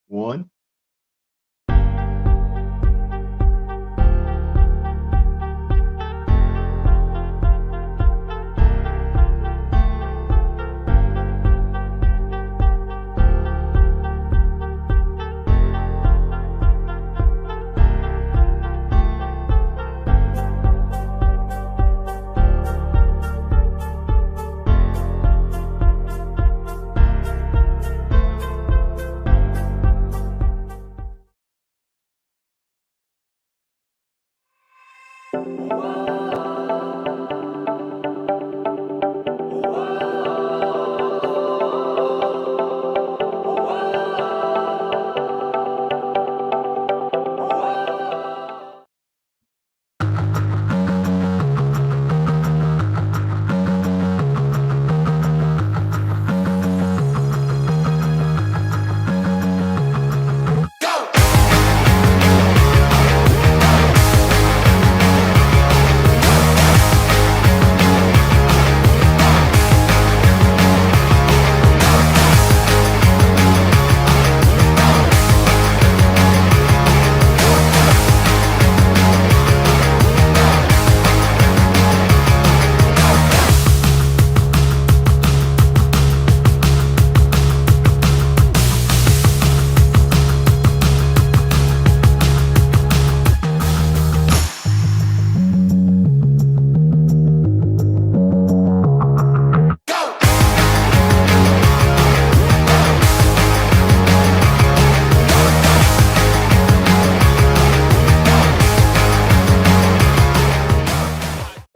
One.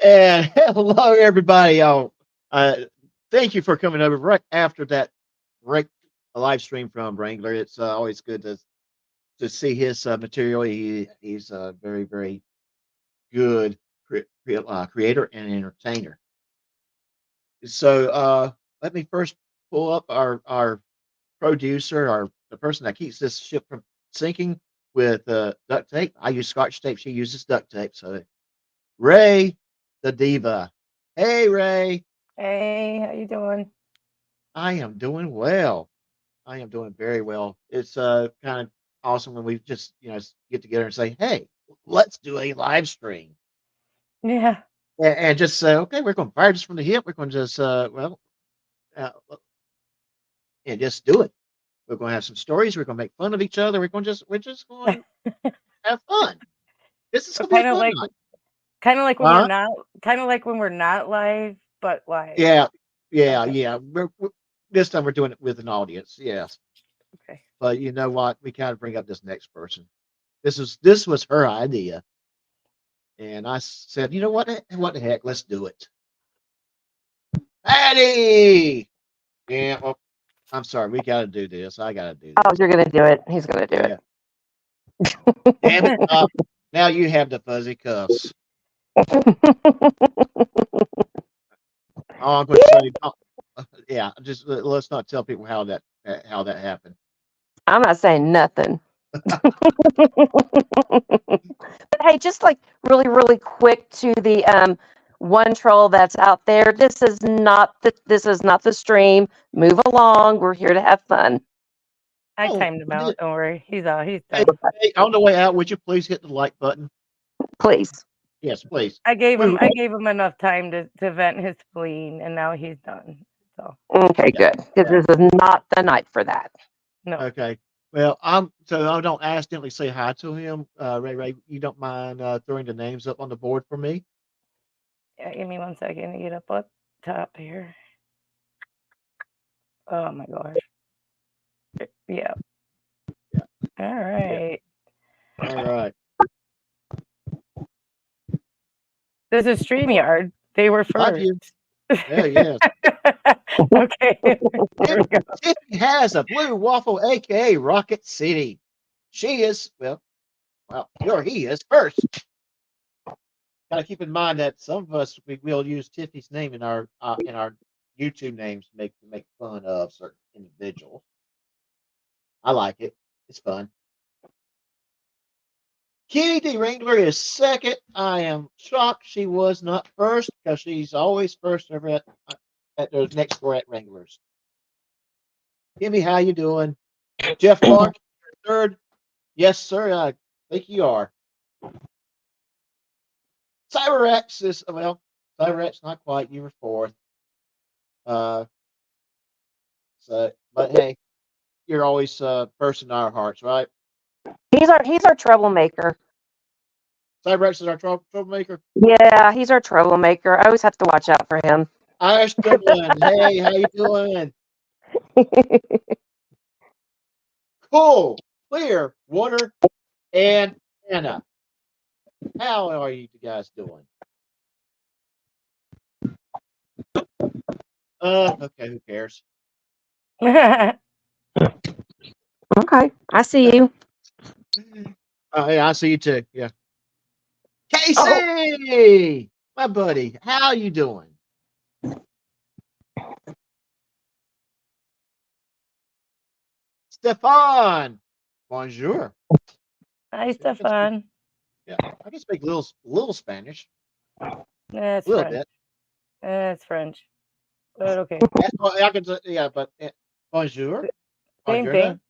And hello, everybody. Uh, Thank you for coming over right after that great live stream from Wrangler. It's always good to see his material. He's a very very good creator and entertainer. So let me first pull up our producer, the person that keeps this ship from sinking with duct tape. I use Scotch tape. She uses duct tape. So Ray, the diva. Hey, Ray. Hey, how you doing? I am doing well. I am doing very well. It's kind of awesome when we just get together and say, "Hey, let's do a live stream," Yeah. and just say, "Okay, we're going to fire this from the hip. We're going to just uh, and just do it. We're going to have some stories. We're going to make fun of each other. We're just going to have fun. This is So going to be a fun night." Huh? kind of like when we're not live, but live. Yeah, yeah, Okay. yeah. This time we're doing it with an audience. Yes. Okay. But you know what? We kind of bring up this next person. This was her idea, and I said, you know what? What the heck? Let's do it. Patty. Yeah. Well, I'm sorry. We got to do this. I got to do Oh, this. you're gonna do it. He's gonna do Yeah. it. Damn it. Now you have the fuzzy cuffs. Oh, I'm going to say, yeah. Just let's not tell people how that happened. I'm not saying nothing. But hey, just like really, really quick to the one troll that's out there. This is not the stream. Move along. We're here to have fun. I Oh, timed him out. Don't worry. He's out. He's hey, done. hey, on the way out, would you please hit the like button? Please. Yes, please. I gave him We, I gave him enough time to vent his spleen, and now he's done. So Okay, yeah, good. Because yeah. this is not the night for that. no. Okay. Well, so I don't accidentally say hi to him. Ray, you don't mind throwing the names up on the board for me? Yeah, give me 1 second to get up top here. Oh my gosh. Yeah. Yeah. All Yeah. right. All right. This is StreamYard. They were Love first. you. Yeah, yes. Okay. Here we go. Tiffany has a blue waffle, aka Rocket City. She is he is first. Got to keep in mind that some of us we will use Tiffany's name in our YouTube names to make fun of certain individuals. I like it. It's fun. Kitty D. Wrangler is second. I am shocked she was not first because she's always first over at the next door at Wranglers. Kimmy, how you doing? Jeff Clark, third. Yes, sir. I think you are. CyberX is CyberX not quite. You were fourth. Uh, but hey, you're always first in our hearts, right? He's our troublemaker. CyberX is our troublemaker. Yeah, he's our troublemaker. I always have to watch out for him. Irish Goodwin. Hey, how you doing? Cool, clear water, and Anna. How are you guys doing? Okay, who cares? Okay, I see you. Yeah, I see you too. Yeah. Oh, Casey, my buddy, how you doing? Stefan, bonjour. Hi, I can speak, Stefan. yeah, I can speak little Spanish, That's a little French. bit. That's French. But okay. Well, I can say, yeah, but bonjour, Same bonjour. thing.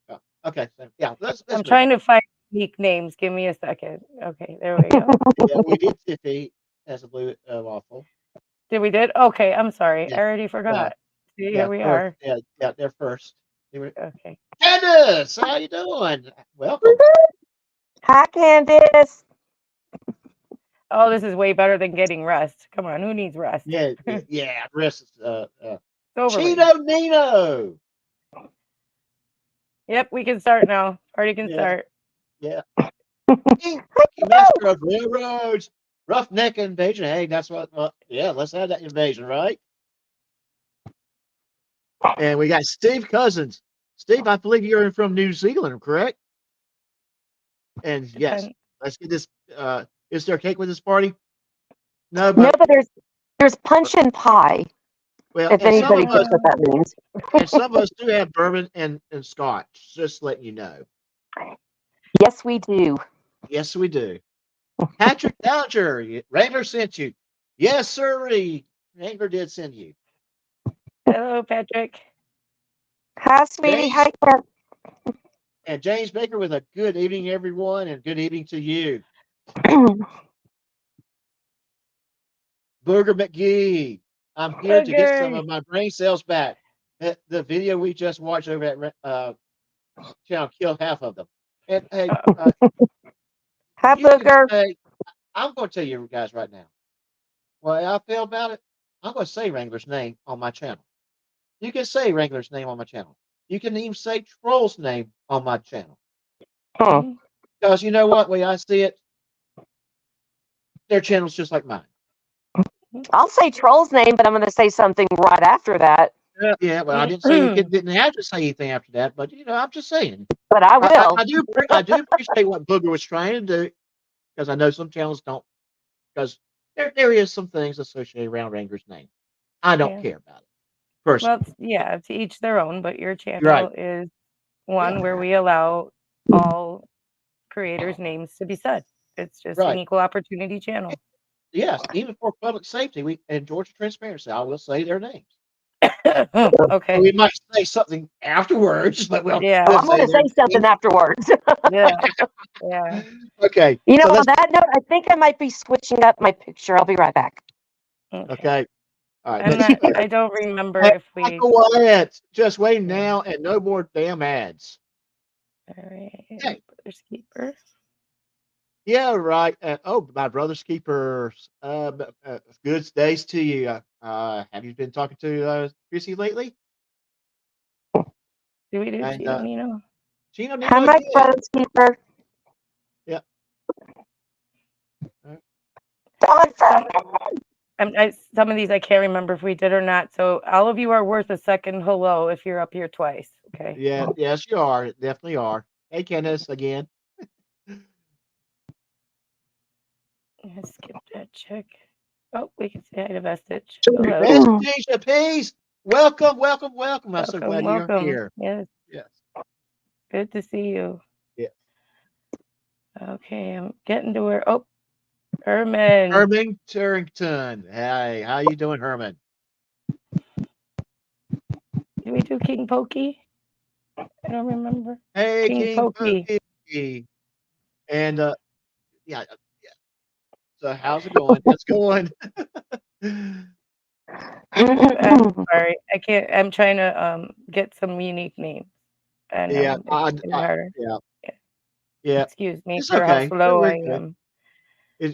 Oh, okay, so, yeah, let's I'm move trying on. to find unique names. Give me a second. Okay, there we go. Yeah, we did Tiffy as a blue waffle. Did we did? Okay, I'm sorry. Yeah, I already yeah, forgot. See, yeah, here we are. yeah, they're first. Okay. Candace, how you doing? Welcome. hi, Candace. Oh, this is way better than getting rest. Come on, who needs rest? Yeah. Rest is It's over with. Chino Nino. Yep, we can start now. Party can Yeah, start. yeah. King, master of railroads, roughneck invasion. Hey, that's what. Yeah, let's have that invasion, right? And we got Steve Cousins. Steve, I believe you're from New Zealand, correct? And yes, Depend. let's get this. Is there cake with this party? No, No, but but there's punch and pie. well, If anybody gets what that means. and some of us do have bourbon and scotch. Just letting you know. Yes, we do. Yes, we do. Patrick Dowger, Wrangler sent you. Yes, sir. Wrangler did send you. Hello, Patrick. Hi, sweetie. James Hi, and James Baker with a good evening, everyone, and good evening to you. Booger McGee, I'm here to get some Booger. of my brain cells back. The video we just watched over at channel killed half of them. And hey, Hi, you can Booger. say, I'm going to tell you guys right now. Well, I feel about it. I'm going to say Wrangler's name on my channel. You can say Wrangler's name on my channel. You can even say Troll's name on my channel. Hmm. Because you know what? The way I see it, their channel's just like mine. I'll say Troll's name, but I'm going to say something right after that. Yeah, well, I didn't say you didn't have to say anything after that, but I'm just saying. But I will. I do appreciate what Booger was trying to do because I know some channels don't. Because there is some things associated around Wrangler's name. I don't care about it personally. Well, yeah, to each their own, but your You're right. channel is one Yeah. where we allow all creators' names to be said. It's just an Right. equal opportunity channel. Yes, even for public safety, we and Georgia transparency, I will say their names. Okay. We might say something afterwards, but Yeah. I'm going to say something afterwards. Yeah. Yeah. Okay. You know, So on that note, I think I might be switching up my picture. I'll be right back. Okay. All right. I'm Let's not. I don't remember if we. quiet. Just wait now and no more damn ads. All right. Okay. Brother's Keeper. Yeah, right. Oh, my brother's keepers. Good days to you. Have you been talking to Chrissy lately? Do we do And Gino Nino? Gino Hi, Nino my did. brother's keeper. Yeah. Some of these I can't remember if we did or not. So all of you are worth a second hello if you're up here twice. Okay. Yeah. Yes, you are. Definitely are. Hey, Candace, again. Skip that check. Oh, we can say hi to Vestige. Vestige of Peace. Welcome, welcome, welcome. I'm so glad you're here. Yes. Yes. Good to see you. Yeah. Okay, I'm getting to where. Oh, Herman. Herman Turrington. Hey, how you doing, Herman? Did we do King Pokey? I don't remember. Hey, King King Pokey. Pokey. And yeah. So how's it going? It's going. I'm sorry. I can't. I'm trying to get some unique names, and Yeah, it's getting harder. yeah, Yeah. yeah. Excuse me It's for how okay. slow We're I good. am.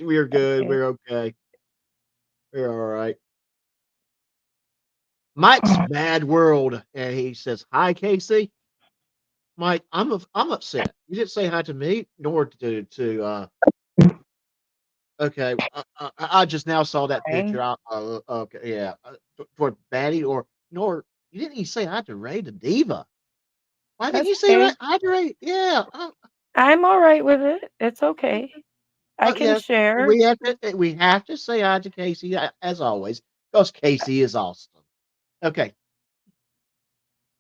We're good. Okay. We're okay. We're all right. Mike's Mad World, and he says, "Hi, Casey." Mike, I'm upset. You didn't say hi to me, nor to. Okay, I just now saw that picture. Fine. Okay, yeah, toward Batty or nor you didn't even say hi to Ray the Diva. Why didn't That's you say okay. hi to Ray? Yeah. I'm all right with it. It's okay. I Oh, can yes. share. We have to say hi to Casey as always because Casey is awesome. Okay,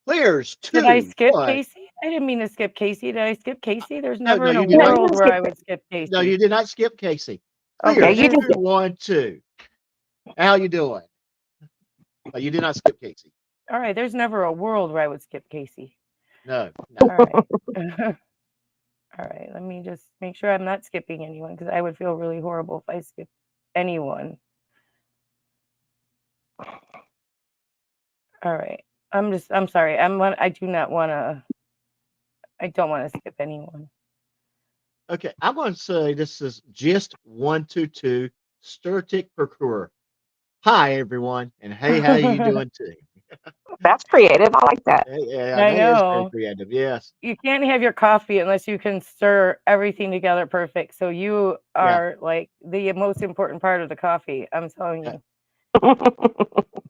clears Did I two. skip What? Casey? I didn't mean to skip Casey. Did I skip Casey? There's No, never no, in a you did No, not. you world didn't where skip I it. would skip No, you Casey. did not skip Casey. Yeah, Okay. Clears you didn't skip. 2-1-2. How you doing? You did not skip Casey. All right. There's never a world where I would skip Casey. No, All no. right. All right. Let me just make sure I'm not skipping anyone because I would feel really horrible if I skipped anyone. All right. I'm sorry. I do not want to, I don't want to skip anyone. Okay, I'm going to say this is just 122 Sturtic Procure. Hi everyone, and hey, how you doing too? That's creative. I like that. Yeah, I that is very know. creative. Yes, You can't have your coffee unless you can stir everything together perfect. So you yeah, are like the most important part of the coffee. I'm telling yeah. you.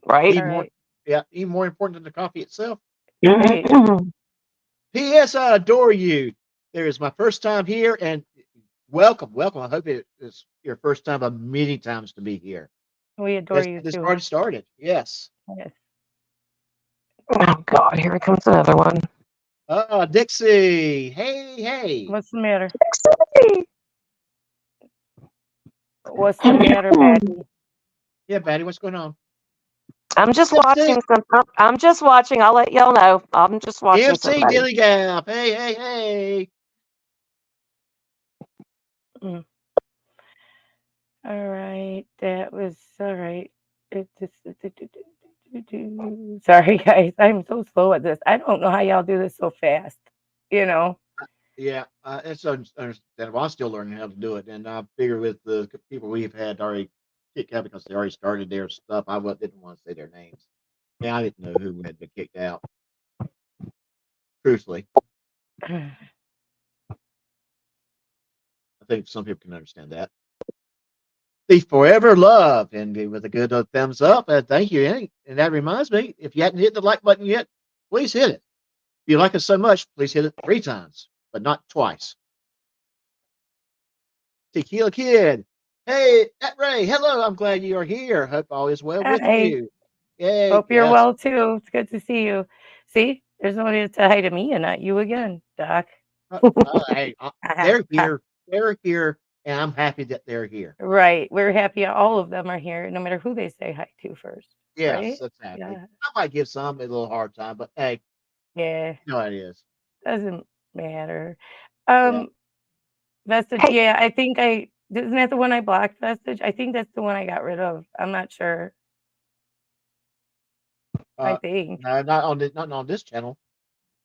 Right? All Even more, right. yeah, even more important than the coffee itself. Right. P.S. I adore you. There is my first time here, and welcome, welcome. I hope it is your first time of many times to be here. We adore Let's you get this too. party started. Yes. Yes. Oh God, here comes another one. Dixie. Hey, hey. What's the matter? Hey. What's the matter, Batty? Yeah, Patty, what's going on? I'm just EFC, watching some. I'm just watching. I'll let y'all know. I'm just watching EFC, somebody. Dilly Gap. Hey, hey, hey. Mm. All right. That was all right. It just, sorry, guys. I'm so slow at this. I don't know how y'all do this so fast. You know. Yeah, it's understandable. I'm still learning how to do it, and I figure with the people we've had already kicked out because they already started their stuff, didn't want to say their names. Yeah, I didn't know who had been kicked out. Truthfully, I think some people can understand that. The forever love, and with a good thumbs up, thank you. And that reminds me, if you hadn't hit the like button yet, please hit it. If you like us so much, please hit it 3 times, but not twice. Tequila Kid. Hey, Ray. Hello. I'm glad you are here. Hope all is well with Hi. you. Yay. Hope you're Yes. well too. It's good to see you. See, there's nobody to say hi to me and not you again, Doc. Hey, they're here. They're here, and I'm happy that they're here. Right. We're happy all of them are here, no matter who they say hi to first. Yes, Right? that's happy. Yeah. I might give some a little hard time, but hey, Yeah. you know how it is. Doesn't matter. Yeah. Vestige, Hey, yeah, I think isn't that the one I blocked, Vestige? I think that's the one I got rid of. I'm not sure. I Uh, think. no, not on this channel.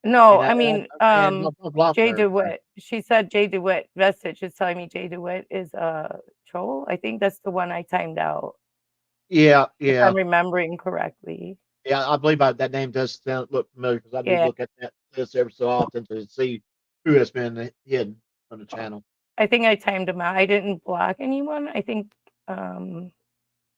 No, And I mean, I'll block Jay her. DeWitt. She said Jay DeWitt. Vestige is telling me Jay DeWitt is a troll. I think that's the one I timed out, Yeah, if yeah, I'm remembering correctly. yeah. I believe that name does look familiar because I do Yeah, look at this every so often to see who has been hidden from the channel. I think I timed him out. I didn't block anyone. I think I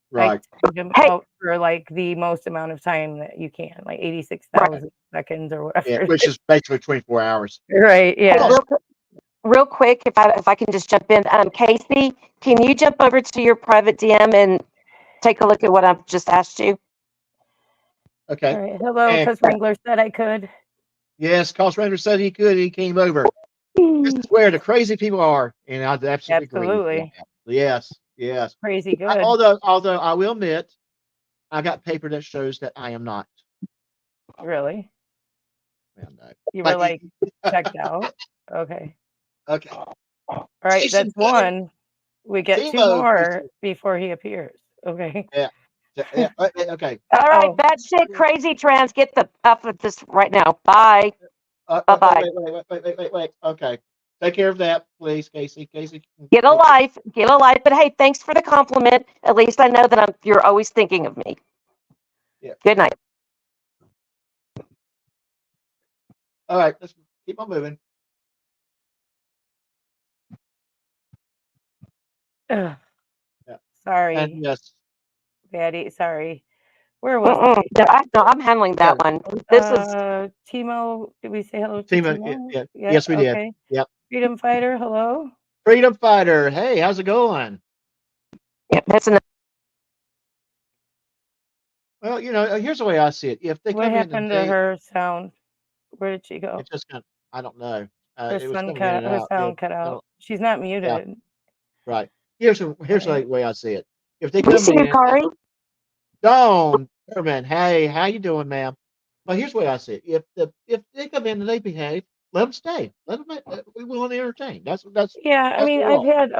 Right. timed him hey, out for like the most amount of time that you can, like right. 86,000 seconds or Yeah, whatever it which is. is basically 24 hours. Right, Hey, yeah. real quick, if I can just jump in, Casey, can you jump over to your private DM and take a look at what I've just asked you? Okay. All right. Hello, And because Wrangler said I could. yes, Cost Ranger said he could. He came over. This is where the crazy people are, and I absolutely agree with you on Absolutely. that. Yes, yes. Crazy good. Although I will admit, I got paper that shows that I am not. Really? Well, no. You But were like checked out. Okay. okay. All right. Jason That's Goodman, one. We get two Timo, more before he appears. Okay. yeah, okay. All right, Uh-oh. batshit crazy trans, get the off of this right now. Bye. Bye-bye. Wait. Okay, take care of that, please, Casey. Casey, Get a life. Get a life. But hey, thanks for the compliment. At least I know that you're always thinking of me. Yeah. Good night. All right, let's keep on moving. Ugh. Yeah. Sorry, And yes, Patty. Sorry. Where was I? No, I'm handling that one. This is Timo. Did we say hello to Timo, Timo? yeah, Yeah. yes, we did. Okay. Yep. Freedom Fighter. Hello. Freedom Fighter. Hey, how's it going? that's an Well, here's the way I see it. If they What come in and happened to her sound? Where did she go? it just kind of, I don't know. Her It was sun coming in cut. and Her out. sound cut I out. don't, She's not yeah, muted. right. Here's the Right. way I see it. If they we come see you, in, Kari. Dawn, Herman, hey, how you doing, ma'am? Well, here's the way I see it. If they come in and they behave, let them stay. Let them. We will entertain. That's Yeah, I the mean, I've rule. had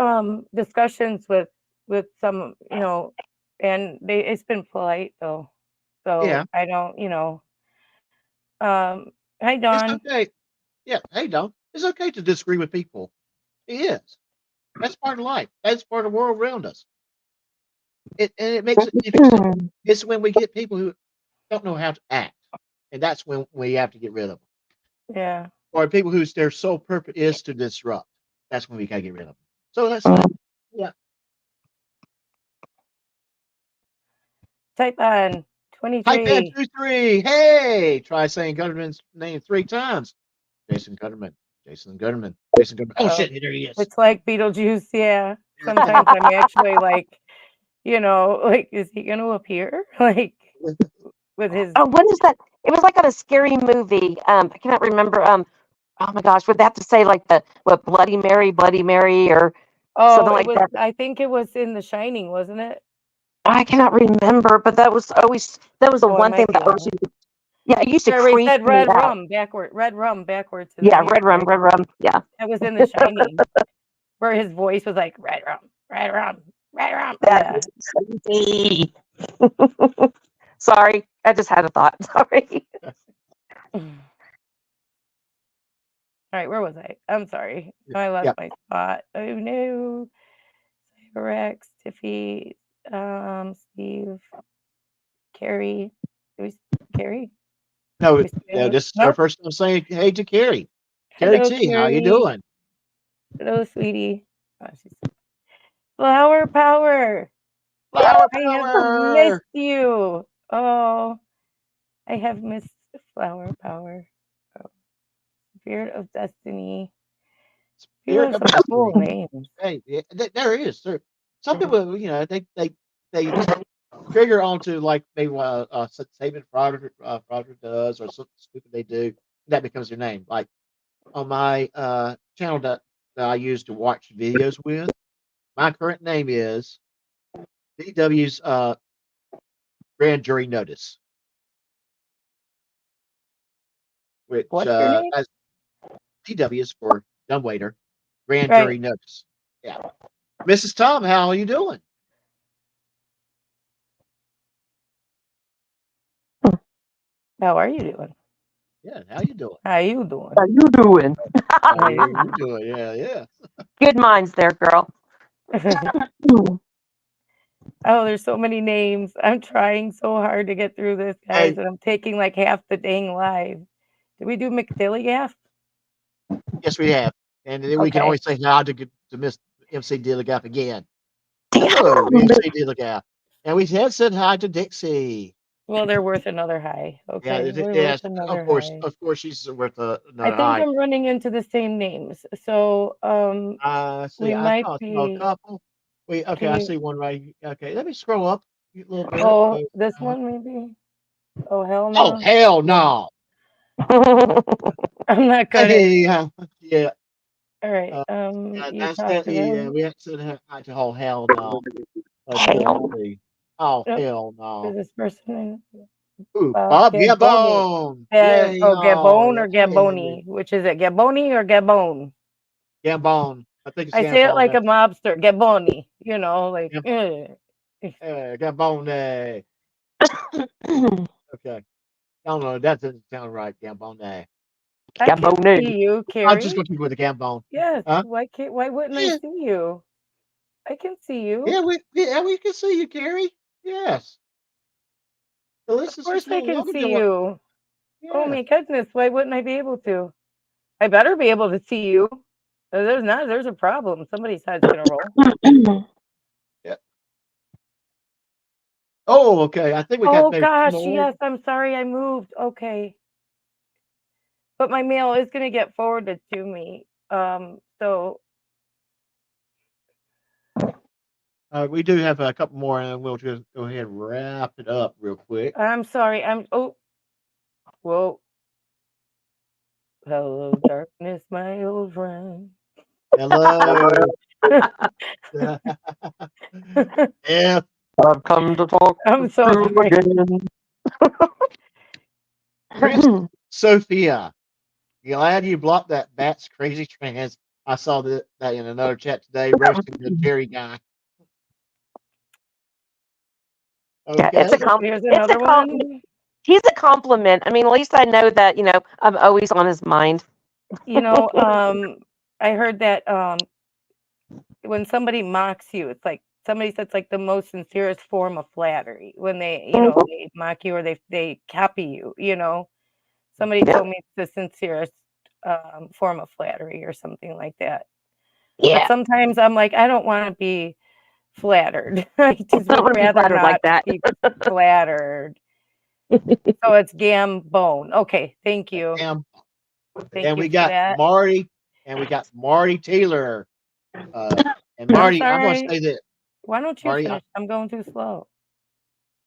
discussions with some, and it's been polite though. So Yeah, I don't, hi it's Dawn. okay. Yeah, hey, Dawn, it's okay to disagree with people. It is. That's part of life. That's part of the world around us. It makes it interesting. It's when we get people who don't know how to act, and that's when we have to get rid of them. Yeah. Or people whose their sole purpose is to disrupt. That's when we gotta get rid of them. So that's fine. Yeah. Type on Hi, Fan 23. 23. Hey, try saying Gutterman's name 3 times. Jason Gutterman. Jason Gutterman. Jason Gutterman. Oh shit, there he is. It's like Beetlejuice, yeah. Sometimes I'm actually like, like, is he gonna appear? Like with his Oh, what is that? It was like on a scary movie. I cannot remember. Oh my gosh, would they have to say like Bloody Mary, or something it like was that? I think it was in The Shining, wasn't it? I cannot remember, but that was the Oh, it one thing might be that always that. it used to Where he creep said me out. red rum backwards in the Yeah, mirror, right? red rum. Yeah. That was in The Shining, where his voice was like red rum, red rum, red rum. That Yeah. is crazy. Sorry, I just had a thought. Sorry. All right, where was I? I'm sorry. I lost Yeah. my spot. Oh no. Rex, Tiffy, Steve, Carrie. Carrie? No, We yeah, still- this is our Nope. first time saying hey to Carrie. Carrie Hello, T, how you Carrie. doing? Hello, sweetie. Oh, Flower power. Flower I have power. missed you. Oh, I have missed flower power. Oh, Spirit of Destiny. People Spirit have of some cool destiny. names. Hey, yeah, there is. Some people, they trigger onto like maybe Saban Frogger does or something stupid they do. That becomes their name. Like on my channel that I use to watch videos with, my current name is DW's Grand Jury Notice, which What's your name? as DW is for dumbwaiter, Grand Right. Jury Notice. Yeah, Mrs. Tom, how are you doing? How are you doing? Yeah, how you doing? How you doing? How you doing? How you doing? Yeah. Good minds there, girl. Oh, there's so many names. I'm trying so hard to get through this, guys, Hey, and I'm taking like half the dang live. Did we do McDilligaff? yes, we have, and then we can Okay. always say hi to Miss MC Dilligaff again. Hello, MC Dilligaff, and we have said hi to Dixie. Well, they're worth another high. Yeah, Okay, we're yes, worth another high. of course, she's worth I another think high. I'm running into the same names, so See, we I might saw a be. couple. Okay, Can I you? see one right. Okay, let me scroll up a little bit. Oh, this one maybe. Oh hell Oh no! hell no! I'm not good at. Hey, yeah. All right. Yeah, You that's talk that. to Yeah, them. we have to hi to hell no. Let's Hell. see. Oh Nope. hell Is no! this person? Ooh, Bob Gaboni. Gabon. Yeah, Gabon or yeah. Gaboni? Which is it, Gaboni or Gabon? Gambon. I think it's I say it like a Gambon. mobster, Gaboni. Like. Gambone. Okay. I don't know. That doesn't sound right. Gambone. I can Gaboni. see you, I'm just Carrie. going to keep with the Gambone. Yes. Huh? Why wouldn't I Yeah. see you? I can see you. Yeah, we can see you, Carrie. Yes. The Of list is course just a I little can longer see than what. you. Oh Yeah. my goodness, why wouldn't I be able to? I better be able to see you. If there's a problem. Somebody's head's gonna roll. Yeah. Oh, okay. I think we got Oh maybe two gosh, more. yes, I'm sorry I moved. Okay. But my mail is gonna get forwarded to me. So We do have a couple more, and we'll just go ahead and wrap it up real quick. I'm sorry. Whoa. Hello, darkness, my old friend. Hello. Yeah. I've come to talk I'm to so you sorry. Chris Sophia. Glad you blocked that Bat's crazy trans. I saw that in another chat today, roasting the Jerry guy. Yeah, it's a Okay. Here's it's a another one. he's a compliment. I mean, at least I know that, I'm always on his mind. I heard that when somebody mocks you, it's like somebody says like the most sincerest form of flattery when they mock you or they copy you. Somebody Yeah. told me it's the sincerest form of flattery or something like that. But Yeah. sometimes I'm like, I don't want to be flattered. I just I don't would want to be rather flattered like not that. be flattered. So it's Gambone. Okay, thank you. And, Thank and you we for got that. Marty Taylor. And I'm Marty, I'm going to sorry. say that Why don't you Marty. finish? I'm going too slow.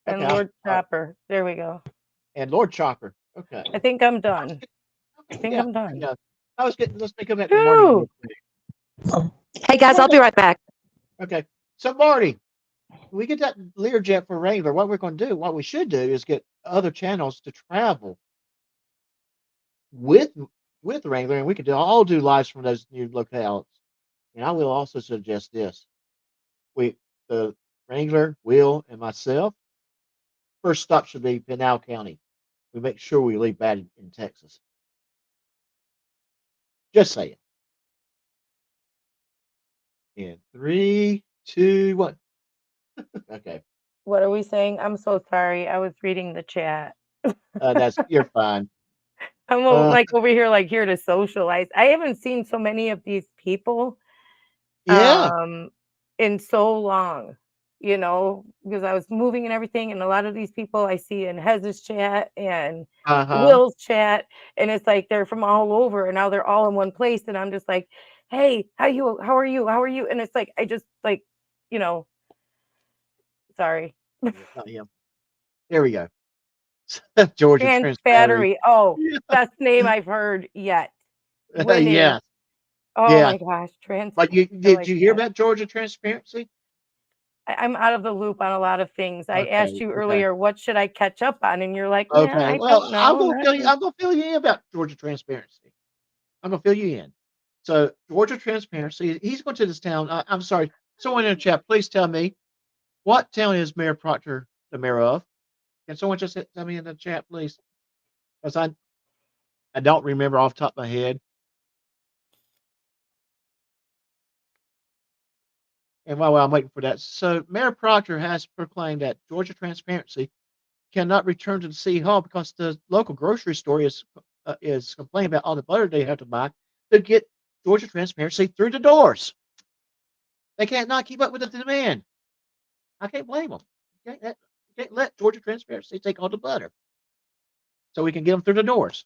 And Okay. Lord Chopper. There we go. And Lord Chopper. Okay. I think I'm done. I think Yeah. I'm done. Yeah. Let's come back to Marty Whew. real quick. Hey guys, I'll be right back. Okay. So Marty, we get that Learjet for Wrangler. What we're going to do, what we should do, is get other channels to travel with Wrangler, and we could all do lives from those new locales. And I will also suggest this: the Wrangler, Will, and myself. First stop should be Pinal County. We make sure we leave bad in Texas. Just say it. In 3, 2, 1. Okay, What are we saying? I'm so sorry. I was reading the chat. you're fine. I'm Uh, like over here to socialize. I haven't seen so many of these people yeah. in so long, because I was moving and everything, and a lot of these people I see in Hez's chat and Uh-huh. Will's chat, and it's like they're from all over, and now they're all in one place, and I'm just like, hey, how are you? And it's like I just like, sorry. Yeah. There we go. Georgia Trans Transparency. Battery. Oh, best name I've heard yet. Winning. Yes. Oh Yeah. my gosh, trans. But I did like you hear that. about Georgia Transparency? I'm out of the loop on a lot of things. I asked Okay. you Okay. earlier, what should I catch up on? And you're like, yeah, Okay. I Well, don't know. I'm gonna fill you in about Georgia Transparency. I'm gonna fill you in. So Georgia Transparency, he's going to this town. I'm sorry. Someone in the chat, please tell me what town is Mayor Proctor the mayor of? Can someone just tell me in the chat, please? Because I don't remember off the top of my head. And while I'm waiting for that, so Mayor Proctor has proclaimed that Georgia Transparency cannot return to the city hall because the local grocery store is complaining about all the butter they have to buy to get Georgia Transparency through the doors. They can't not keep up with the demand. I can't blame them. You can't let Georgia Transparency take all the butter so we can get them through the doors.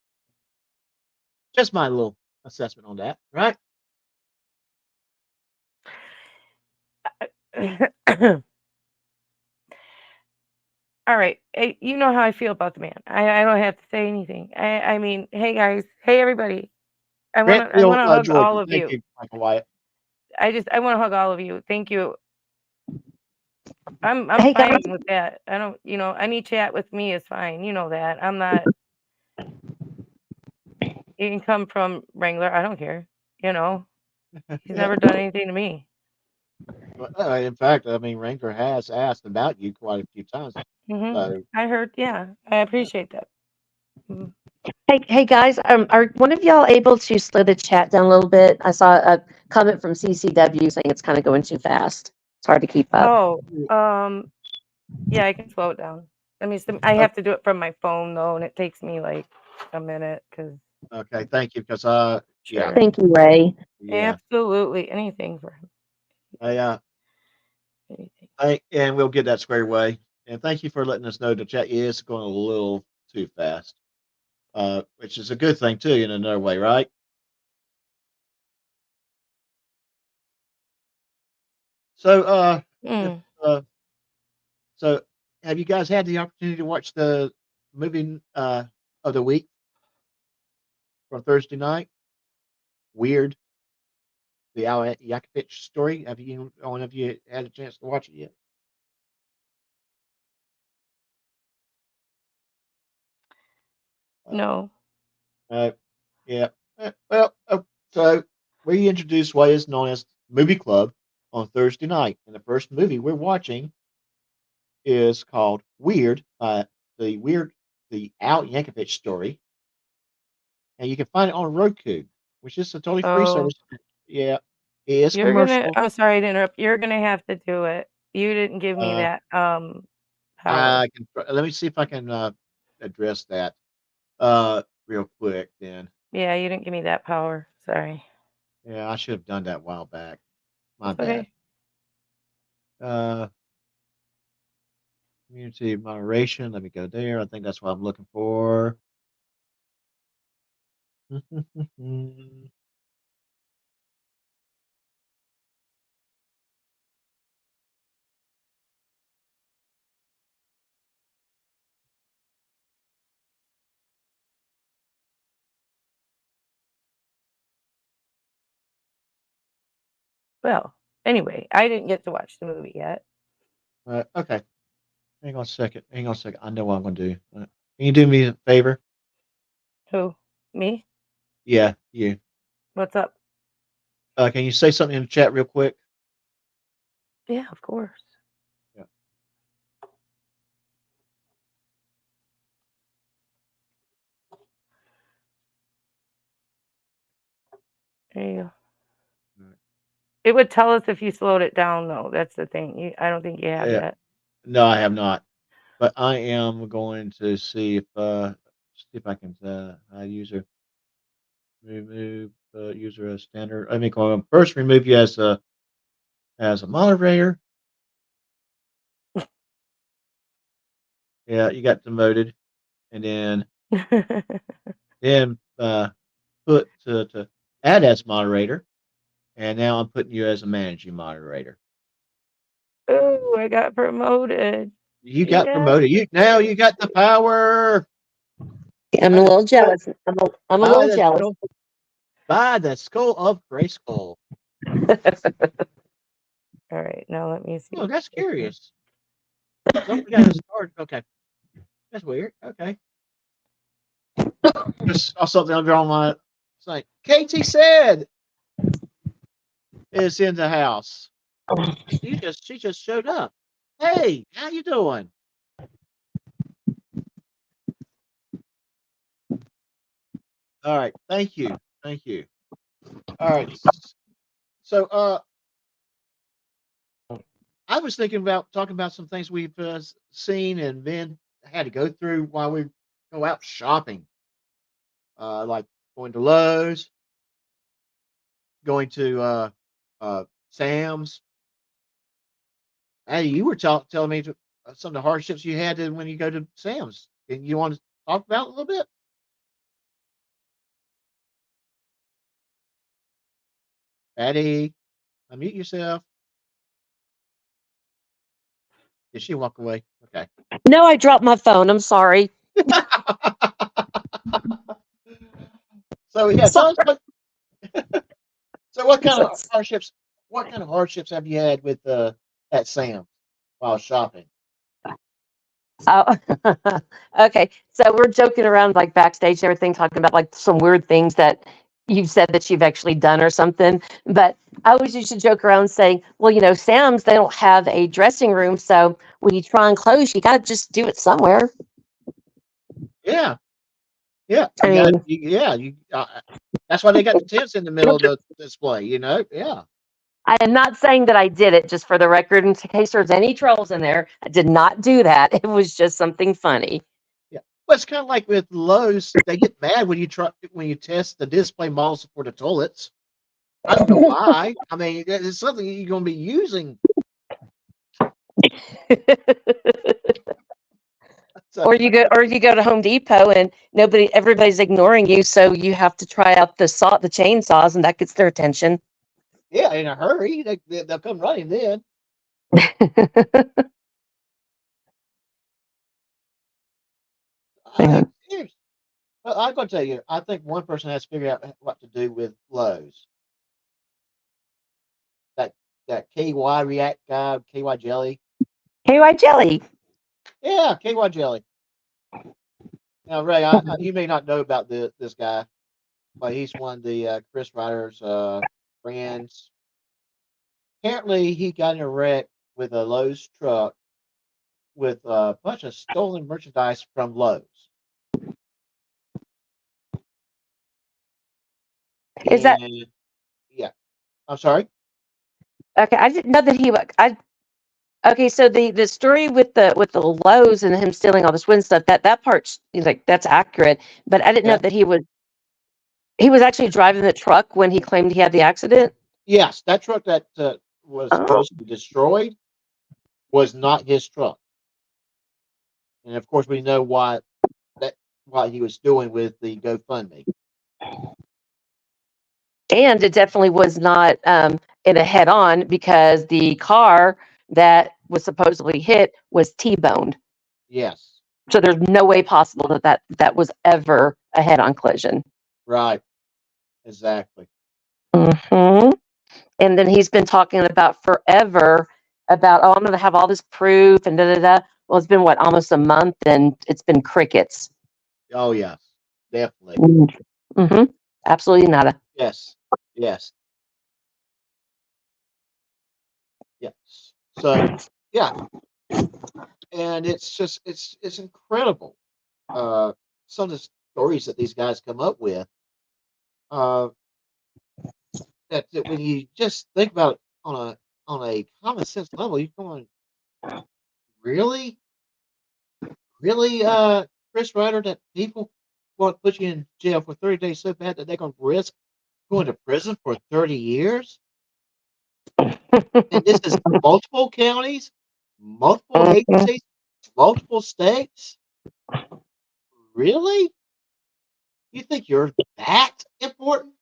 Just my little assessment on that, right? All right. You know how I feel about the man. I don't have to say anything. I mean, hey guys, hey everybody. I want Grantville, to hug Georgia. all of Thank you. you, Michael Wyatt. I want to hug all of you. Thank you. I'm Hey, fine guys. with that. I don't, any chat with me is fine. You know that. I'm not. You can come from Wrangler. I don't care. He's never done anything to me. In fact, I mean, Wrangler has asked about you quite a few times. So, I heard. Yeah, I appreciate that. Mhm. Hey, guys. Are one of y'all able to slow the chat down a little bit? I saw a comment from CCW saying it's kind of going too fast. It's hard to keep up. Oh, yeah, I can slow it down. I mean, I have to do it from my phone though, and it takes me like a minute because okay, thank you. Because, yeah, sure, Thank you, Ray. yeah. absolutely anything for him. I, Anything. and we'll get that squared away. And thank you for letting us know the chat is going a little too fast, which is a good thing too, in another way, right? So, if, Mm, so have you guys had the opportunity to watch the movie of the week from Thursday night? Weird, the Al Yankovic story. Have you? One of you had a chance to watch it yet? Uh, no. uh, yeah. Well, so we introduced what is known as Movie Club on Thursday night, and the first movie we're watching is called Weird. The Al Yankovic story, and you can find it on Roku, which is a totally free Oh, service. Yeah, it is commercial. I'm sorry to interrupt. You're gonna have to do it. You didn't give me Uh, that power. I can let me see if I can address that real quick. Then, Yeah, you didn't give me that power. Sorry. yeah, I should have done that a while back. My That's bad. okay. Uh, Community moderation. Let me go there. I think that's what I'm looking for. Well, anyway, I didn't get to watch the movie yet. Okay, hang on a second. Hang on a second. I know what I'm going to do. Can you do me a favor? Who? Me? Yeah, you. What's up? Can you say something in the chat real quick? Yeah, of course. Yeah. There you go. All right. It would tell us if you slowed it down, though. That's the thing. I don't think you have Yeah. that. No, I have not. But I am going to see if I can user remove user as standard. Let me call him first. Remove you as a moderator. Yeah, you got demoted, and then put to add as moderator, and now I'm putting you as a managing moderator. Ooh, I got promoted. You got Yeah. promoted. You got the power. I'm By a the little skull, jealous. I'm a by little the jealous. skull, by the skull of Grayskull. All right. Now let me see. Oh, that's curious. Somebody got a start. Okay, that's weird. Okay, just saw something under on my. It's like Katie said is in the house. She just showed up. Hey, how you doing? All right, thank you. All right, so I was thinking about talking about some things we've seen and then had to go through while we go out shopping, like going to Lowe's, going to Sam's. Hey, you were telling me some of the hardships you had when you go to Sam's. And you want to talk about it a little bit? Patty, unmute yourself. Did she walk away? Okay. No, I dropped my phone. I'm sorry. So yeah, tell us Sorry. what. So what kind of hardships? What kind of hardships have you had with at Sam's? while shopping. Oh, okay. So we're joking around like backstage and everything, talking about like some weird things that you've said that you've actually done or something. But I always used to joke around saying, well, Sam's, they don't have a dressing room. So when you try on clothes, you got to just do it somewhere. Yeah, yeah. I mean, That's why they got the tents in the middle of the display. Yeah, I am not saying that I did it, just for the record, in case there's any trolls in there. I did not do that. It was just something funny. yeah. Well, it's kind of like with Lowe's. They get mad when you test the display models for the toilets. I don't know why. I mean, it's something you're going to be using. So, Or you go to Home Depot and everybody's ignoring you, so you have to try out the chainsaws, and that gets their attention. yeah, in a hurry, they'll come running then. I mean, seriously. Well, I'm going to tell you, I think one person has to figure out what to do with Lowe's. That that KY React guy, KY Jelly. KY jelly. Yeah, KY Jelly. Now, Ray, you may not know about this guy, but he's one of the Chris Ryder's friends. Apparently, he got in a wreck with a Lowe's truck with a bunch of stolen merchandise from Lowe's. Is that And yeah, I'm sorry. okay? I didn't know that he. Okay, so the story with the Lowe's and him stealing all this wind stuff, that part's like that's accurate, but I didn't know Yeah. that he was actually driving the truck when he claimed he had the accident. Yes, that truck that was Oh, supposed to be destroyed was not his truck, and of course we know what he was doing with the GoFundMe. and it definitely was not in a head-on, because the car that was supposedly hit was T-boned. Yes, So there's no way possible that was ever a head-on collision. right, exactly. hmm And then he's been talking about forever about, oh, I'm going to have all this proof and da da da. Well, it's been what, almost a month, and it's been crickets. Oh yes, definitely. Mm-hmm. Absolutely nada. Yes, yes, yes. So yeah, and it's incredible. Some of the stories that these guys come up with. Uh, that when you just think about it on a common sense level, you're going, really, really, Chris Ryder, that people want to put you in jail for 30 days so bad that they're going to risk going to prison for 30 years? And this is multiple counties, multiple Mhm. agencies, multiple states. Really? You think you're that important?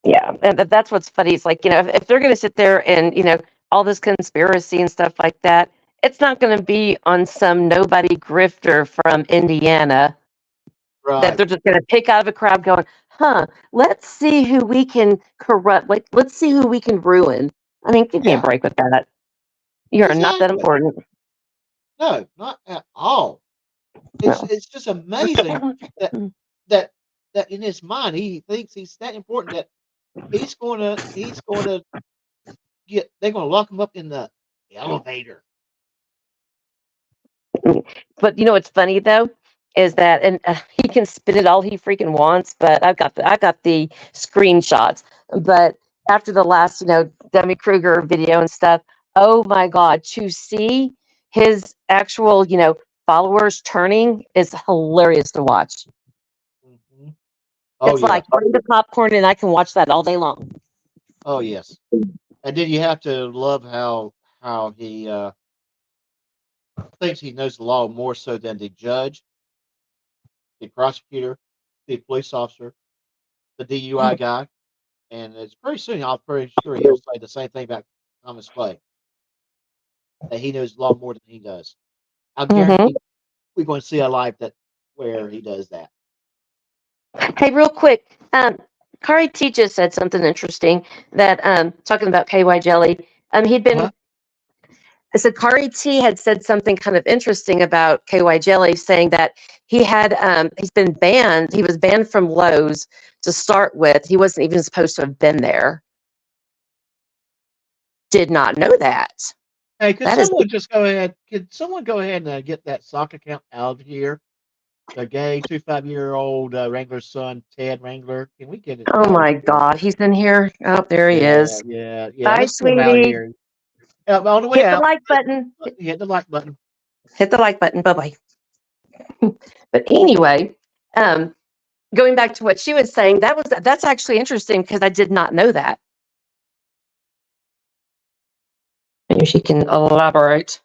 Yeah, and that's what's funny. It's like, if they're going to sit there and, all this conspiracy and stuff like that, it's not going to be on some nobody grifter from Indiana that Right. they're just going to pick out of a crowd going, huh, let's see who we can corrupt. Like, let's see who we can ruin. I mean, give me a Yeah, break with that. You're not that exactly. important. No, not at all. It's No. it's just amazing that that that in his mind he thinks he's that important that he's going to get they're going to lock him up in the elevator. But what's funny though is that, and he can spin it all he freaking wants, but I've got the screenshots. But after the last, Demi Kruger video and stuff, oh my God, to see his actual, followers turning is hilarious to watch. Hmm. Oh It's yes, like bring the popcorn and I can watch that all day long. oh yes. And then you have to love how he thinks he knows the law more so than the judge, the prosecutor, the police officer, the DUI guy, and it's pretty soon I'm pretty sure he'll say the same thing about Thomas Clay, that he knows the law more than he does. I hmm guarantee we're going to see a life that where he does that. Hey, real quick, Kari T just said something interesting that talking about KY jelly. He'd been Uh-huh. Sakari T had said something kind of interesting about KY Jelly, saying that he had he's been banned. He was banned from Lowe's to start with. He wasn't even supposed to have been there. Did not know that. Hey, could That is someone just go ahead? Could someone go ahead and get that sock account out of here? The gay 25-year-old Wrangler son, Ted Wrangler. Can we get it oh out of my here? God, he's in here. Oh, there he Yeah, is. yeah, yeah. Bye, Let's get him out of sweetie. here. On the way Hit the out, like button. hit the like button. Hit the like button. Bye bye. But anyway, going back to what she was saying, that's actually interesting because I did not know that. Maybe she can elaborate.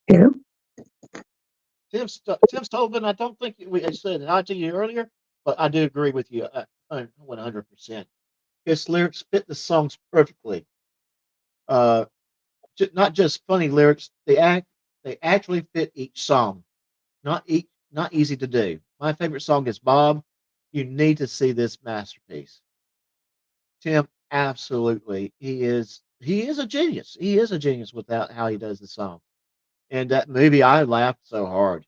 Yeah. Tim Sullivan, I don't think I said it to you earlier, but I do agree with you 100%. His lyrics fit the songs perfectly. Not just funny lyrics, they actually fit each song. Not easy to do. My favorite song is Bob. You need to see this masterpiece. Tim, absolutely, he is a genius. He is a genius without how he does the song. And that movie, I laughed so hard.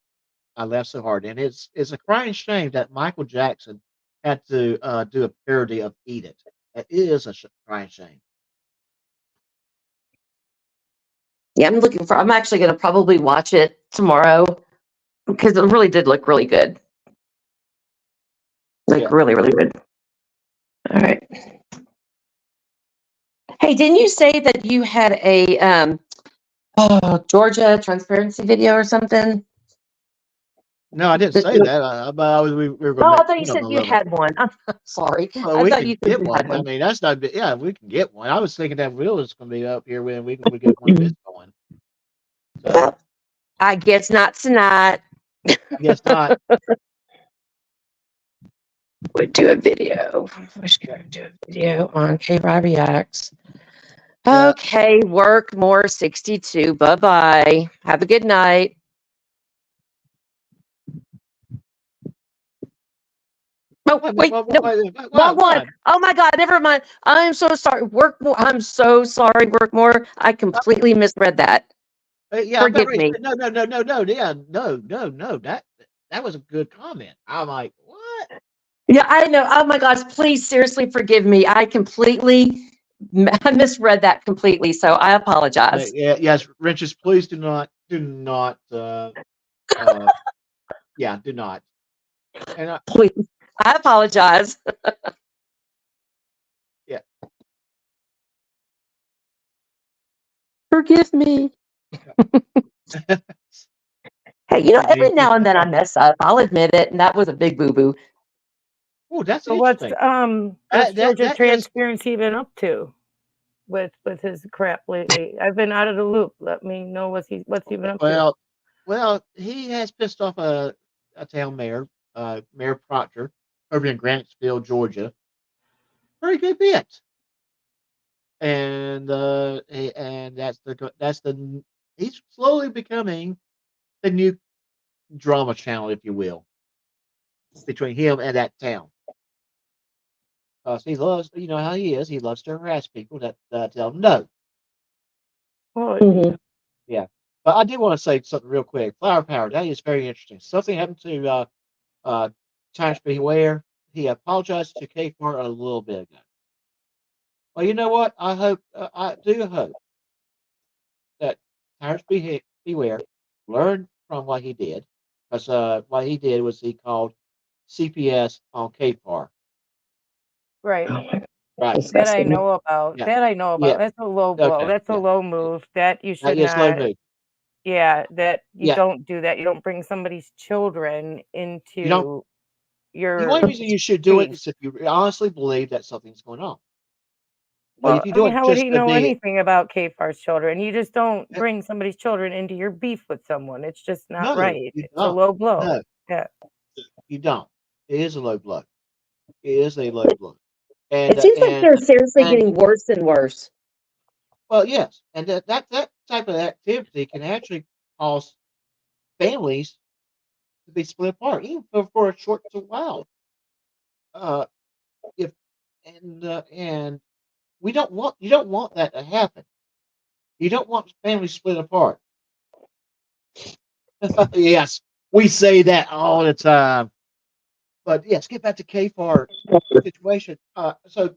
I laughed so hard, and it's a crying shame that Michael Jackson had to do a parody of "Eat It." It is a crying shame. Yeah, I'm actually going to probably watch it tomorrow because it really did look really good. Like, Yeah. really, really good. All right. Hey, didn't you say that you had a Georgia transparency video or something? No, I didn't say that. But we were going to Oh, I make thought you fun of said him a you little. had one. I'm sorry. Well, I we thought you could said get you had one. I one. mean, that's not. Yeah, we can get one. I was thinking that Will is going to be up here when we get one of his going. So Well, I guess not tonight. I guess not. Would do a video. We're just Yeah. going to do a video on K-Rod Reacts. Yeah. Okay, work more 62. Bye-bye. Have a good night. Oh, wait, no, wrong one. Oh my God, never mind. I'm so sorry. Work more. I'm so sorry, work more. I completely misread that. Yeah, I'm about Forgive ready to me. say, no. Yeah, no. That was a good comment. I'm like, what? Yeah, I know. Oh my gosh, please seriously forgive me. I misread that completely. So I apologize. Yeah, yes, wrenches. Please do not. Uh, yeah, do not. And Please. I apologize. yeah. Forgive me. Hey, every now and then I mess up. I'll admit it. And that was a big boo-boo. Oh, that's So what's interesting. Georgia That is. Transparency been up to with his crap lately? I've been out of the loop. Let me know what's he been up to. Well, he has pissed off a town mayor, Mayor Proctor, over in Grantsville, Georgia. Very good bit. And he's slowly becoming the new drama channel, if you will, between him and that town. So he loves, how he is. He loves to harass people that tell him no. Well, Yeah. But I do want to say something real quick. Flower power. That is very interesting. Something happened to Times Beware. He apologized to K4 a little bit ago. Well, you know what? I do hope that Tyrus Beware learned from what he did, because what he did was he called CPS on K-Par. right. Right. That I know about. Yeah. That I know Yeah. about. That's a low blow. Okay. That's a Yeah. low move. That you should Yes, low not. move. Yeah, that you Yeah. don't do that. You don't bring somebody's children You don't. into The your only reason you should do it space. is if you honestly believe that something's going on. But if Well, you I do mean, it how would just he to know be, anything about K-Far's children? You just don't bring somebody's children into your beef with someone. It's just not no, right. you It's a don't. low blow. No, Yeah. you don't. It is a low blow. It is a low blow. And It seems like they're seriously getting worse and worse. well, yes, and that type of activity can actually cause families to be split apart, even for a short while. Uh, if and we don't want you don't want that to happen. You don't want families split apart. Yes, we say that all the time. But yes, get back to KFAR situation. So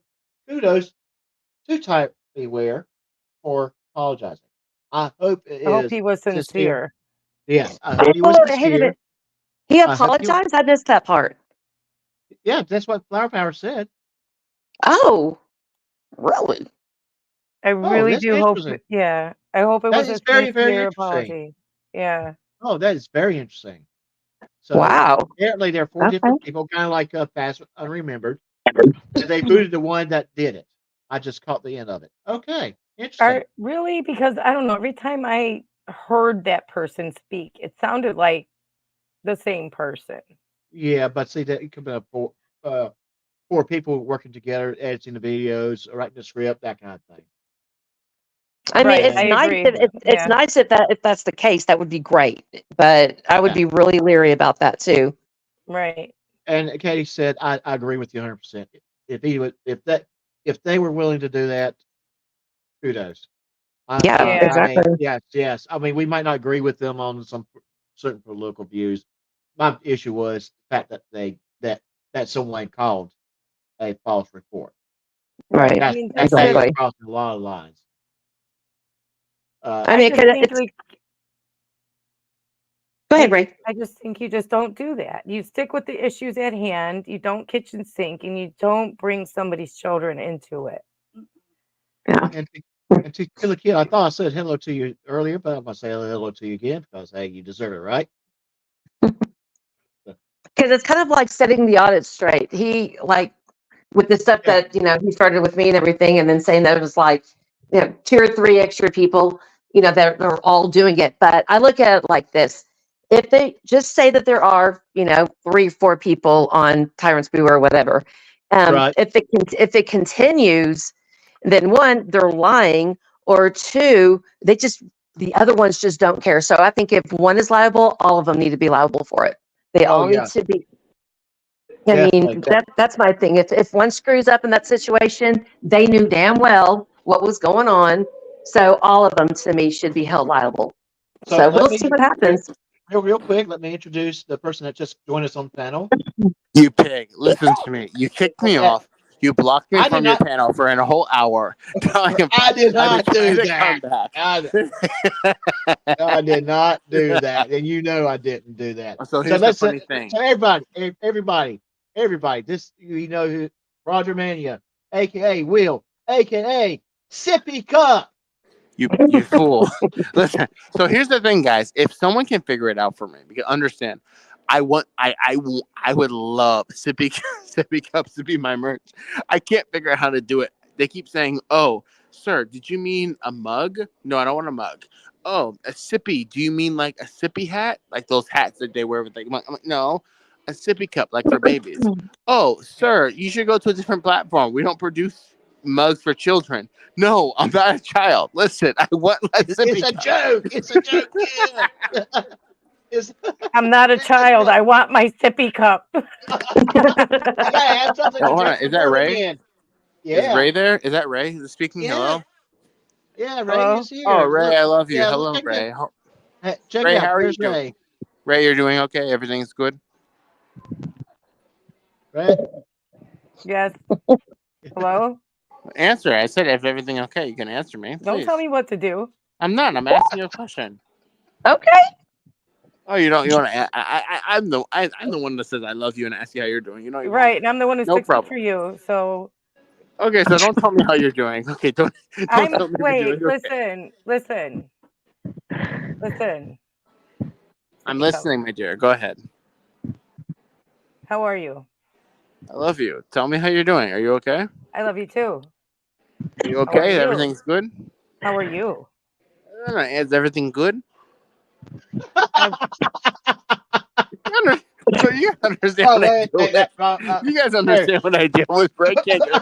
kudos to Type Beware for apologizing. I hope it I hope is he was sincere. sincere. Yes, I hope he was Oh, hey, did sincere. it? He I hope he, apologized. I missed that part. yeah, that's what Flower Power said. Oh, really? I Oh, really that's do hope. interesting. Yeah, I hope it That was is a very, very sincere interesting. apology. Yeah. Oh, that is very interesting. So Wow. apparently there are four Okay. different people, kind of like Fast Unremembered, and they booted the one that did it. I just caught the end of it. Okay, interesting. Are really because I don't know. Every time I heard that person speak, it sounded like the same person. Yeah, but see that it could be uh, four people working together, editing the videos, writing the script, that kind of thing. I mean, Right. it's I And nice agree. if it's Yeah. nice if that's the case. That would be great. But I would yeah, be really leery about that too. Right. and Katie said, I agree with you 100%. If he would, if they were willing to do that, kudos. Yeah, Yeah. I mean, exactly. yes, yes. I mean, we might not agree with them on some certain political views. My issue was the fact that that someone called a false report. Right. I That's mean, that's just to, that's Exactly. crossing a lot of lines. I I mean, just 'cause think it's like go ahead, Ray. I just think you just don't do that. You stick with the issues at hand. You don't kitchen sink, and you don't bring somebody's children into it. Yeah. And to Killer Kid, I thought I said hello to you earlier, but I'm gonna say hello to you again because hey, you deserve it, right? Because it's kind of like setting the audit straight. He like with the stuff Yeah, that he started with me and everything, and then saying that it was like two or three extra people that are all doing it. But I look at it like this: if they just say that there are 3 or 4 people on Tyrants Brewer or whatever, right. if it continues, then one, they're lying, or two, the other ones just don't care. So I think if one is liable, all of them need to be liable for it. They Oh all need yeah, to be. I mean, definitely. that's my thing. If one screws up in that situation, they knew damn well what was going on. So all of them to me should be held liable. So So let we'll see me what happens. real quick. Let me introduce the person that just joined us on the panel. You pig. Listen to me. You kicked me Okay, off. You blocked me I did from your not. panel for a whole hour. I did I've been not trying do to come that. back. I did not do that, and you know I didn't do that. So So here's the let's funny thing. so everybody. This you know who Roger Mania, aka Will, aka Sippy Cup. You fool. Listen. So here's the thing, guys. If someone can figure it out for me, because understand, I would love sippy sippy cups to be my merch. I can't figure out how to do it. They keep saying, "Oh, sir, did you mean a mug? No, I don't want a mug. Oh, a sippy. Do you mean like a sippy hat, like those hats that they wear with like? I'm like, no, a sippy cup, like for babies. Oh, sir, you should go to a different platform. We don't produce mugs for children. No, I'm not a child. Listen, I want a It's sippy a cup. joke. It's a joke, kid. it's, I'm not a it's a child. joke. I want my sippy cup. You gotta add something Oh, to hold on. drink Is the that word Ray? again. Is Yeah, Ray there? Is that Ray who's speaking? yeah, Hello? yeah. Ray Hello. is Oh, here. Ray, Look, I love you. yeah. Look, Hello, Ray. check it Ray, how out. are you There's doing? Ray. Ray, you're doing okay? Everything's good? Ray. Yes. Hello. Answer. I said if everything okay, you can answer me, Don't tell please. me what to do. I'm not. I'm asking you a question. Okay. Oh, you don't. You want to? I'm the one that says I love you and ask you how you're doing. You know you want Right. to. And I'm the one who No sticks up problem. for you. So Okay, so don't tell me how you're doing. Okay, don't I'm tell me if you're wait, doing okay. listen. I'm Sippy cup. listening, my dear. Go ahead. How are you? I love you. Tell me how you're doing. Are you okay? I love you too. Are you How are okay? you? Everything's good? How are you? I don't know. Is everything good? I, So you guys understand Oh, what I wait, deal hey, with? that, You guys there. understand what I deal with, right? Can't you?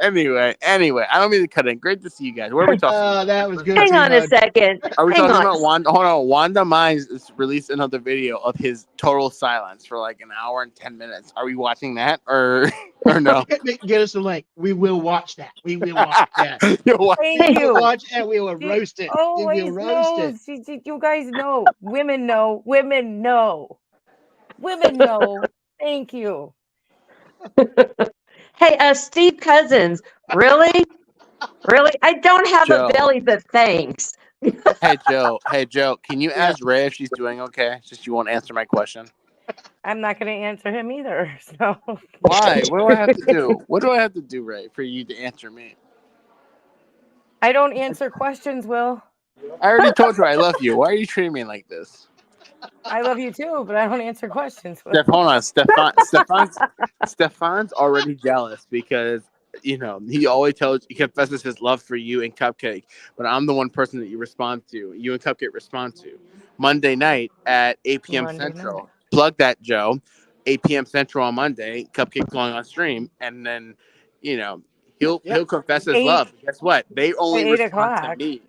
Anyway, I don't mean to cut in. Great to see you guys. What are we talking about? That was good. Hang on a second. Are we Hang talking on. about Wanda? Hold on. Wanda Mines released another video of his total silence for like an hour and 10 minutes. Are we watching that or no? Get us a link. We will watch that. We will watch that. You'll watch- Thank We will you. watch and we will She roast it. We always will roast it. knows. You guys know. Women know. Women know. Women know. Thank you. Hey, Steve Cousins, really? Really? I don't have Joe. a belly, but thanks. Hey Joe, can you ask Ray if she's doing okay? Just you won't answer my question. I'm not going to answer him either. So Why? What do I have to do? What do I have to do, Ray, for you to answer me? I don't answer questions, Will. I already told you I love you. Why are you treating me like this? I love you too, but I don't answer questions. Will. Steph, hold on. Stefan's already jealous because he confesses his love for you and Cupcake, but I'm the one person that you respond to. You and Cupcake respond to Monday night at 8 p.m. Monday Central. night. Plug that, Joe. 8 p.m. Central on Monday. Cupcake going on stream, and then he'll confess his love. Guess what? They only At 8 respond to o'clock. me.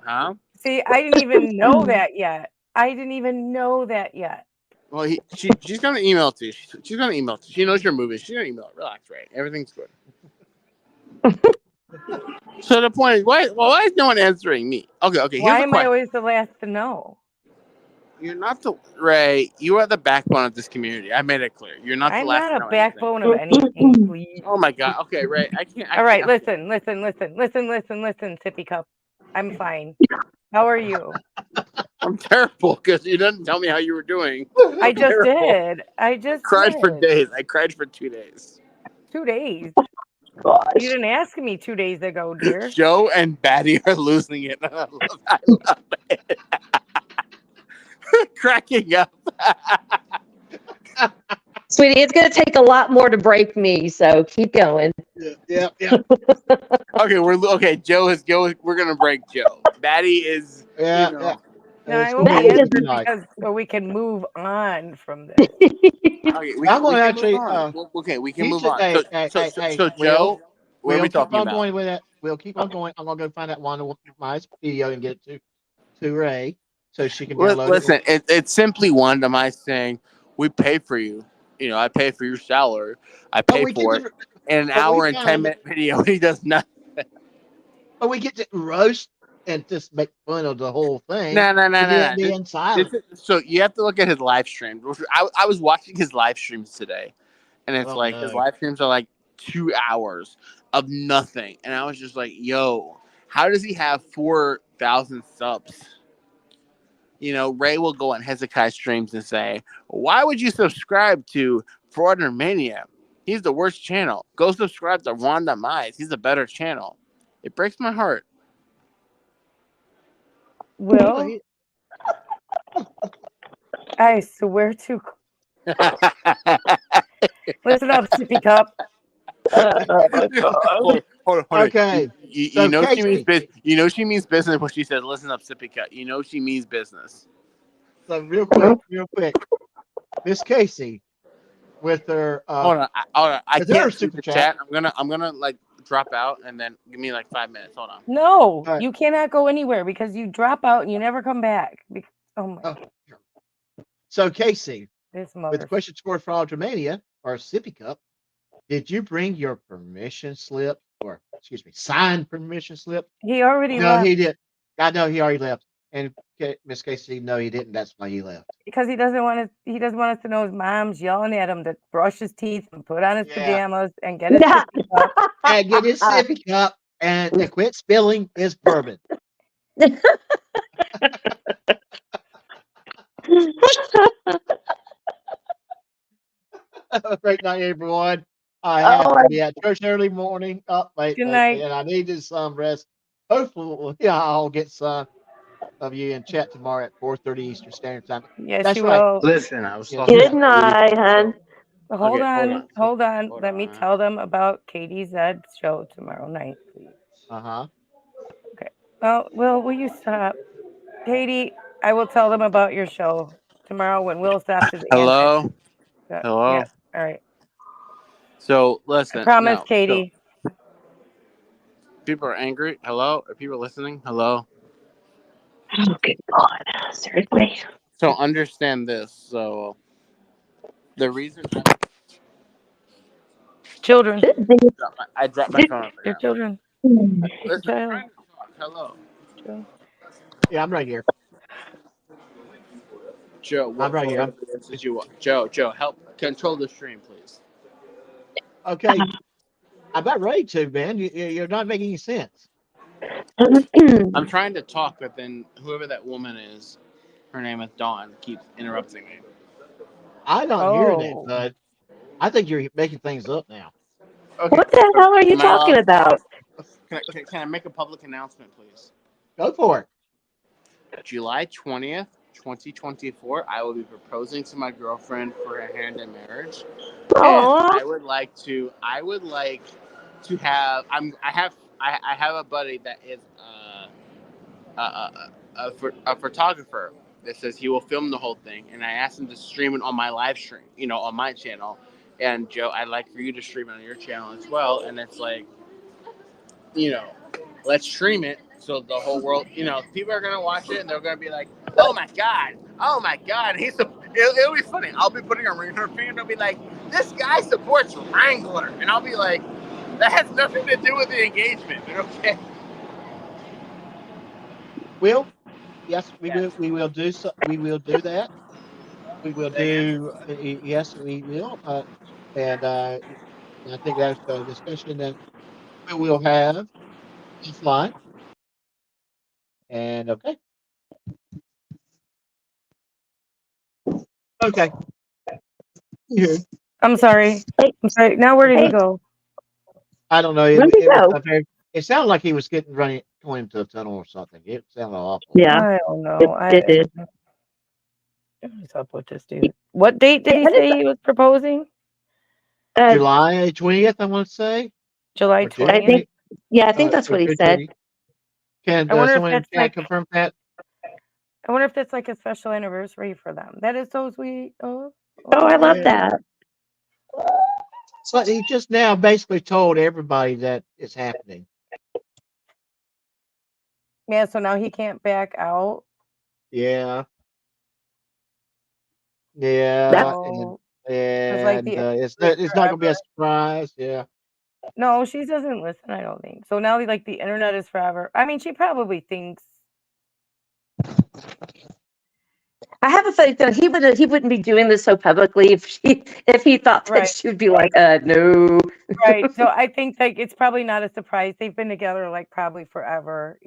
Huh? See, I didn't even know that yet. Well, she's gonna email it to you. She's gonna email it to you. She knows your movies. She's gonna email it. Relax, right? Everything's good. So the point is, why is no one answering me? Okay. Why Here's am I always the last to know? You're not the Ray. You are the backbone of this community. I made it clear. You're not the I'm last. not a backbone of anything, please. Oh my god. Okay, Ray. I can't. All right, listen, Sippy Cup. I'm fine. How are you? I'm terrible because you didn't tell me how you were doing. I just did. I cried for days. I cried for 2 days. 2 days. Gosh. You didn't ask me 2 days ago, dear. Joe and Batty are losing it. I love it. Cracking up. Sweetie, it's going to take a lot more to break me, so keep going. Yeah. Okay. We're gonna break Joe. Batty is. No, I won't gonna be answer tonight. because so we can move on from this. Okay, I'm going to actually. We can move on. Hey, So Joe, where are we talking about? Going with that. We'll keep on going. I'm going to go find that my video and get it to Ray so she can download Listen, it's simply Wanda my saying we pay for you. I pay for your salary. I pay for it. In an hour and 10-minute video, he does nothing. But we get to roast and just make fun of the whole thing. No. Being silent. So you have to look at his live stream. I was watching his live streams today, and it's his live streams are like 2 hours of nothing, and I was just like, "Yo, how does he have 4,000 subs?" Ray will go on Hezekiah streams and say, "Why would you subscribe to Fraudner Mania? He's the worst channel. Go subscribe to Wanda Mize. He's a better channel." It breaks my heart. Will, I swear to. Listen up, Sippy Cup. Hold on. Okay. You know she means business. You know she means business when she said, "Listen up, Sippy Cup." You know she means business. So real quick, Miss Casey, with her. Hold on. I can't super chat. I'm gonna like drop out and then give me like 5 minutes. Hold on. No, right. you cannot go anywhere because you drop out and you never come back. Oh my God. So Casey, This with the question score for Ultramania or Sippy Cup, did you bring your permission slip or signed permission slip? He already No, left. he did. I know he already left. And Miss Casey, no, he didn't. That's why he left. Because he doesn't want us to know his mom's yelling at him to brush his teeth and put on his pajamas and get his sippy cup. And get his sippy cup and to quit spilling his bourbon. Great night, everyone. I have to be at church early morning. Good night. And I needed some rest. Hopefully, I'll get some of you in chat tomorrow at 4:30 Eastern Standard Time. Yes, That's you right. will. Listen, I was talking. Good night, hon. Hold on. Let me tell them about Katie Zed's show tomorrow night, please. Okay. Well, will you stop? Katie, I will tell them about your show tomorrow when Will stops his Hello. Yeah. Hello. Yeah. All right. So listen. Promise, No. So Katie. people are angry. Hello. Are people listening? Hello. Oh, good God. Seriously. So understand this. So the reason Children. I dropped my phone. Your children. Listen, I'm Child. trying to talk. Hello, Child. Yeah, I'm right here. Joe. I'm What right here. phone did you want? Joe, help control the stream, please. Okay, I'm about ready to, man. You're not making any sense. I'm trying to talk, but then whoever that woman is, her name is Dawn, keeps interrupting me. I don't hear that, Oh. bud. I think you're making things up now. Okay, What the hell are you my talking love, about? can I make a public announcement, please? Go for it. July 20th, 2024, I will be proposing to my girlfriend for her hand in marriage. And Aw. I would like to have I have a buddy that is a photographer that says he will film the whole thing, and I asked him to stream it on my live stream, on my channel. And Joe, I'd like for you to stream it on your channel as well. And it's like, let's stream it so the whole world, people are gonna watch it and they're gonna be like, oh my god, it'll be funny. I'll be putting a ring on her finger and they'll be like, this guy supports Wrangler, and I'll be like, that has nothing to do with the engagement, but okay. Will, yes, we will. We will do so. We will do that. We will Say again? do. Yes, we will. And I think that's a discussion that we will have offline. And okay, okay. Yeah. I'm sorry. Hey, I'm sorry. Now where did he hey, go? I don't know. where'd you It was go? up there. It sounded like he was going into a tunnel or something. It sounded awful. Yeah, I don't it, know. it did. What's up with this dude? What date did Yeah, he say he was proposing? uh, July 20th, I want to say, July or June I 20th. think, 20th. yeah, I think that's Or what he June said. 20th. Can I wonder if someone in that's chat like confirm that? I wonder if that's like a special anniversary for them. That is so sweet. Oh, Oh, I love Yeah. that. But he just now basically told everybody that it's happening. yeah. So now he can't back out. Yeah. Yeah. That's So like And the it's is not going to be a forever. surprise. Yeah. No, she doesn't listen. I don't think so. Now like the internet is forever. I mean, she probably thinks I have a feeling that he wouldn't be doing this so publicly if he thought that right. she would be like, no. Right. So I think like it's probably not a surprise. They've been together like probably forever.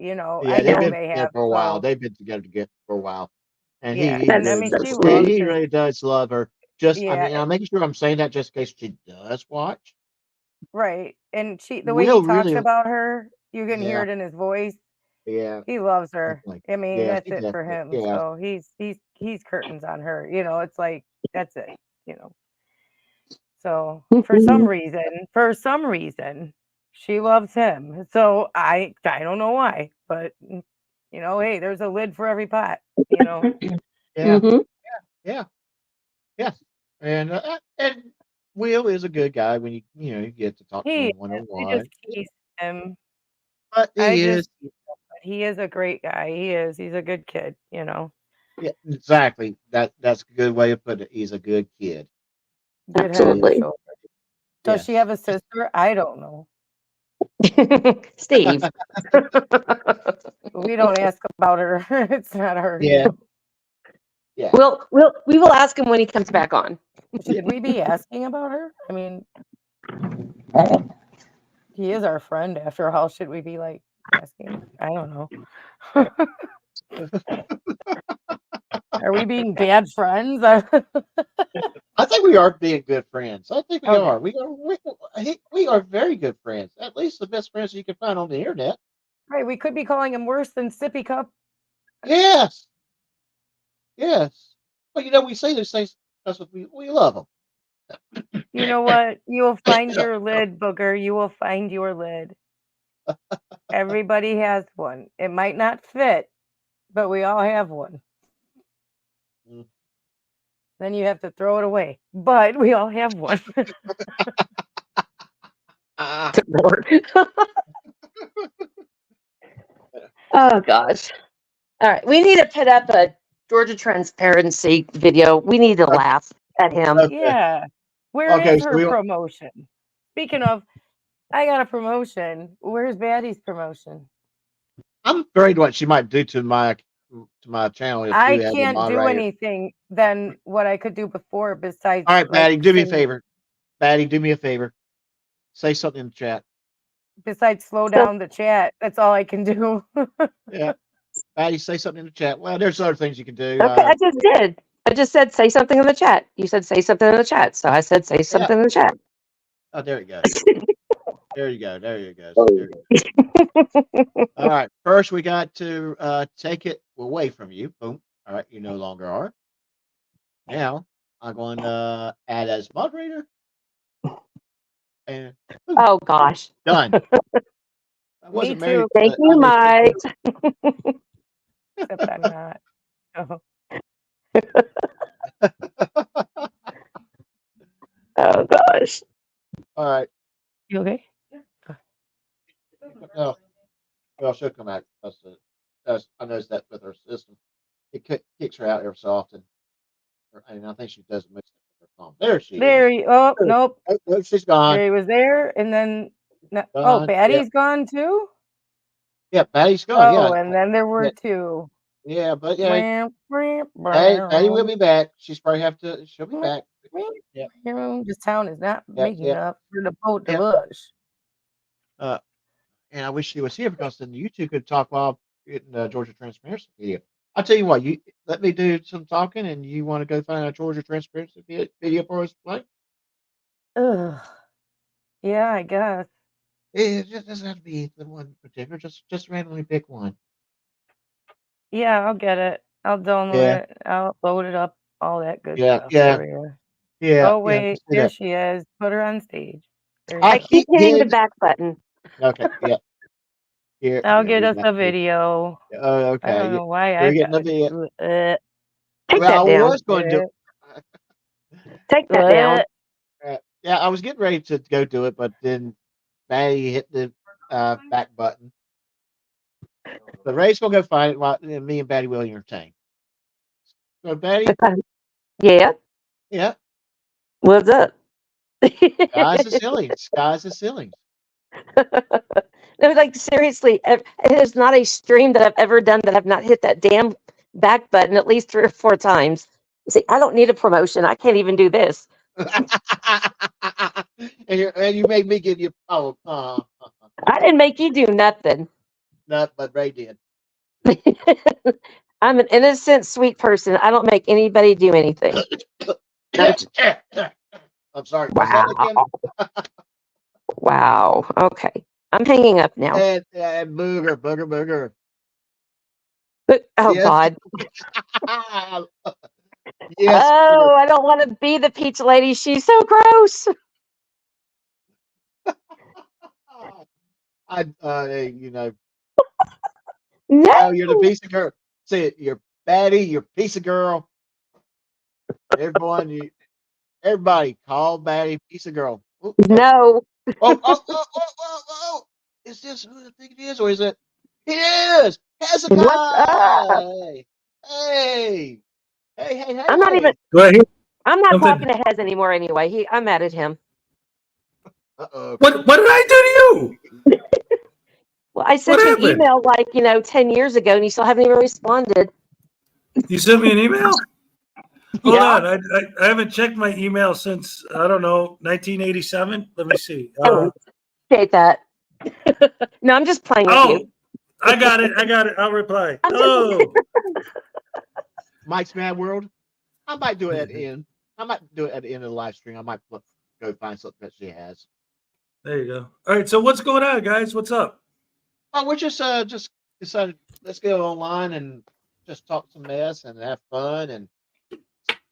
I Yeah. They've know been they together have. for a while. So They've been together for a while. And yeah, he and I That's really mean so she does. loves sweet. He her. really does love her. Just, I Yeah, mean, I'm making sure I'm saying that just in case she does watch. right. And the way he Will talks really, about her, you can hear yeah, it in his voice. yeah, He loves her. definitely. I mean, Yeah, that's she it for definitely, him. yeah. So he's curtains on her. It's like that's it. You know. So for some reason, she loves him. So I don't know why, but hey, there's a lid for every pot. Yeah, Hmm. yeah, yes. And Will is a good guy when you get to talk to He him is. one on I just one. tease him. But I he just is, he is a great guy. He is. He's a good kid. yeah, exactly. That's a good way of putting it. He's a good kid. Good head on He his is. Absolutely. shoulder. Does she Yes. have a sister? I don't know. Steve. We don't ask about her. It's not her. Yeah. Yeah. We will ask him when he comes back on. Yeah. Should we be asking about her? I mean, he is our friend. After all, should we be like asking? I don't know. Are we being bad friends? I think we are being good friends. I think we Okay. are. We are very good friends. At least the best friends you can find on the internet. Right. We could be calling him worse than Sippy Cup. Yes. Yes. But we say those things because we love them. You know what? You will find your lid, Booger. You will find your lid. Everybody has one. It might not fit, but we all have one. Mm. Then you have to throw it away. But we all have one. Ah, Lord. Oh gosh. All right. We need to put up a Georgia transparency video. We need to laugh at him. okay. Yeah. Where Okay. is So her we. promotion? Speaking of, I got a promotion. Where's Baddie's promotion? I'm afraid what she might do to my channel if I you have a can't do moderator. anything than what I could do before besides All right, like Batty, do me a say, favor. Batty, do me a favor. Say something in the chat. besides slow So, down the chat. That's all I can do. Yeah, Batty, say something in the chat. Well, there's other things you can do. okay, I just did. I just said say something in the chat. You said say something in the chat. So I said say Yeah. something in the chat. Oh, there it goes. There you go. There you go. There you go. All right. First, we got to take it away from you. Boom. All right. You no longer are. Now, I'm going to add as moderator. And boom, Oh gosh. done. I Me wasn't married. too. Thank I you, mean, Mike. Except I'm not. Oh. Oh gosh. all right. You okay? No, well, she'll come out. I noticed that with her system. It kicks her out every so often. And I think she does mix it with her phone. There she is. There you. Oh nope. Oh, she's gone. There he was there, and then oh, Gone. Baddie's gone too. Yeah, Patty's gone. Oh, Yeah, and then there were yeah, two. yeah. But yeah, Bram, bram, Patty will bram, be back. She's probably have to. She'll be bram, back. Yeah, bram. This town is not yeah, big yeah, enough for the boat to yeah. bush. Uh, and I wish she was here because then you two could talk while getting the Georgia Transparency video. I'll tell you what. You let me do some talking, and you want to go find a Georgia Transparency video for us to play? Ugh. Yeah, I guess. It just doesn't have to be the one particular. Just randomly pick one. Yeah, I'll get it. I'll Yeah, download it. I'll load it up. All that good yeah, stuff yeah, for you. yeah, Oh yeah. wait, Just do there that. she is. Put her on stage. There you I I go. keep keep hitting the getting. back button. Okay, yeah. Here, I'll yeah, get we us got a you. video. Oh, I okay. don't know why You're I getting got the video. Take that Well, I down. was going to do. Take that down. Yeah, I was getting ready to go do it, but then Maddie hit the back button. So Ray's gonna go find it while me and Batty will entertain. So Batty, Yeah. yeah, What's up? sky's the ceiling. Sky's the ceiling. No, like seriously, it is not a stream that I've ever done that I've not hit that damn back button at least 3 or 4 times. See, I don't need a promotion. I can't even do this. And you made me give you I didn't make you do nothing. not, but Ray did. I'm an innocent, sweet person. I don't make anybody do anything. No, I'm sorry. What's that again? wow. Okay. I'm hanging up now. And booger. But, oh, Yes. God. Yes. Oh, I don't want to be the pizza lady. She's so gross. You know, No. oh, you're the piece of girl. See it, you're Batty, you're piece of girl. Everybody call Batty piece of girl. Oh, No. oh. Is this who I think it is, or is it? It is What's up? Hezekiah. Hey. I'm not even. Do I hear I'm not something? talking to Hez anymore anyway. I'm mad at him. Uh-oh. What did I do to you? Well, I sent What you an happened? email like 10 years ago, and you still haven't even responded. You sent me an email? Hold Yeah. on. I haven't checked my email since, I don't know, 1987. Let me see. I appreciate that. No, I'm just playing with you. I got it. I'll reply. I'm just- Oh, Mike's Mad World. I might do it at the end. I might do it at the end of the live stream. I might go find something that she has. there you go. All right. So what's going on, guys? What's up? Oh, we're just decided let's go online and just talk some mess and have fun and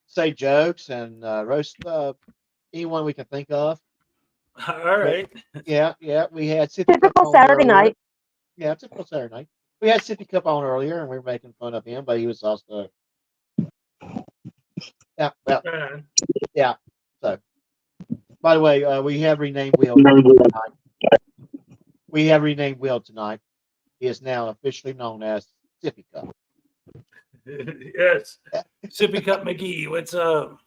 say jokes and roast anyone we can think of. All right. Yeah. We had Sippy Cup Typical on Saturday earlier. night. Yeah, typical Saturday night. We had Sippy Cup on earlier, and we were making fun of him, but he was also yeah. Well, Right on. yeah. So By the way, we have renamed Will tonight. We have renamed Will tonight. He is now officially known as Sippy Cup. Yes. Sippy Cup McGee. What's up?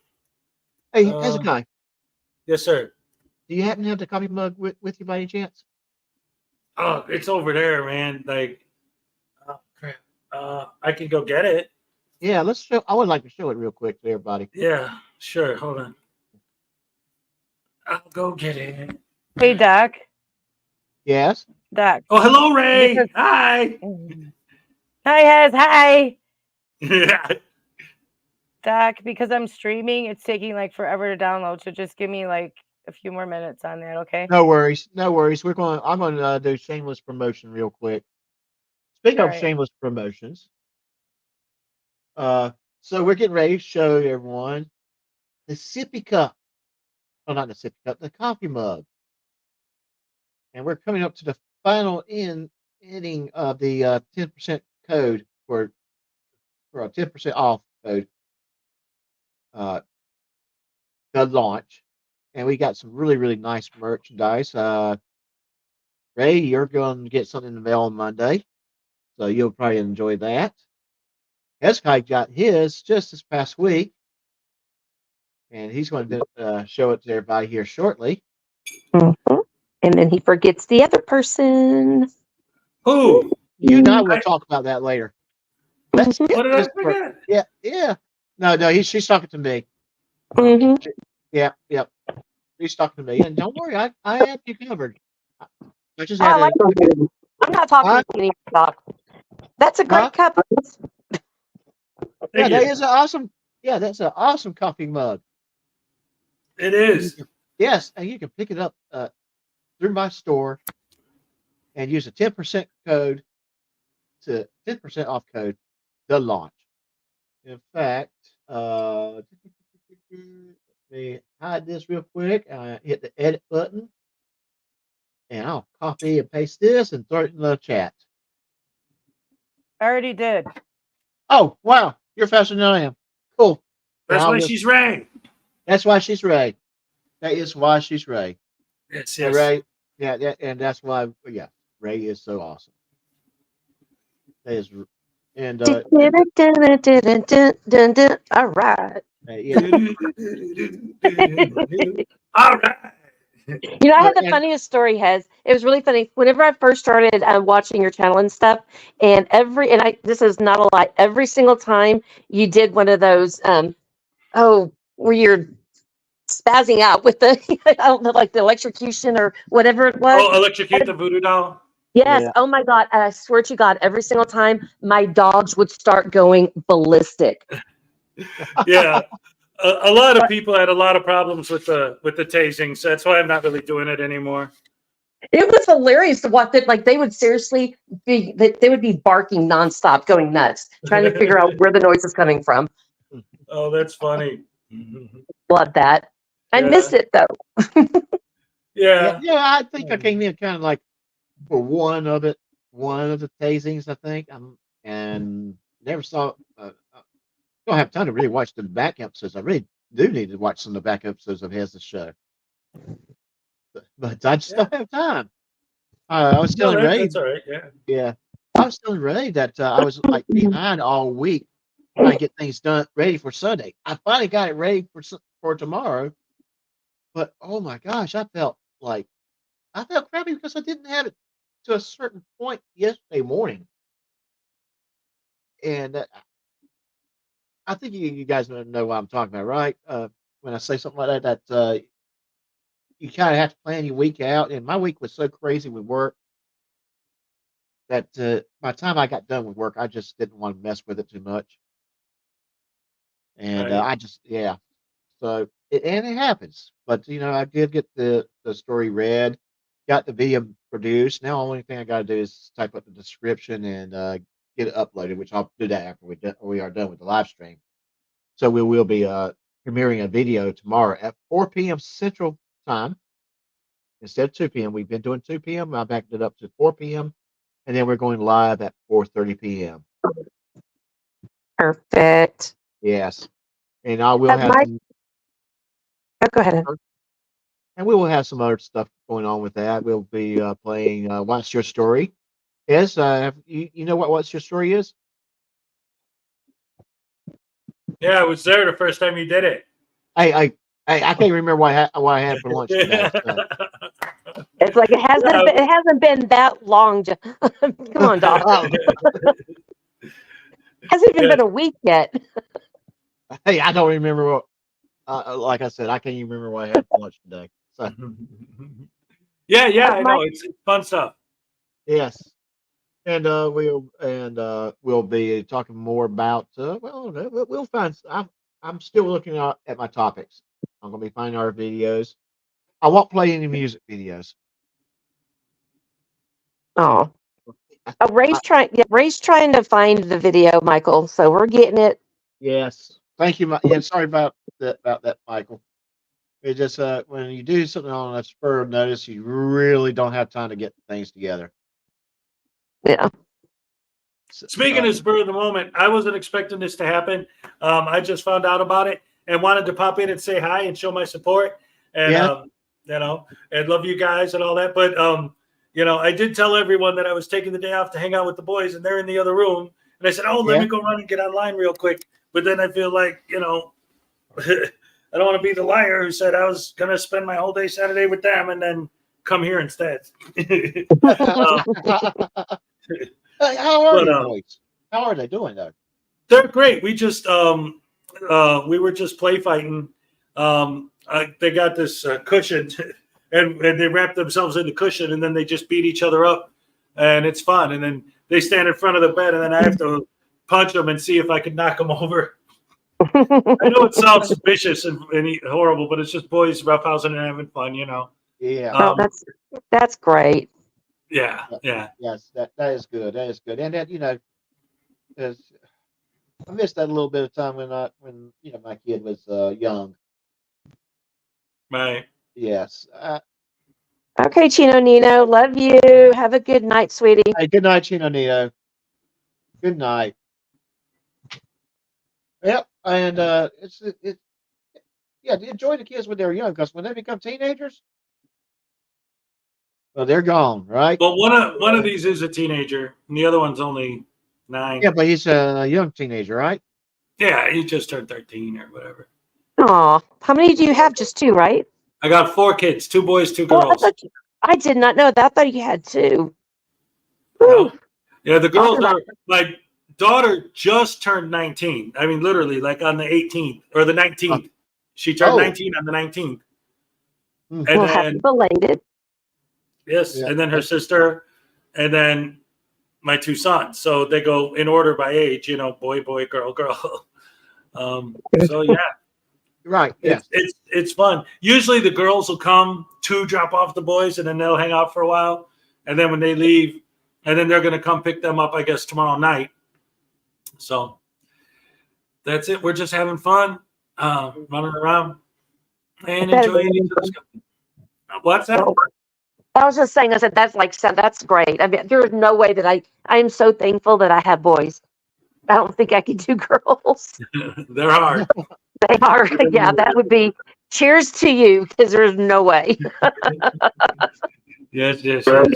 Hey, Hezekiah, Yes, sir. do you happen to have the coffee mug with you by any chance? Oh, it's over there, man. Like, oh, crap. I can go get it. Yeah, let's show. I would like to show it real quick to everybody. Yeah, sure. Hold on. I'll go get it. Hey, Doc. Yes. Doc. Oh, hello, Ray. Because- Hi. Hi, Hez. Hi. Yeah. Doc, because I'm streaming, it's taking like forever to download. So just give me like a few more minutes on that, okay? No worries. No worries. I'm going to do shameless promotion real quick. Speaking All of right. shameless promotions, so we're getting ready to show everyone the sippy cup. Oh, not the sippy cup, the coffee mug. And we're coming up to the final ending of the 10% code for a 10% off code. The launch, and we got some really, really nice merchandise. Ray, you're going to get something in the mail on Monday, so you'll probably enjoy that. Hezekiah got his just this past week, and he's going to show it to everybody here shortly. Mhm. And then he forgets the other person. Who? You and I will talk about that later. Let's Mhm. get What did I this. forget? Yeah. No, she's talking to me. Mhm. Yeah. She's talking to me, and don't worry, I have you covered. I just I had like to. I'm not talking Huh? to any Doc. That's a great Huh? cup. Yeah, Thank that you. is an awesome. Yeah, that's an awesome coffee mug. It And is. yes, and you can pick it up through my store and use a 10% code to 10% off code the launch. In fact, let me hide this real quick. Hit the edit button, and I'll copy and paste this and throw it in the chat. I already did. Oh wow, you're faster than I am. Cool. That's I'll why just- she's Ray. That's why she's Ray. That is why she's Ray. Yes, And yes. Ray, yeah, and that's why, yeah, Ray is so awesome. That is, and All right. yeah, All right. You know, I had the and funniest story. Has it was really funny. Whenever I first started watching your channel and stuff, and this is not a lie. Every single time you did one of those, where you're spazzing out with the, I don't know, like the electrocution or whatever it was. Oh, electrocute the voodoo doll. Yes. yeah, Oh my God. I swear to God, every single time my dogs would start going ballistic. Yeah. A lot of people had a lot of problems with the tasing, so that's why I'm not really doing it anymore. It was hilarious to watch it. Like they would seriously they would be barking nonstop, going nuts, trying to figure out where the noise is coming from. Oh, that's funny. Love that. I Yeah. miss it though. Yeah. I think I came in kind of like for one of the tasings, I think, and never saw. Don't have time to really watch the back episodes. I really do need to watch some of the back episodes of His the Show, but I just don't have time. I was No, telling Ray, that's all right. Yeah. yeah, I was telling Ray that I was like behind all week trying to get things done ready for Sunday. I finally got it ready for tomorrow, but oh my gosh, I felt crappy because I didn't have it to a certain point yesterday morning, and I think you guys know what I'm talking about, right? When I say something like that you kind of have to plan your week out. And my week was so crazy with work that by the time I got done with work, I just didn't want to mess with it too much. And Right. I just, yeah. So, and it happens. But, I did get the story read, got the video produced. Now, the only thing I got to do is type up the description and get it uploaded, which I'll do that after we are done with the live stream. So we will be premiering a video tomorrow at 4 p.m. Central Time instead of 2 p.m. We've been doing 2 p.m. I backed it up to 4 p.m. and then we're going live at 4:30 p.m. Perfect. Yes, and I will have Mike, some. go ahead. and we will have some other stuff going on with that. We'll be playing What's Your Story? Is you know what What's Your Story is? Yeah, I was there the first time you did it. I can't remember what I had for lunch today. So. It's like it hasn't been that long. Come on, Doc. Hasn't even been a week yet. Hey, I don't remember what. Like I said, I can't even remember what I had for lunch today. So. Yeah, I know. It's fun stuff. Yes, and we'll be talking more about. We'll find. I'm still looking at my topics. I'm gonna be finding our videos. I won't play any music videos. Oh, Ray's trying to find the video, Michael. So we're getting it. Yes, thank you. Yeah, sorry about that, Michael. It just when you do something on a spur of notice, you really don't have time to get things together. Yeah. Speaking of spur of the moment, I wasn't expecting this to happen. I just found out about it and wanted to pop in and say hi and show my support. And and love you guys and all that. But I did tell everyone that I was taking the day off to hang out with the boys, and they're in the other room. And I said, let me go run and get online real quick. But then I feel like, I don't want to be the liar who said I was going to spend my whole day Saturday with them and then come here instead. How are you boys? How are they doing though? They're great. We just we were just play fighting. They got this cushion, and they wrap themselves in the cushion, and then they just beat each other up, and it's fun. And then they stand in front of the bed, and then I have to punch them and see if I can knock them over. I know it sounds vicious and horrible, but it's just boys roughhousing and having fun, Yeah. That's great. Yeah. Yes, that is good. That is good. And that I missed that a little bit of time when my kid was young. Right. Yes. Okay, Chino Nino, love you. Have a good night, sweetie. Hey, good night, Chino Nino. Good night. Yep, and enjoy the kids when they're young, because when they become teenagers, well, they're gone, right? Well, one of these is a teenager, and the other one's only 9. Yeah, but he's a young teenager, right? Yeah, he just turned 13 or whatever. Aw, how many do you have? Just 2, right? I got 4 kids, 2 boys, 2 Oh, girls. I did not know that. I thought you had 2. No. Yeah, the girls are. My daughter just turned 19. I mean, literally, like on the 18th or the 19th. She turned 19 on the 19th. And well, then, happy belated. Yes, yeah. And then her sister, and then my 2 sons. So they go in order by age. Boy, boy, girl, girl. So yeah. Right. Yeah. It's fun. Usually the girls will come to drop off the boys, and then they'll hang out for a while. And then when they leave, and then they're going to come pick them up, I guess, tomorrow night. So that's it. We're just having fun, running around and enjoying each other's company. What's that? I was just saying, I said, that's great. I mean, there's no way that I am so thankful that I have boys. I don't think I could do girls. They're hard. They are. Yeah, that would be cheers to you, because there's no way. Yes. All right,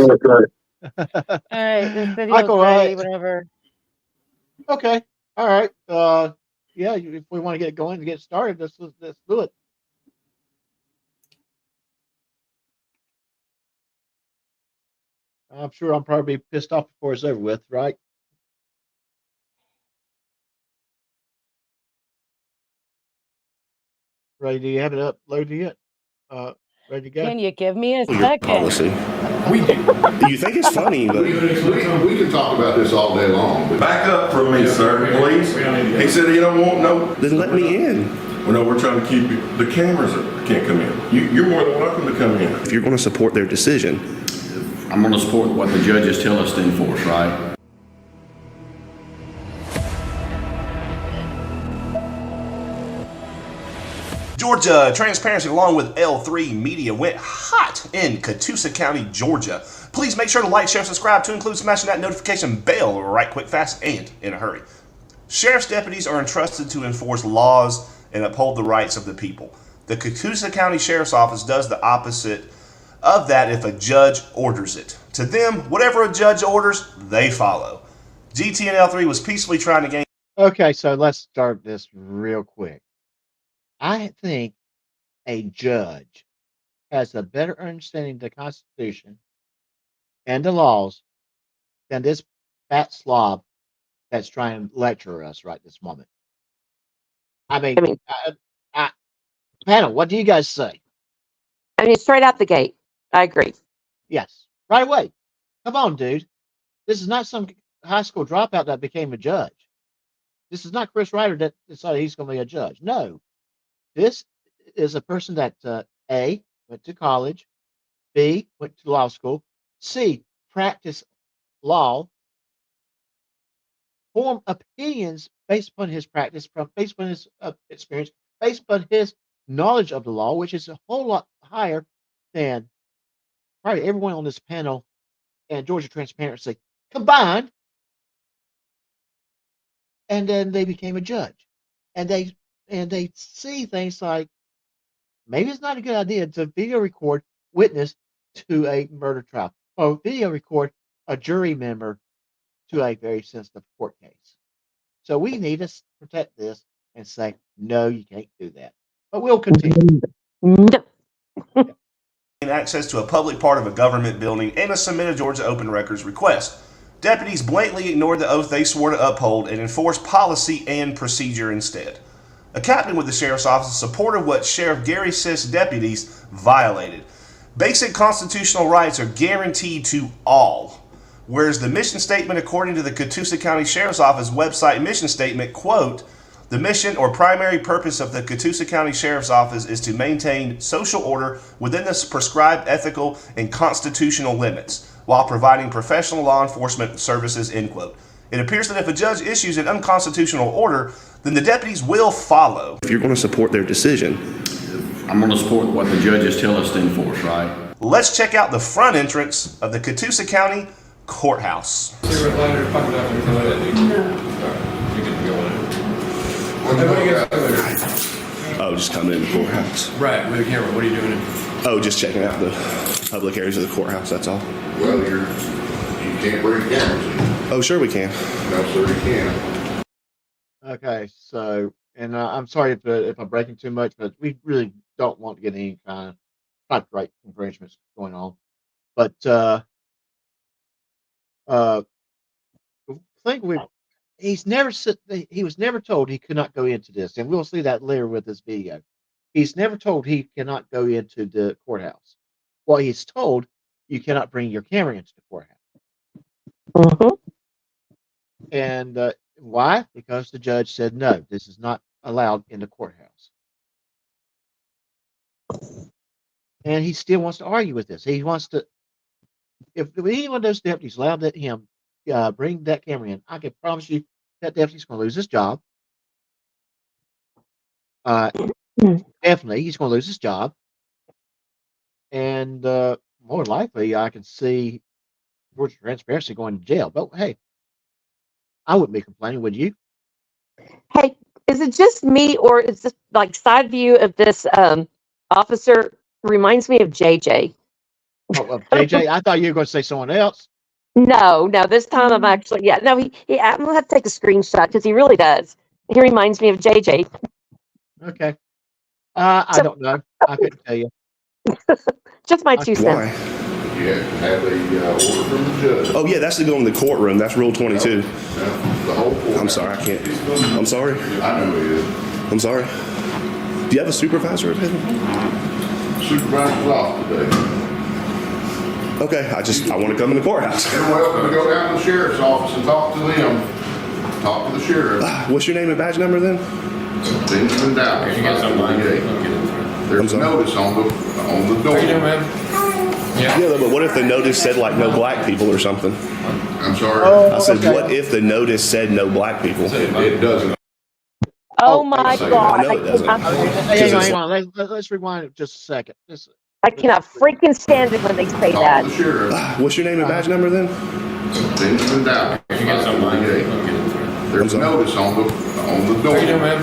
this video Michael, ready, whatever. Okay. All right. If we want to get going and get started, let's do it. I'm sure I'm probably pissed off before it's over with, right? Ray, do you have it uploaded yet? Ready to go? Can you give me a second? Policy. You think it's funny, but we can talk about this all day long. But back up from me, sir, please. He said he don't want no. Then let me in. Well, no, we're trying to keep the cameras can't come in. You're more than welcome to come in. If you're going to support their decision, I'm going to support what the judges tell us to enforce, right? Georgia Transparency, along with L3 Media, went hot in Catoosa County, Georgia. Please make sure to like, share, subscribe, to include smashing that notification bell right quick, fast, and in a hurry. Sheriff's deputies are entrusted to enforce laws and uphold the rights of the people. The Catoosa County Sheriff's Office does the opposite of that if a judge orders it. To them, whatever a judge orders, they follow. GTNL3 was peacefully trying to gain. Okay, so let's start this real quick. I think a judge has a better understanding of the Constitution and the laws than this fat slob that's trying to lecture us right this moment. I mean, panel, what do you guys say? I mean, straight out the gate, I agree. Yes, right away. Come on, dude. This is not some high school dropout that became a judge. This is not Chris Ryder that decided he's going to be a judge. No, this is a person that A, went to college, B, went to law school, C, practiced law, form opinions based upon his practice, based upon his experience, based upon his knowledge of the law, which is a whole lot higher than probably everyone on this panel and Georgia Transparency combined. And then they became a judge, and they see things like maybe it's not a good idea to video record witness to a murder trial or video record a jury member to a very sensitive court case. So we need to protect this and say, no, you can't do that. But we'll continue. Access to a public part of a government building and a submitted Georgia Open Records request. Deputies blatantly ignored the oath they swore to uphold and enforced policy and procedure instead. A captain with the sheriff's office supported what Sheriff Gary says deputies violated. Basic constitutional rights are guaranteed to all. Whereas the mission statement, according to the Catoosa County Sheriff's Office website mission statement, quote, the mission or primary purpose of the Catoosa County Sheriff's Office is to maintain social order within the prescribed ethical and constitutional limits, while providing professional law enforcement services, end quote. It appears that if a judge issues an unconstitutional order, then the deputies will follow. If you're going to support their decision, I'm going to support what the judges tell us to enforce, right? Let's check out the front entrance of the Catoosa County Courthouse. oh, just coming in the courthouse. Right, with a camera. What are you doing? Oh, just checking out the public areas of the courthouse, that's all. Well, you can't bring cameras in. Oh, sure we can. No, sir, you can't. Okay, so, and I'm sorry if I'm breaking too much, but we really don't want to get any kind of copyright infringements going on. But he was never told he could not go into this, and we'll see that later with this video. He's never told he cannot go into the courthouse. Well, he's told you cannot bring your camera into the courthouse. Mm-hmm. And why? Because the judge said, no, this is not allowed in the courthouse. And he still wants to argue with this. He wants to, if any one of those deputies allowed him bring that camera in, I can promise you that deputy's going to lose his job. Definitely, he's going to lose his job. And more likely, I can see Georgia Transparency going to jail. But hey, I wouldn't be complaining, would you? Hey, is it just me, or is this like side view of this officer reminds me of JJ? Oh, JJ, I thought you were going to say someone else. No, this time I'm actually, I'm gonna have to take a screenshot because he really does. He reminds me of JJ. Okay. I don't know. I couldn't tell you. Just my 2 cents. Why? You have to have a order from the judge. Oh, yeah, that's to go in the courtroom. That's Rule 22. No, the whole court. I'm sorry, I can't. I'm sorry. I know he is. I'm sorry. Do you have a supervisor? Supervisor's off today. Okay, I want to come in the courthouse. You're welcome to go down to the sheriff's office and talk to them. Talk to the sheriff. What's your name and badge number then? Benjamin Dowd. You got something like it. There's a notice on the door. How you doing, man? Yeah, but what if the notice said like no black people or something? I'm sorry. I said, what if the notice said no black people? It doesn't. Oh my God! I know it doesn't. Hang on. Let's rewind it just a second. I cannot freaking stand it when they say Talk that. to the sheriff. What's your name and badge number then? Benjamin Dowd. You got something like it. There's a notice on the door. How you doing, man?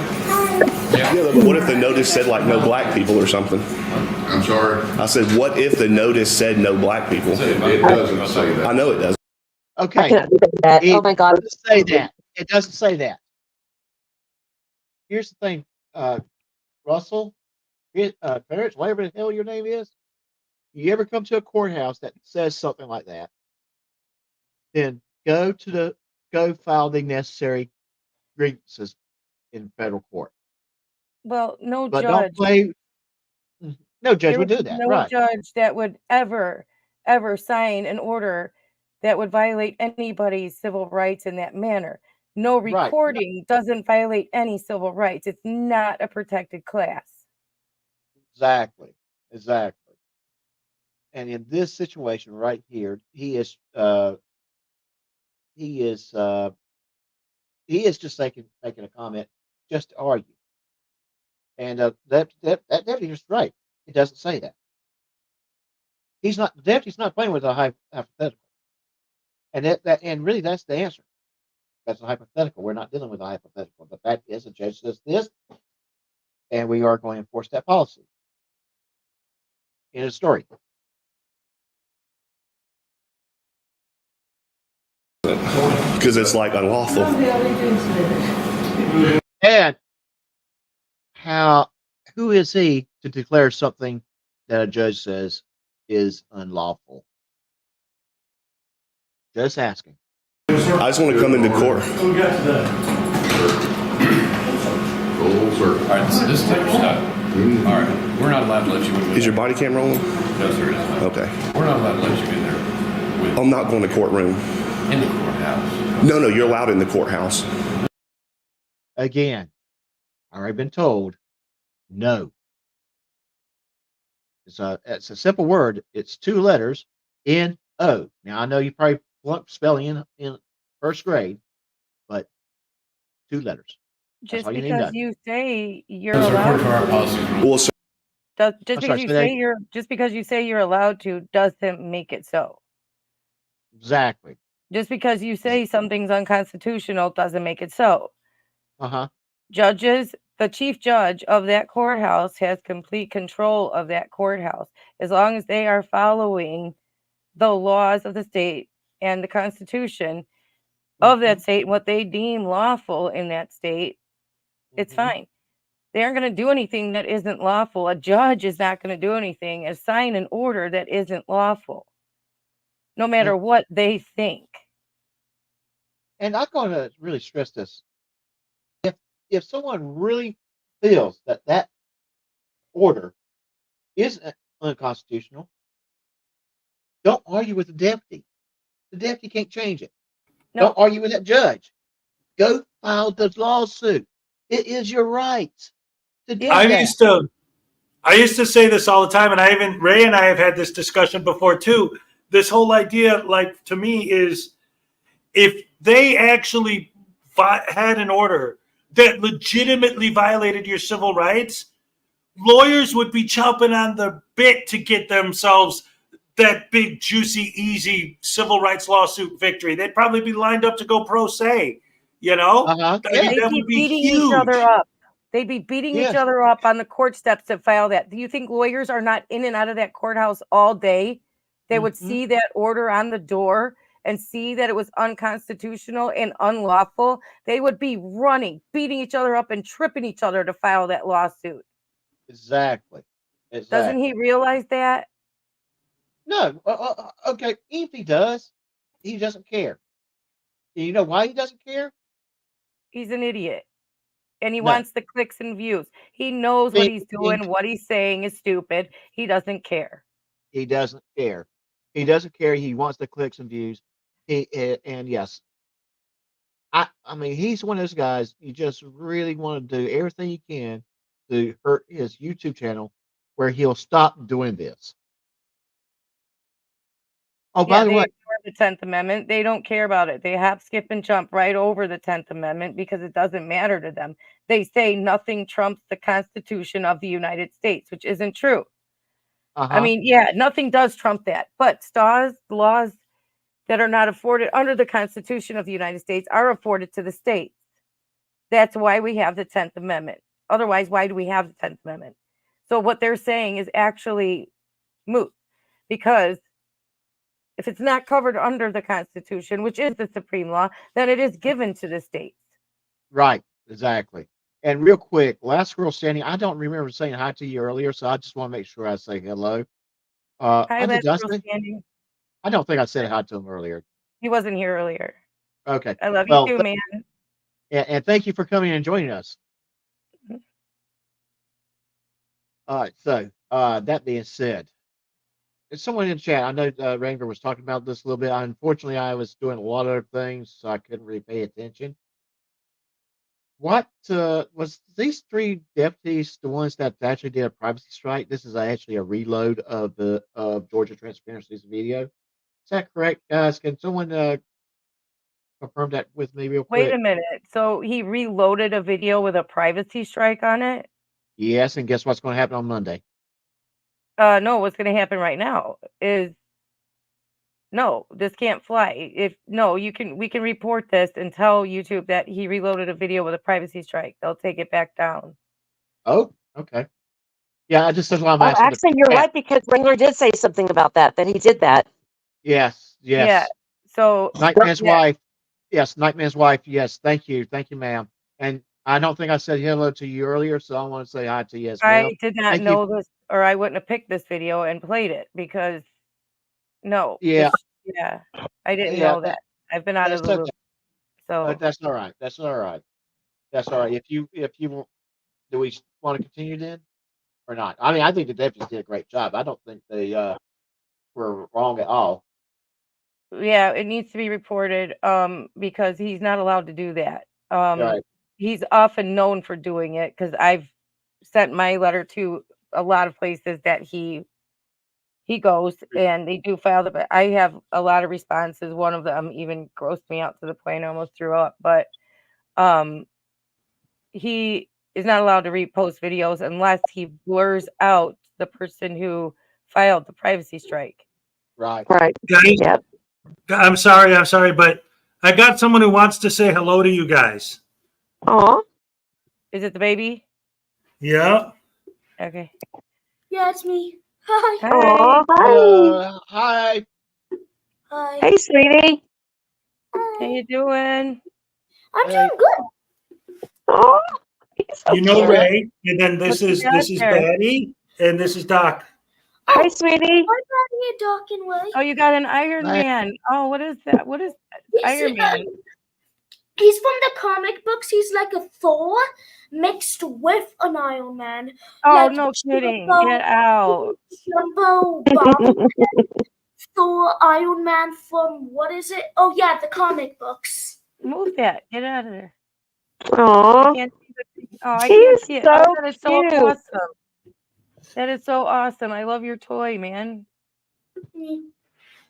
Yeah, but what if the notice said like no black people or something? I'm sorry. I said, what if the notice said no black people? It doesn't say that. I know it does. I Okay. cannot do that. Oh my God. It doesn't say that. It doesn't say that. Here's the thing, Russell, Clarence, whatever the hell your name is. You ever come to a courthouse that says something like that, then go file the necessary grievances in federal court. Well, no But don't judge. play. No judge There would would do be that, no right? judge that would ever sign an order that would violate anybody's civil rights in that manner. No Right. recording doesn't violate any civil rights. It's not a protected class. Exactly. And in this situation right here, he is just making a comment just to argue. And that deputy is right. It doesn't say that. The deputy's not playing with a hypothetical. And and really that's the answer. That's a hypothetical. We're not dealing with a hypothetical. The fact is the judge says this, and we are going to enforce that policy. In a story. Because it's like unlawful. And who is he to declare something that a judge says is unlawful? Just asking. I just want to come into court. Sir. All right, this is your stuff. All right, we're not allowed to let you in. Is your body cam rolling? No, sir, it is not. Okay. We're not allowed to let you in there I'm not going to courtroom. in the courthouse. No, you're allowed in the courthouse. Again, I've already been told no. It's a simple word. It's 2 letters, N-O. Now I know you probably flunked spelling in first grade, but 2 letters. Just all you need to because know. you say you're Those are allowed according to our policies. Well, sir, just because you say you're allowed to doesn't make it so. Exactly. Just because you say something's unconstitutional doesn't make it so. Uh-huh. Judges, the chief judge of that courthouse has complete control of that courthouse as long as they are following the laws of the state and the Constitution of that state and what they deem lawful in that state. It's fine. They aren't going to do anything that isn't lawful. A judge is not going to do anything and sign an order that isn't lawful, no matter what they think. And I'm going to really stress this. If someone really feels that order is unconstitutional, don't argue with the deputy. The deputy can't change it. No. Don't argue with that judge. Go file the lawsuit. It is your right to do that. I used to say this all the time, and Ray and I have had this discussion before too. This whole idea, like, to me, is if they actually had an order that legitimately violated your civil rights, lawyers would be chomping on the bit to get themselves that big, juicy, easy civil rights lawsuit victory. They'd probably be lined up to go pro se, you know? Uh-huh. I mean, They'd that be would be beating huge. each other up. They'd be beating Yes. each other up on the court steps to file that. Do you think lawyers are not in and out of that courthouse all day? They would see that order on the door and see that it was unconstitutional and unlawful. They would be running, beating each other up and tripping each other to file that lawsuit. Exactly. Doesn't he realize that? No. Okay. If he does, he doesn't care. You know why he doesn't care? He's an idiot. And he No. wants the clicks and views. He knows what he's doing. What he's saying is stupid. He doesn't care. He doesn't care. He doesn't care. He wants the clicks and views. And yes, I mean, he's one of those guys. You just really want to do everything you can to hurt his YouTube channel, where he'll stop doing this. Oh, by the they way, ignore the 10th Amendment. They don't care about it. They hop, skip, and jump right over the 10th Amendment because it doesn't matter to them. They say nothing trumps the Constitution of the United States, which isn't true. I mean, yeah, nothing does trump that. But laws that are not afforded under the Constitution of the United States are afforded to the states. That's why we have the 10th Amendment. Otherwise, why do we have the 10th Amendment? So what they're saying is actually moot, because if it's not covered under the Constitution, which is the supreme law, then it is given to the states. Right, exactly. And real quick, last girl standing. I don't remember saying hi to you earlier, so I just want to make sure I say hello. Hi, I did last girl Dustin. standing. I don't think I said hi to him earlier. He wasn't here earlier. Okay. I love Well, you too, man. and thank you for coming and joining us. All right. So that being said, there's someone in chat. I know Wrangler was talking about this a little bit. Unfortunately, I was doing a lot of other things, so I couldn't really pay attention. What was these three deputies the ones that actually did a privacy strike? This is actually a reload of the Georgia Transparency's video. Is that correct, guys? Can someone confirm that with me real quick? Wait a minute. So he reloaded a video with a privacy strike on it? Yes, and guess what's going to happen on Monday? No, what's going to happen right now is no, this can't fly. We can report this and tell YouTube that he reloaded a video with a privacy strike. They'll take it back down. Oh, okay. Yeah, I just that's why I'm Oh, asking. actually, you're right, because Wrangler did say something about that he did that. Yes. Yeah. So Nightman's wife. Yes, Nightman's wife. Yes, thank you, ma'am. And I don't think I said hello to you earlier, so I want to say hi to you as well. I did not Thank know this, or I wouldn't have picked this video and played it because no. Yeah. I didn't know that. I've been out of the loop. So that's all right. That's all right. That's all right. If you want, do we want to continue then or not? I mean, I think the deputies did a great job. I don't think they were wrong at all. yeah, it needs to be reported because he's not allowed to do that. Right. He's often known for doing it because I've sent my letter to a lot of places that he goes, and they do file the. I have a lot of responses. One of them even grossed me out to the point I almost threw up. But he is not allowed to repost videos unless he blurs out the person who filed the privacy strike. Right. Guys, Yep. I'm sorry, but I got someone who wants to say hello to you guys. Aw. Is it the baby? Yeah. Okay. Yeah, it's me. Hi. Aw, Hi. Hi. Hey, sweetie. How you doing? I'm doing good. Aw. So You know cute. Ray, and then this is there? Batty, and this is Doc. Hi, sweetie. Hi, Daddy, Doc and Way. Oh, you got an Iron Hi. Man. Oh, what is that? What is that? Iron Man. He's from the comic books. He's like a Thor mixed with an Iron Man. Oh, like no kidding. Jumbo- Get out. Jumbo Bomb, Thor, Iron Man from what is it? Oh yeah, the comic books. Move that. Get out of there. Aw. I can't He's see it. so Oh, that is so cute. awesome. That is so awesome. I love your toy, man.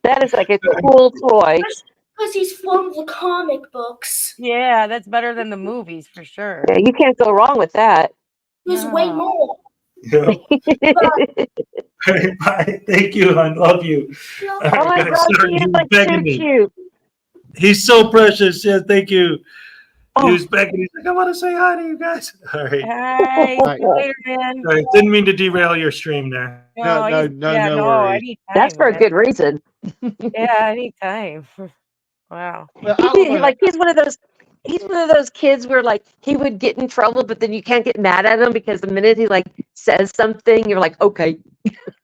That is like a cool toy. Because he's from the comic books. Yeah, that's better than the movies for sure. Yeah, you can't go wrong with that. There's way more. Yeah. Bye. Thank you. I love you. Yeah. Oh, I guys, love sorry, you. he was Like, begging so me. cute. He's so precious. Yeah, thank you. Oh. He was begging. He's like, I want to say hi to you guys. All right. Hi. See you later, man. Sorry, didn't mean to derail your stream there. No worries. Anytime, That's for a man. good reason. Yeah, anytime. Wow. Well, I was gonna- Like, he's one of those kids where like he would get in trouble, but then you can't get mad at him because the minute he like says something, you're like, okay.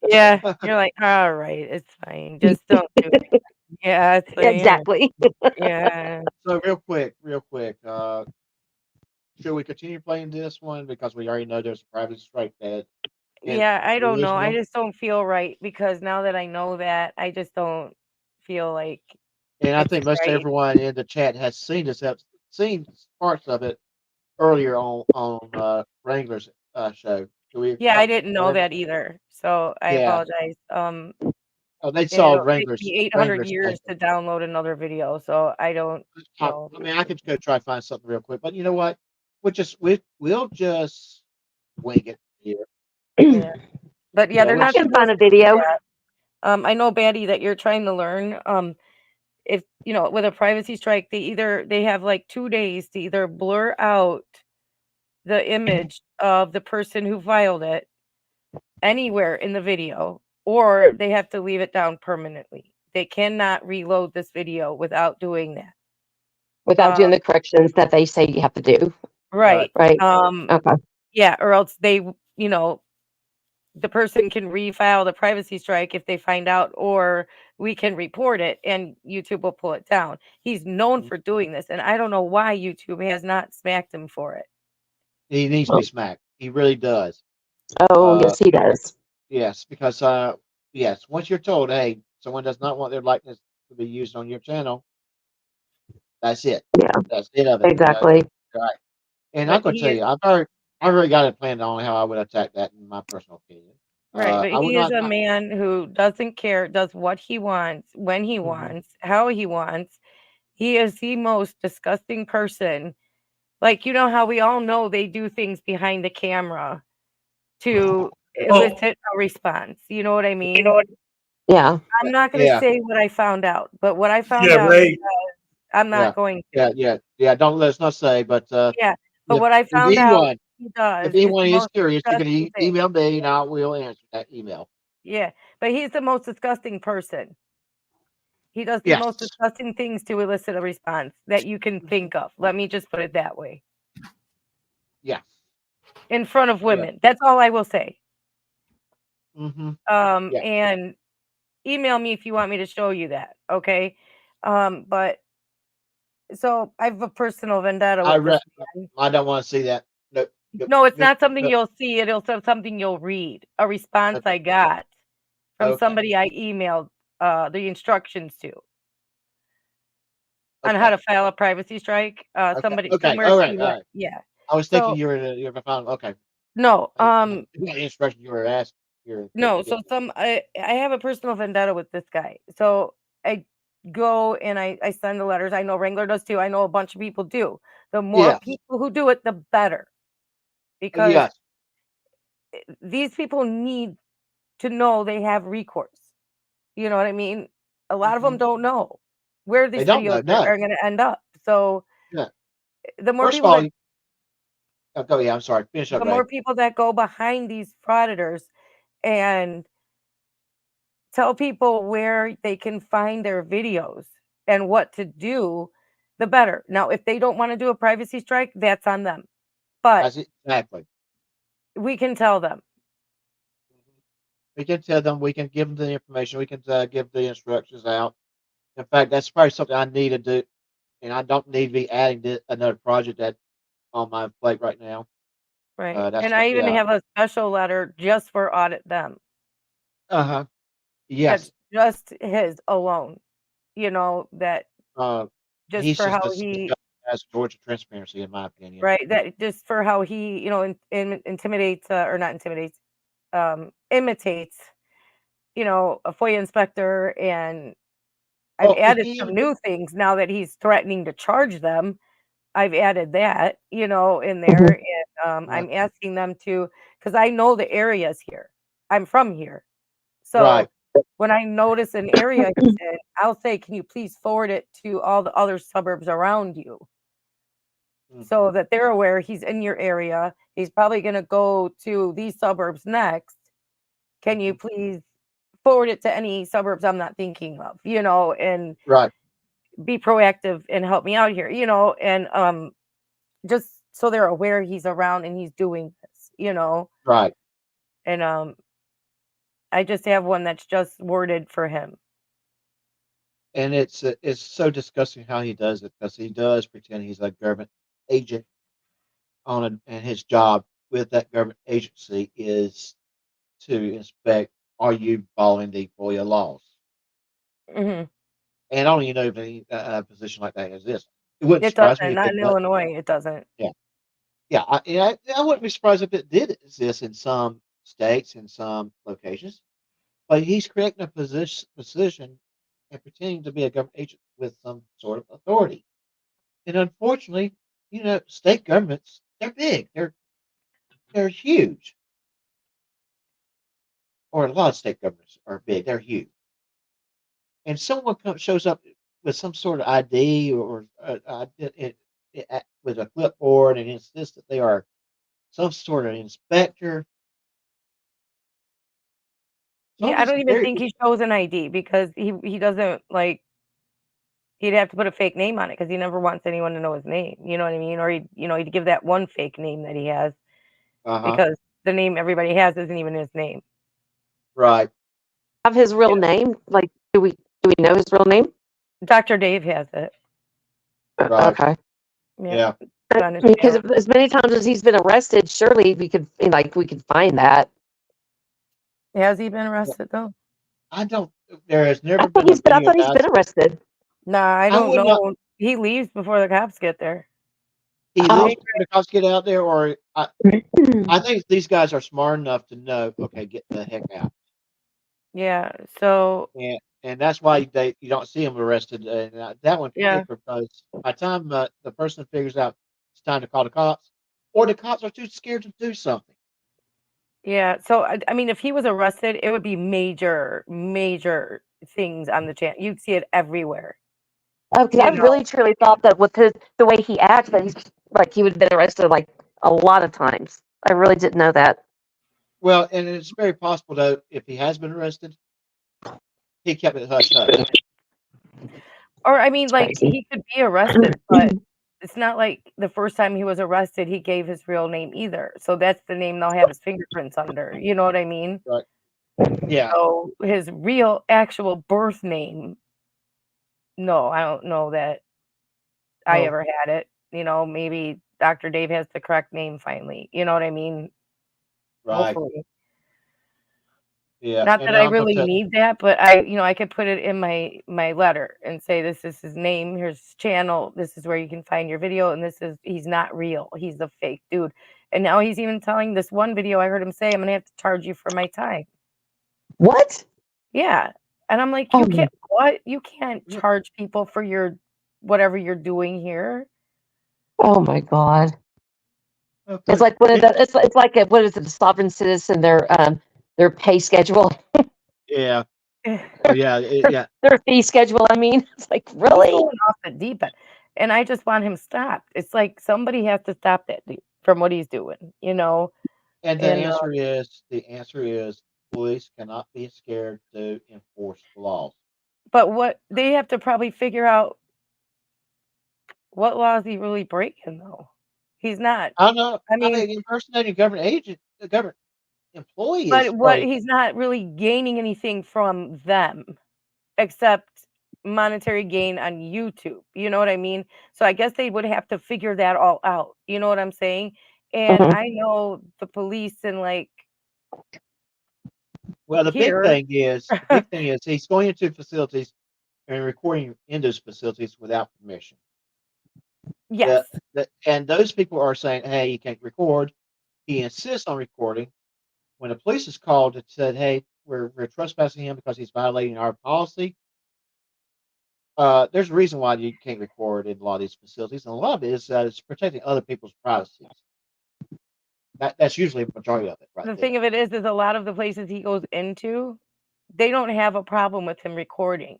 Yeah, you're like, all right, it's fine. Just don't do it. Yeah, it's like, Exactly. Yeah. So real quick, should we continue playing this one because we already know there's a private strike that? Yeah, I don't know. I Delusional? just don't feel right because now that I know that, I just don't feel like. And I it's think most right. everyone in the chat has seen seen parts of it earlier on Wrangler's show. Yeah, I didn't know that either, so I apologize. Oh, they saw it'll take Wrangler's. me 800 years to download another video, so I don't know. I mean, I could go try to find something real quick, but you know what? We'll just wing it here. Yeah. But yeah, Yeah, they're we not can supposed find a to do video. that. I know, Batty, that you're trying to learn. If with a privacy strike, they have like 2 days to either blur out the image of the person who filed it anywhere in the video, or they have to leave it down permanently. They cannot reload this video without doing that. Without doing the corrections that they say you have to do. Right. Right. Okay. Yeah, or else they, the person can refile the privacy strike if they find out, or we can report it and YouTube will pull it down. He's known for doing this, and I don't know why YouTube has not smacked him for it. He needs to be smacked. He really does. Oh, yes, he does. Yes, because yes, once you're told, hey, someone does not want their likeness to be used on your channel, that's it. Yeah. That's it of it. Exactly. Right. And But I'm gonna tell you, I already got it planned on how I would attack that in my personal opinion. Right, but I would he is not. a man who doesn't care, does what he wants, when he wants, how he wants. He is the most disgusting person. Like, how we all know they do things behind the camera to elicit a response. You know what I mean? Yeah. I'm not going to say what I found out, but what I found out, right. I'm not going to. Yeah. Don't let's not say, but Yeah, but if, what I found out he if does is anyone the is most curious, you can disgusting thing. email me and I will answer that email. Yeah, but he's the most disgusting person. He does the Yes. most disgusting things to elicit a response that you can think of. Let me just put it that way. Yeah. In front of women. That's all I will say. Yeah. And email me if you want me to show you that. Okay. But so I have a personal vendetta with this man. I don't want to see that. No, it's not something you'll see. It'll something you'll read. A response I got from somebody I emailed the instructions to on how to file a privacy strike. Somebody somewhere. All right. Yeah. I was thinking you were found. Okay. No. The instruction you were asked. No. So I have a personal vendetta with this guy. So I go and I send the letters. I know Wrangler does too. I know a bunch of people do. The more people who do it, the better. Because these people need to know they have recourse. You know what I mean? A lot of them don't know where these videos are going to end up. So the more people I'm sorry. Finish up. The more people that go behind these frauditors and tell people where they can find their videos and what to do, the better. Now, if they don't want to do a privacy strike, that's on them. But exactly. We can tell them. We can tell them. We can give them the information. We can give the instructions out. In fact, that's probably something I need to do, and I don't need to be adding another project that on my plate right now. Right. And I even have a special letter just for audit them. Yes. That's just his alone. That just for how he has Georgia transparency, in my opinion. Right. That just for how he, intimidates or not intimidates, imitates, a FOIA inspector. And I've added some new things now that he's threatening to charge them. I've added that, in there. And I'm asking them to, because I know the areas here. I'm from here. So when I notice an area he's in, I'll say, can you please forward it to all the other suburbs around you? So that they're aware he's in your area. He's probably going to go to these suburbs next. Can you please forward it to any suburbs I'm not thinking of, and be proactive and help me out here, and just so they're aware he's around and he's doing this, Right. And I just have one that's just worded for him. And it's so disgusting how he does it, because he does pretend he's a government agent and his job with that government agency is to inspect, are you following the FOIA laws? And I don't even know if any position like that exists. It wouldn't surprise me. Not in Illinois. It doesn't. Yeah. I wouldn't be surprised if it did exist in some states, in some locations. But he's creating a position and pretending to be a government agent with some sort of authority. And unfortunately, state governments, they're big. They're huge. Or a lot of state governments are big. They're huge. And someone shows up with some sort of ID or with a clipboard and insists that they are some sort of inspector. Yeah, I don't even think he shows an ID because he doesn't like. He'd have to put a fake name on it because he never wants anyone to know his name. You know what I mean? Or he'd give that one fake name that he has because the name everybody has isn't even his name. Right. Have his real name? Like, do we know his real name? Dr. Dave has it. Right. Okay. Yeah. Because as many times as he's been arrested, surely we could find that. Has he been arrested though? I don't. There has never I thought been. I thought he's been arrested. Nah, I don't would know. not- He leaves before the cops get there. He leaves when the cops get out there, or I think these guys are smart enough to know. Okay, get the heck out. Yeah. So. And that's why you don't see him arrested. And that one, because by the time the person figures out it's time to call the cops, or the cops are too scared to do something. Yeah. So I mean, if he was arrested, it would be major things on the channel. You'd see it everywhere. Oh, because I really truly thought that with the way he acts, that he's like he would have been arrested like a lot of times. I really didn't know that. Well, and it's very possible though, if he has been arrested, he kept it hush hush. Or I mean, like he could be arrested, but it's not like the first time he was arrested, he gave his real name either. So that's the name they'll have his fingerprints under. You know what I mean? Right. Yeah. So his real, actual birth name. No, I don't know that I ever had it. Maybe Dr. Dave has the correct name finally. You know what I mean? Right. Hopefully. Yeah. Not that I really need that, but I could put it in my letter and say this is his name, here's his channel, this is where you can find your video, and he's not real. He's a fake dude. And now he's even telling this one video I heard him say, I'm gonna have to charge you for my time. What? Yeah. And I'm like, you can't what? You can't charge people for your whatever you're doing here. Oh my God. It's like it's like what is it, a sovereign citizen, their pay schedule. Yeah. Yeah. Their fee schedule, I mean. It's like, really? He's going off the deep end. And I just want him stopped. It's like somebody has to stop that dude from what he's doing, And the answer is police cannot be scared to enforce the laws. But what they have to probably figure out, what laws he really breaking though. He's not. I know. I mean, impersonating government agent, the government employee. But what he's not really gaining anything from them, except monetary gain on YouTube. You know what I mean? So I guess they would have to figure that all out. You know what I'm saying? And I know the police and well, the big thing is he's going into facilities and recording in those facilities without permission. Yes. And those people are saying, hey, you can't record. He insists on recording. When the police is called, it said, hey, we're trespassing him because he's violating our policy. There's a reason why you can't record in a lot of these facilities, and a lot of it is it's protecting other people's privacy. That's usually the majority of it, right? The thing of it is a lot of the places he goes into, they don't have a problem with him recording.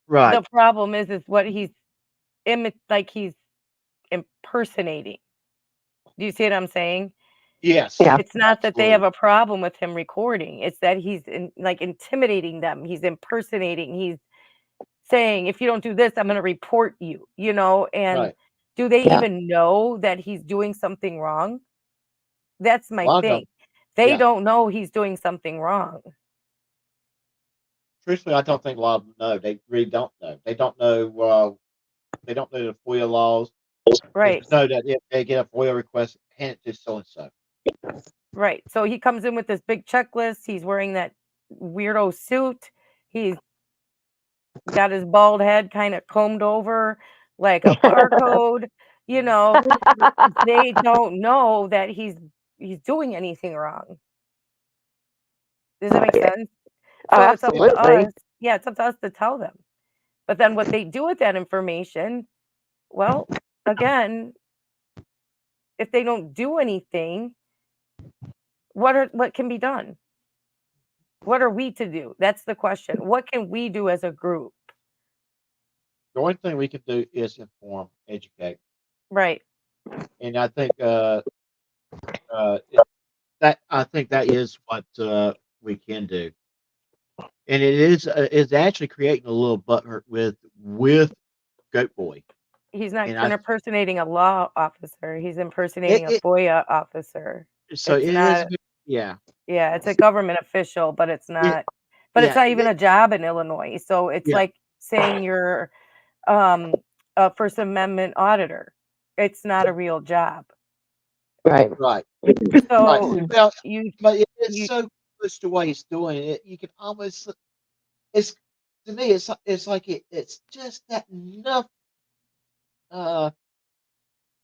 Right. The problem is what he's he's impersonating. Do you see what I'm saying? Yes. Yeah. It's not that they have a problem with him recording. It's that he's intimidating them. He's impersonating. He's saying, if you don't do this, I'm going to report you, and do they even know that he's doing something wrong? That's my thing. They don't know he's doing something wrong. Truthfully, I don't think a lot of them know. They really don't know. They don't know. They don't know the FOIA laws. Right. They know that if they get a FOIA request, hand it to so and so. Right. So he comes in with this big checklist. He's wearing that weirdo suit. He's got his bald head kind of combed over like a barcode. They don't know that he's doing anything wrong. Does that make sense? So it's up to us. Yeah, it's up to us to tell them. But then what they do with that information, well, again, if they don't do anything, what can be done? What are we to do? That's the question. What can we do as a group? The only thing we can do is inform, educate. Right. And I think that I think that is what we can do, and it's actually creating a little butthurt with Goat Boy, He's not and I impersonating a law officer. He's impersonating a it FOIA officer. so It's it is not. yeah Yeah, it's a government official, but it's it not. But it's yeah not even a job in Illinois. So it's yeah like saying you're a First Amendment auditor. It's not a real job. Right. right right So well you but it's you so close to what he's doing it you can almost it's to me it's like it's just that enough uh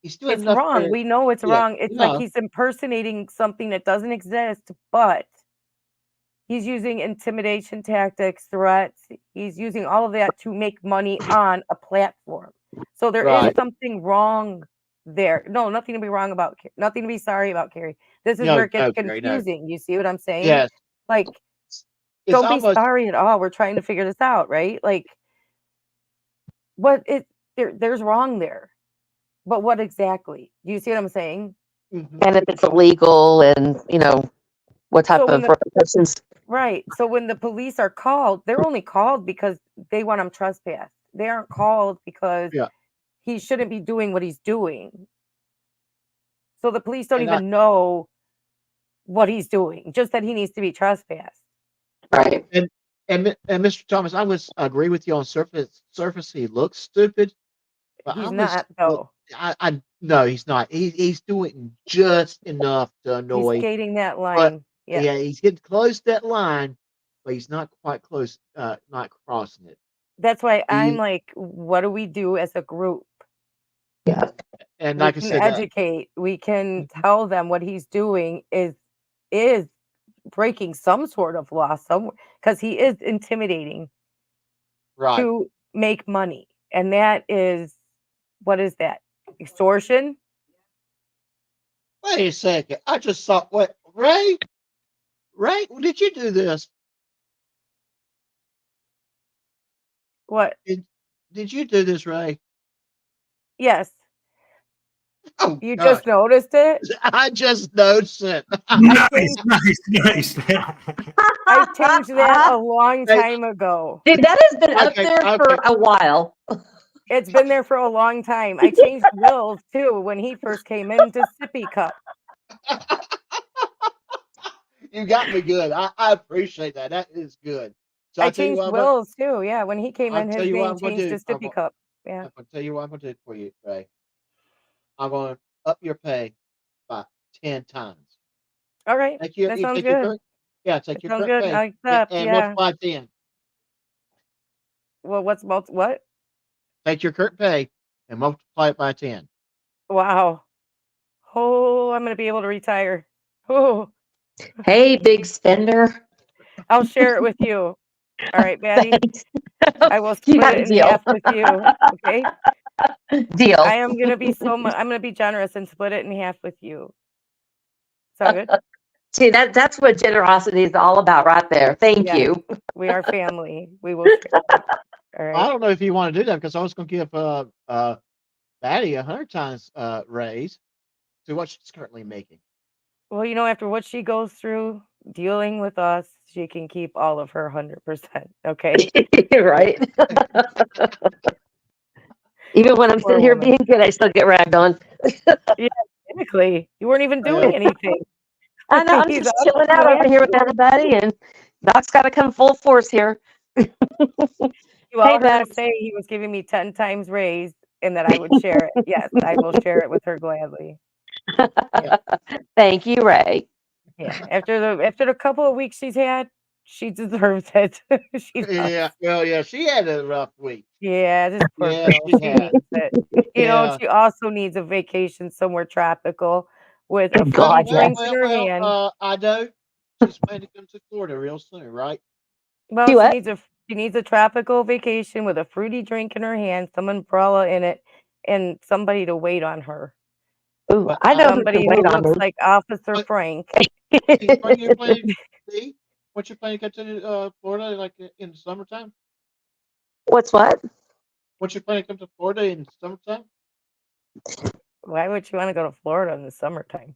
he's doing it's enough wrong. for We know it's yeah wrong. It's like no he's impersonating something that doesn't exist, but he's using intimidation tactics, threats. He's using all of that to make money on a platform. So there is right something wrong there. No, nothing to be wrong about. Nothing to be sorry about, Carrie. This is where no it gets no Gary no confusing. You see what I'm saying? yes Like, it's don't be almost sorry at all. We're trying to figure this out, right? Like, what it there's wrong there. But what exactly? Do you see what I'm saying? mhm. And if it's illegal and, what type So when of the repercussions. Right. So when the police are called, they're only called because they want him trespassed. They aren't called because yeah he shouldn't be doing what he's doing. So the police don't and I even know what he's doing, just that he needs to be trespassed. Right. and Mr. Thomas, I would agree with you on surface he looks stupid, but I He's was not, though. I no, he's not. He's doing just enough to He's annoy, skating that but line. Yeah. yeah, he's getting close to that line, but he's not quite close, not crossing it. That's why I'm He like, what do we do as a group? Yeah. and We like I can said, that educate. We can mhm, tell them what he's doing is breaking some sort of law somewhere because he is intimidating right. to make money. And that is, what is that? Extortion? Wait a second, I just saw what Ray, did you do this? What? Did you do this, Ray? Yes. Oh You gosh, just noticed it? I just noticed it. I Nice, changed nice. I changed that a long Hey, time ago. Dude, that has been up okay, there for okay. a while. It's been there for a long time. I changed Will's too when he first came into Sippy Cup. You got me good. I appreciate that. That is good. So I I'll tell you changed what Will's too. Yeah, when he came I'll in, tell his you what name I'm gonna changed to do. Sippy Cup. Yeah. I'm gonna tell you what I'm gonna do for you, Ray. I'm gonna up your pay by 10 times. All right. Take your That you sounds take your good. current yeah, take That your sounds current good. pay I accept. and Yeah. multiply 10. Well, what? Take your current pay and multiply it by 10. Wow. Oh, I'm gonna be able to retire. Oh, Hey, big spender. I'll share it with you. All right, Maddie. Thanks. I will You split got it a in deal. half with you. Okay. Deal. I am gonna be I'm gonna be generous and split it in half with you. Sound good? See, that's what generosity is all about right there. Thank Yes. you. We are family. We will share. All I right. don't know if you want to do that because I was gonna give Batty 100 times raise to what she's currently making. Well, after what she goes through dealing with us, she can keep all of her 100%. Okay. Right. Even when I'm Poor sitting here woman. being good, I still get ragged on. Yeah, technically. You weren't even doing anything. I know, I'm He's just up chilling to out over ask here with you. everybody, and Doc's got to come full force here. You Hey, all heard her Doc. say he was giving me 10 times raise and that I would share it. Yes, I will share it with her gladly. Yeah. Thank you, Ray. Yeah. After the couple of weeks she's had, she deserves it. She does. Yeah, well, yeah, she had a rough week. Yeah, this poor Yeah, girl. she She had. needs it. Yeah. She also needs a vacation somewhere tropical with a fruity God, Well, drink yes. in well, her well, hand. I know she's planning to come to Florida real soon, right? Well, Do what? she needs a tropical vacation with a fruity drink in her hand, some umbrella in it, and somebody to wait on her. Ooh, But I know who Somebody can who wait on looks me. like Officer but Frank. are you planning see? What you planning to come to Florida like in the summertime? What's what? What you planning to come to Florida in the summertime? Why would you want to go to Florida in the summertime?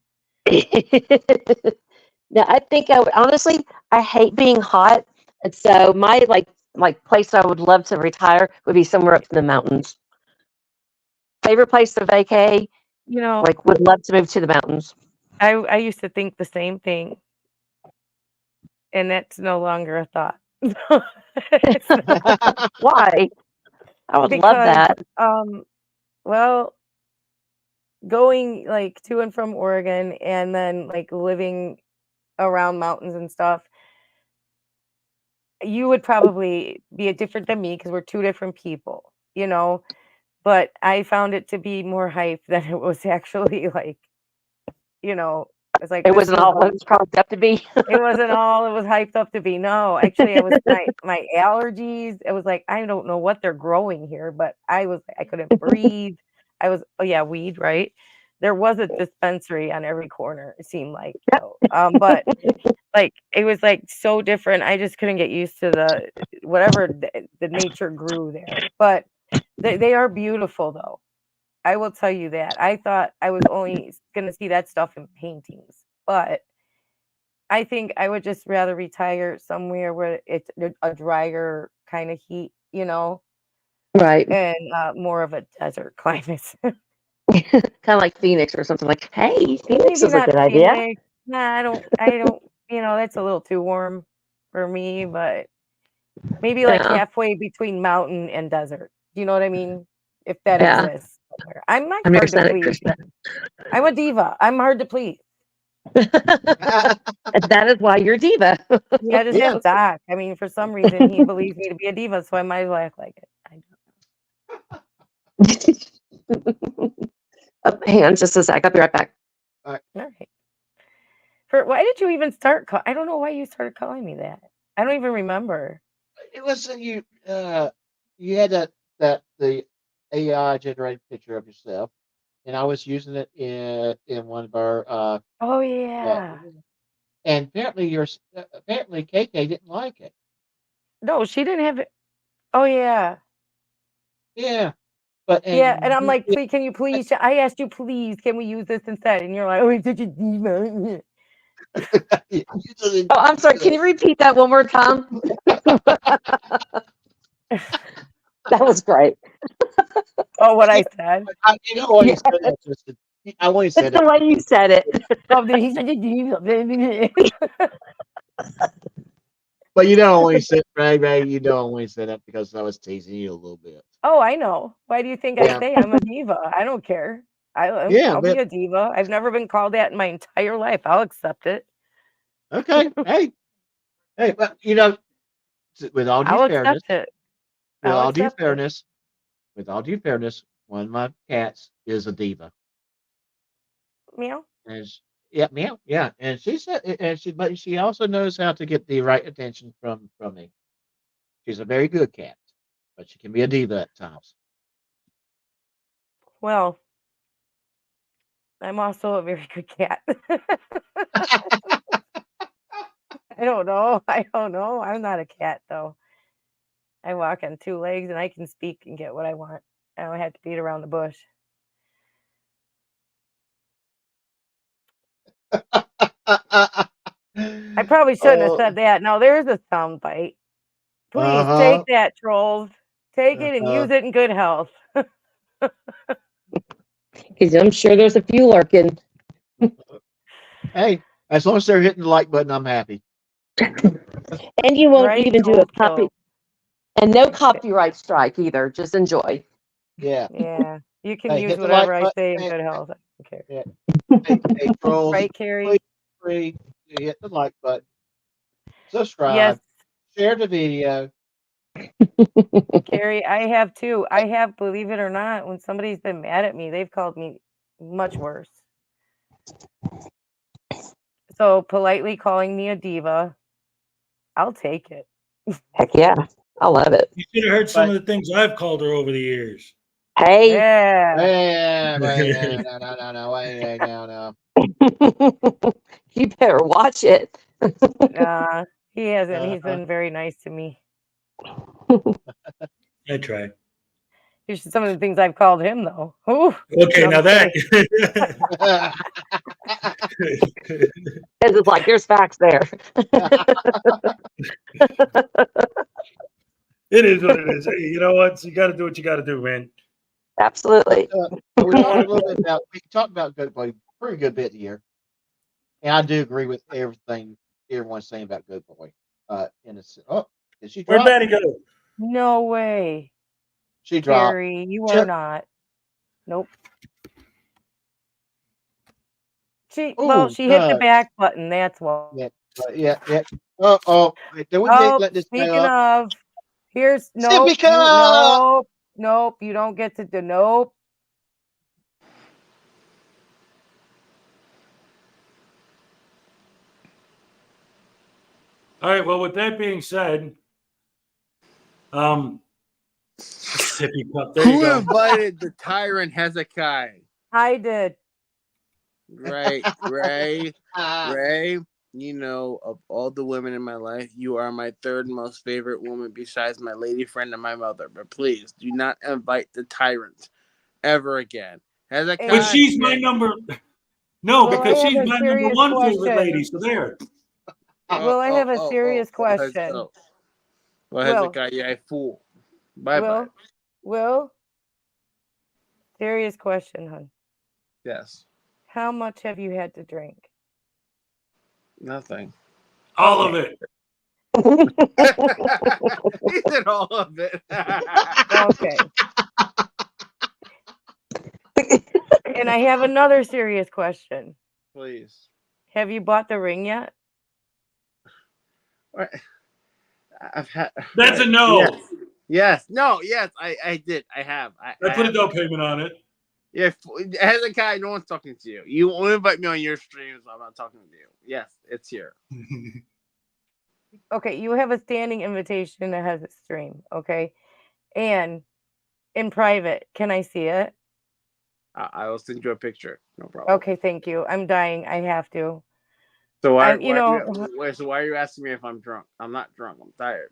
Now, I think I would, honestly, I hate being hot. And so my like place I would love to retire would be somewhere up in the mountains. Favorite place to vacay, You know, like would love to move to the mountains. I used to think the same thing, and that's no longer a thought. It's not, Why? I would love because that. well, going like to and from Oregon and then like living around mountains and stuff, you would probably be different than me because we're two different people, you know. But I found it to be more hype than it was actually like, you know, it's like It this wasn't was all it was cranked up to be. it wasn't all it was hyped up to be. No, actually I was my allergies, it was like I don't know what they're growing here, but I couldn't breathe. I was oh yeah, weed, right? There was a dispensary on every corner, it seemed like though. But like it was like so different. I just couldn't get used to the whatever the nature grew there. But they are beautiful though. I will tell you that. I thought I was only going to see that stuff in paintings, but I think I would just rather retire somewhere where it's a drier kind of heat, you know, Right. and more of a desert climate. Kind of like Phoenix or something like, hey, Phoenix Maybe is a not good idea. Phoenix. Nah, I don't, you know, that's a little too warm for me, but maybe like Yeah. halfway between mountain and desert. Do you know what I mean? If that Yeah. exists somewhere. I'm not I'm hard to 100% please. I'm a diva. I'm hard to please. That is why you're diva. Yeah, just Yeah. ask Doc. I mean, for some reason, he believes me to be a diva, so I might as well act like it. Oh, hang on just a sec. I'll be right back. All right. Why did you even start? I don't know why you started calling me that. I don't even remember. It was you. You had the AI generated picture of yourself, and I was using it in one of our. Oh yeah. And apparently apparently KK didn't like it. No, she didn't have it. Oh yeah. Yeah, but Yeah, and I'm like, please, can you please? I asked you, please, can we use this instead? And you're like, oh, it's such a diva. Oh, I'm sorry. Can you repeat that one more time? That was great. Oh, what I said. You know what he said that, Tristan. I only said The way you said it. Oh, he's such a diva. But you don't only said Ray, you don't only say that because I was teasing you a little bit. Oh, I know. Why do you think I say I'm a diva? I don't care. I'll be a diva. I've never been called that in my entire life. I'll accept it. Okay. Hey, but you know, with all due fairness, with all due fairness, one of my cats is a diva. Meow. Meow, yeah, and she said, but she also knows how to get the right attention from me. She's a very good cat, but she can be a diva at times. Well, I'm also a very good cat. I don't know. I'm not a cat though. I walk on two legs and I can speak and get what I want. I don't have to beat around the bush. I probably shouldn't have said that. No, there's a sound bite. Please take that, trolls. Take it and use it in good health. Because I'm sure there's a few lurking. Hey, as long as they're hitting the like button, I'm happy. And you won't even do a copy. And no copyright strike either. Just enjoy. Yeah. Yeah. You can use whatever I say in good health. I don't care. Yeah. Hey, trolls. Right, Carrie? Free to hit the like button. Subscribe. Yes. Share the video. Carrie, I have too. I have, believe it or not, when somebody's been mad at me, they've called me much worse. So politely calling me a diva, I'll take it. Heck yeah. I love it. You should have heard some of the things I've called her over the years. Hey. Yeah. No. You better watch it. He hasn't. He's been very nice to me. I try. Here's some of the things I've called him, though. Ooh, Okay, no, now I'm that. It's just like there's facts there. It is what it is. Hey, you know what? You got to do what you got to do, man. Absolutely. We talked about Goat Boy pretty good bit here, and I do agree with everything everyone's saying about Goat Boy. Did she Where'd drop? Maddie go? No way. She dropped. Terry, you are not. Nope. She hit the back button. That's why. Yeah. Oh. Then we let this guy speaking up. of, here's nope. You don't get to do nope. All right. Well, with that being said, sippy cup. There you Who go. invited the tyrant Hezekiah? I did. Right. Ray, you know, of all the women in my life, you are my third most favorite woman besides my lady friend and my mother. But please do not invite the tyrant ever again. Hezekiah, But she's my number. No, because she's my number one favorite lady. So there. Will I have a serious question? Well, Hezekiah, you fool. Bye. Will? Serious question, hon. Yes. How much have you had to drink? Nothing. All of it. He said all of it. Okay. And I have another serious question. Please. Have you bought the ring yet? I've had. That's a no. Yes. No. Yes. I did. I have. I put a down payment on it. Yeah. Hezekiah, no one's talking to you. You won't invite me on your streams. I'm not talking to you. Yes, it's here. Okay, you have a standing invitation that has a stream. Okay, and in private, can I see it? I will send you a picture. No problem. Okay, thank you. I'm dying. I have to. So why are you asking me if I'm drunk? I'm not drunk. I'm tired.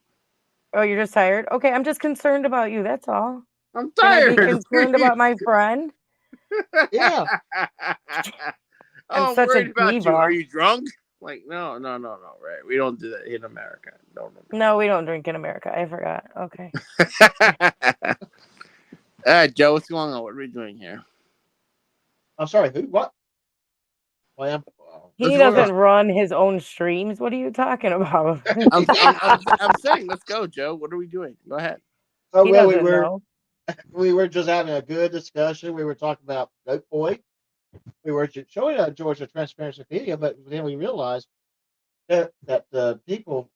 Oh, you're just tired? Okay, I'm just concerned about you. That's all. I'm tired. Can I be concerned about my friend? Yeah. I'm such a worried about diva. you. Are you drunk? Like, no, right? We don't do that in America. No, we don't drink in America. I forgot. Okay. Joe, what's going on? What are we doing here? I'm sorry. Who? What? Well, he doesn't run his own streams. What are you talking about? I'm saying, let's go, Joe. What are we doing? Go ahead. Oh, well, we were just having a good discussion. We were talking about Goat Boy. We were showing a Georgia transparency video, but then we realized that the people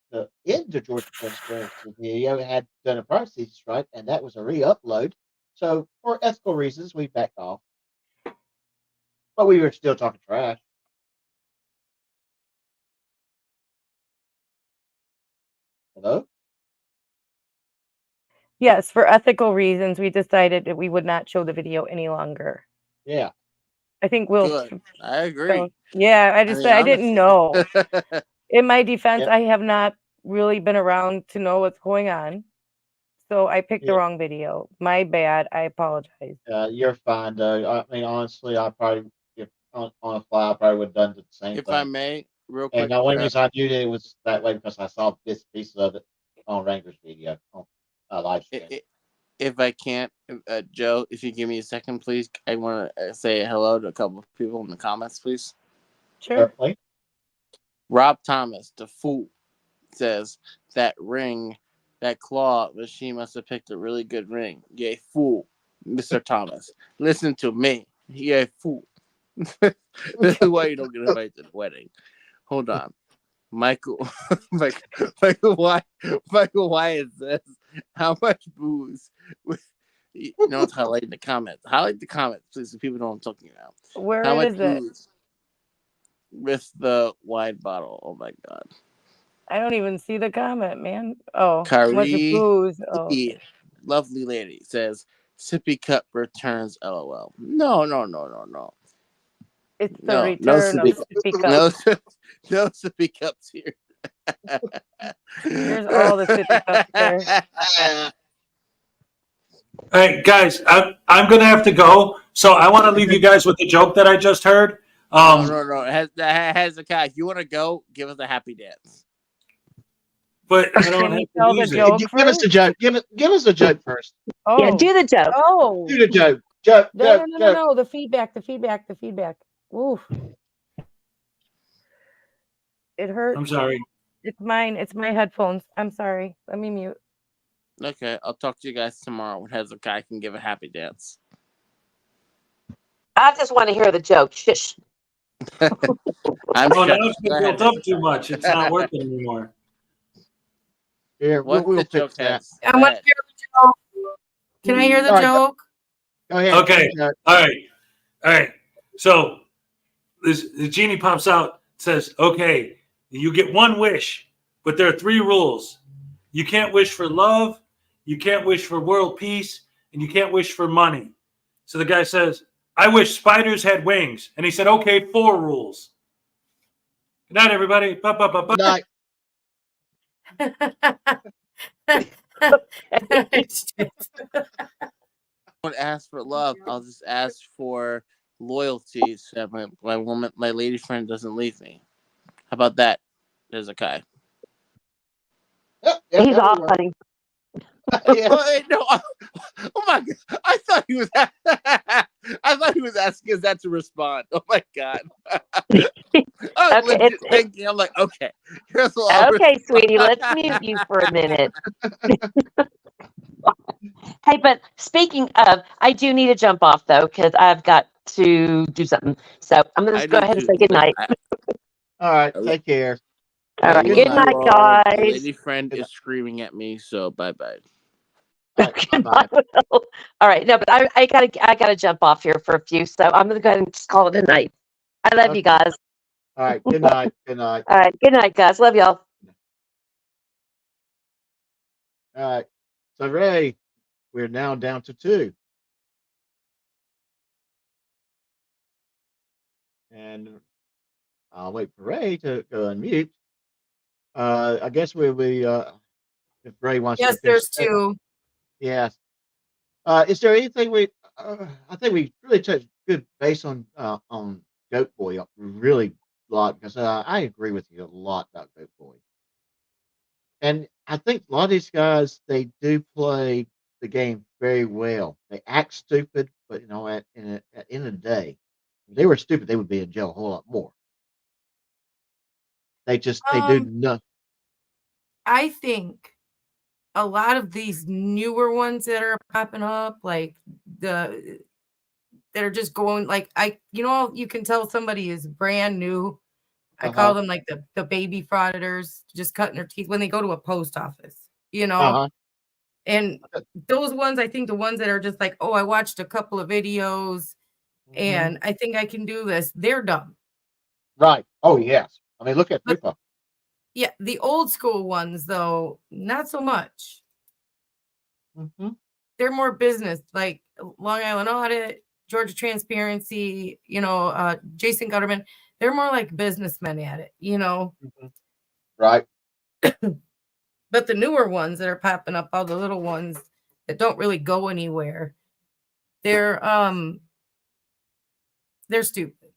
in the Georgia transparency video had done a privacy strike, and that was a re-upload. So for ethical reasons, we backed off. But we were still talking trash. Hello? Yes, for ethical reasons, we decided that we would not show the video any longer. Yeah. I think we'll. Good. I agree. So, yeah, I didn't know. In my defense, I have not really been around to know what's going on. So I picked the wrong video. My bad. I apologize. You're fine, Doug. I mean, honestly, I probably, on a fly, I probably would have done the same thing. If I may, real quick. And the only reason I knew that it was that way because I saw this piece of it on Wrangler's video on live stream. If I can't, Joe, if you give me a second, please, I want to say hello to a couple of people in the comments, please. Sure. Rob Thomas, the fool, says that ring, that claw, she must have picked a really good ring. Yeah, fool, Mr. Thomas. Listen to me. Yeah, fool. This is why you don't get invited to the wedding. Hold on. Michael Wyatt says, how much booze? You know, it's highlighting the comments. Highlight the comments, please, so people know what I'm talking about. Where how is much booze? With the wine bottle. Oh my god. I don't even see the comment, man. Oh, Kyrie, booze. Oh, okay. Lovely lady says, sippy cup returns. LOL. No. It's the return of sippy cups. No sippy cups here. There's all the sippy cups there. All right, guys, I'm going to have to go. So I want to leave you guys with the joke that I just heard. No. Hezekiah, if you want to go, give us a happy dance. But I don't Can have we the tell the music. joke Give us first? the joke. Give us a joke first. Oh, Yeah, do the joke. oh, Do the joke. Joke. no. Joke. The feedback. Oof, it hurts. I'm sorry. It's mine. It's my headphones. I'm sorry. Let me mute. Okay, I'll talk to you guys tomorrow when Hezekiah can give a happy dance. I just want to hear the joke. Shush. I'm Oh, now shut. it's been Go ahead, built up too Hezekiah. much. It's not working anymore. Here, What's we'll the fix joke, that. Hez? I Go want to ahead. hear the joke. Can I hear the All right, joke? Go ahead. Okay. All right. So the genie pops out, says, okay, you get one wish, but there are 3 rules. You can't wish for love, you can't wish for world peace, and you can't wish for money. So the guy says, I wish spiders had wings. And he said, okay, 4 rules. Good night, everybody. Bye, bye, bye, bye. Good night. I won't ask for love. I'll just ask for loyalty so that my lady friend doesn't leave me. How about that, Hezekiah? He's all funny. Oh, no. Oh my god! I thought he was. I thought he was asking us that to respond. Oh my god! I was legit thinking. I'm like, okay. Here's a Okay, sweetie, let's mute you for a minute. Hey, but speaking of, I do need to jump off though because I've got to do something. So I'm gonna go ahead and say good night. All right. Take care. All right. Good night, My guys. lady friend is screaming at me, so bye. Goodbye, Will. All right. No, but I gotta jump off here for a few. So I'm gonna go ahead and just call it a night. I love you guys. All right. Good night. Good night. All right. Good night, guys. Love y'all. All right. So Ray, we're now down to 2. And I'll wait for Ray to go unmute. I guess we'll be if Ray wants to Yes, finish. there's 2. Yes. Is there anything I think we really touched good base on Goat Boy really a lot because I agree with you a lot about Goat Boy. And I think a lot of these guys they do play the game very well. They act stupid, but at the end of the day, if they were stupid, they would be in jail a whole lot more. They do nothing. I think a lot of these newer ones that are popping up, like that are just going like you can tell somebody is brand new. I call them like the baby frauditors, just cutting their teeth when they go to a post office, And those ones, I think the ones that are just like, oh, I watched a couple of videos and I think I can do this. They're dumb. Right. Oh, yes. I mean, look at Pupa. Yeah. The old school ones, though, not so much. They're more business, like Long Island Audit, Georgia Transparency, Jason Gutterman. They're more like businessmen at it, Right. But the newer ones that are popping up, all the little ones that don't really go anywhere, they're stupid.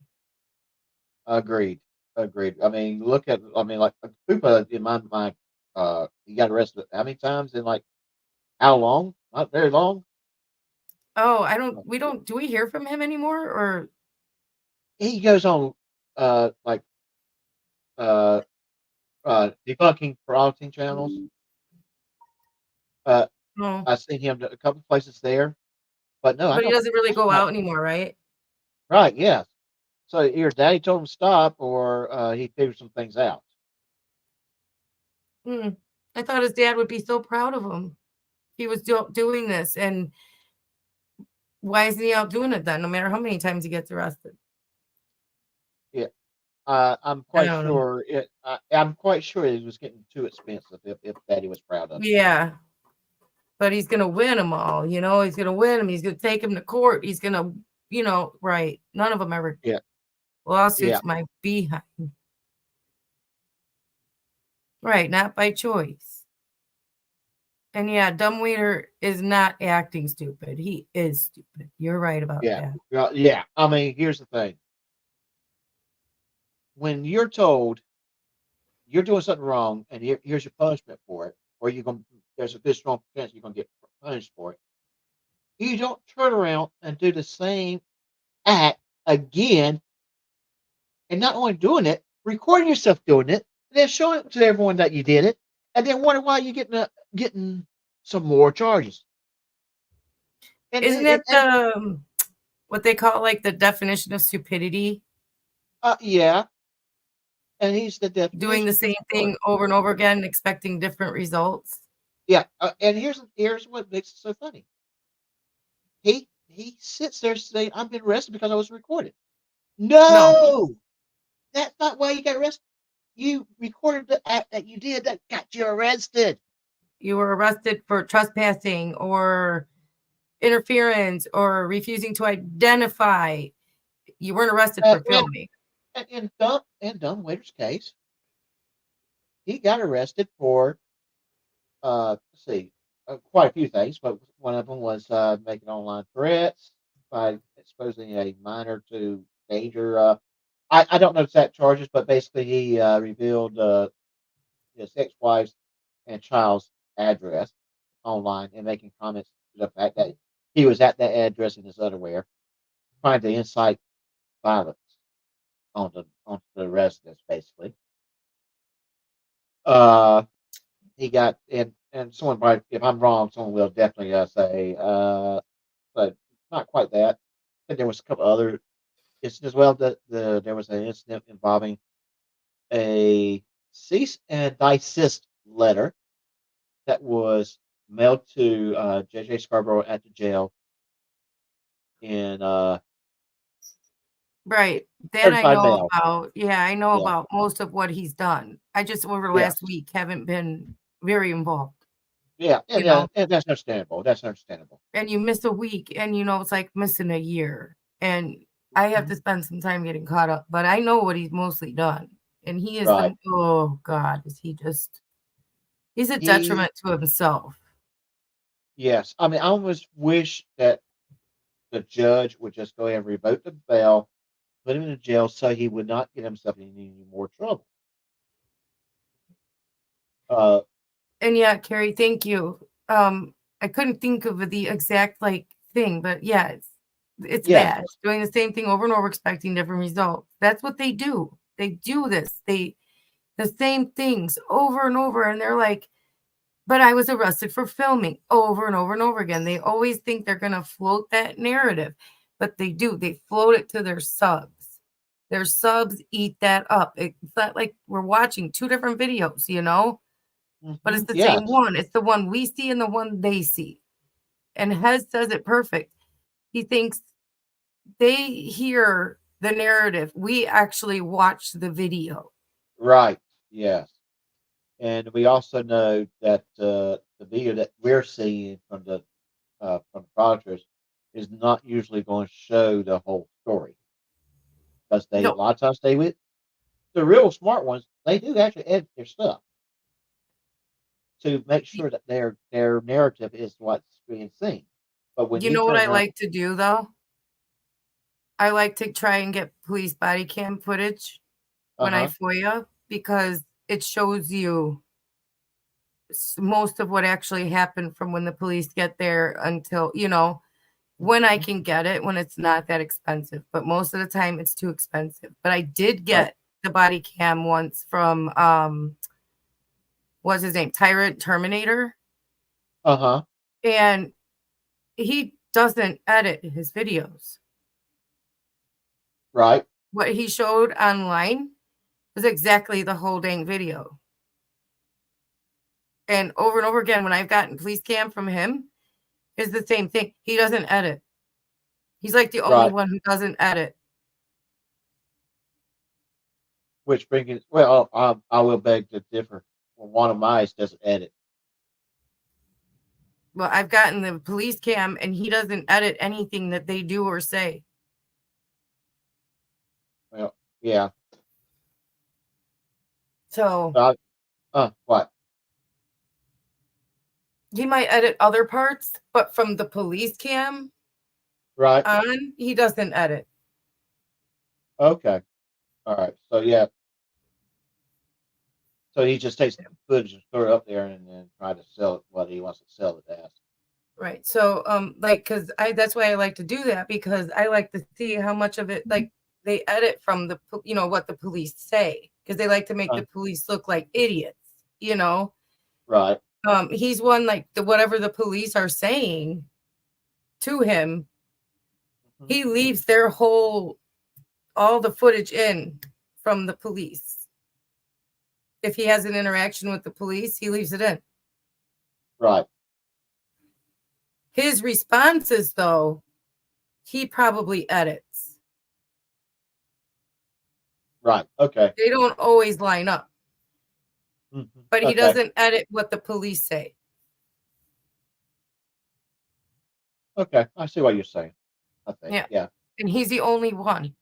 Agreed. I mean, like Pupa in my mind, he got arrested how many times and like how long? Not very long. Oh, do we hear from him anymore or he goes on debunking frauding channels. I've seen him a couple places there, but no, he doesn't really go out anymore, right? Right, yes. So either Daddy told him to stop, or he figured some things out. I thought his dad would be so proud of him. He was doing this, and why isn't he out doing it then? No matter how many times he gets arrested. Yeah, I'm quite sure. I'm quite sure it was getting too expensive if Daddy was proud of it. Yeah, but he's gonna win them all. He's gonna win them. He's gonna take him to court. He's gonna, right? None of them ever. Yeah. Lawsuits my behind. Right, not by choice. And yeah, dumbwaiter is not acting stupid. He is stupid. You're right about Yeah. that. Yeah. I mean, here's the thing. When you're told you're doing something wrong and here's your punishment for it, or there's a good strong chance you're gonna get punished for it. You don't turn around and do the same act again, and not only doing it, recording yourself doing it, and then showing it to everyone that you did it, and then wonder why you're getting some more charges. And Isn't that the what they call like the definition of stupidity? Yeah, and he's the definition. Doing the same thing over and over again, expecting different results. Yeah, and here's what makes it so funny. He sits there saying, "I'm being arrested because I was recorded." No, that's not why you got arrested. You recorded the act that you did that got you arrested. You were arrested for trespassing or interference or refusing to identify. You weren't arrested for filming. And in Dumbwaiter's case, he got arrested for let's see, quite a few things, but one of them was making online threats by exposing a minor to danger. I don't know exact charges, but basically he revealed his ex-wife's and child's address online and making comments to the fact that he was at that address in his underwear, trying to incite violence on the residents, basically. He got and someone might, if I'm wrong, someone will definitely say, but not quite that. I think there was a couple other incidents as well. There was an incident involving a cease and desist letter that was mailed to J.J. Scarborough at the jail in Right. That I certified know mail. about. Yeah, I know Yeah. about most of what he's done. I just over the Yes. last week haven't been very involved. Yeah, You and know, and that's understandable. That's understandable. and you miss a week and it's like missing a year. And I have to spend some time getting caught up, but I know what he's mostly done. And he is Right. oh God, is he just he's a He detriment to himself. Yes. I mean, I almost wish that the judge would just go ahead and revoke the bail, put him in jail so he would not get himself in any more trouble. And yeah, Carrie, thank you. I couldn't think of the exact thing, but yeah, it's Yes. bad. Doing the same thing over and over, expecting different results. That's what they do. They do this. The same things over and over, and they're like, but I was arrested for filming over and over and over again. They always think they're gonna float that narrative, but they do. They float it to their subs. Their subs eat that up. It's not like we're watching two different videos, but it's the Yes. same one. It's the one we see and the one they see. And Hez says it perfect. He thinks they hear the narrative. We actually watch the video. Right. Yes. And we also know that the video that we're seeing from the fraudsters is not usually going to show the whole story because a lot of times with the real smart ones, they do actually edit their stuff to make sure that their narrative is what's being seen. But when you know what I like to do though? I like to try and get police body cam footage when I FOIA because it shows you most of what actually happened from when the police get there until, when I can get it, when it's not that expensive. But most of the time it's too expensive. But I did get the body cam once from, what's his name? Tyrant Terminator. And he doesn't edit his videos. Right. What he showed online was exactly the whole dang video. And over again, when I've gotten police cam from him, is the same thing. He doesn't edit. He's like the only one who doesn't edit. Which brings it, well, I will beg to differ. One of mine doesn't edit. Well, I've gotten the police cam and he doesn't edit anything that they do or say. Well, yeah. So, what? He might edit other parts, but from the police cam Right. on, he doesn't edit. Okay. All right. So yeah. So he just takes the footage and throw it up there and then try to sell it what he wants to sell it as. Right. So like, because that's why I like to do that, because I like to see how much of it, like, they edit from the what the police say, because they like to make the police look like idiots, Right. He's one, like, whatever the police are saying to him, he leaves all the footage in from the police. If he has an interaction with the police, he leaves it in. Right. His responses, though, he probably edits. Right. Okay. They don't always line up. But he Okay. doesn't edit what the police say. Okay. I see what you're saying. I think. Yeah. And he's the only one.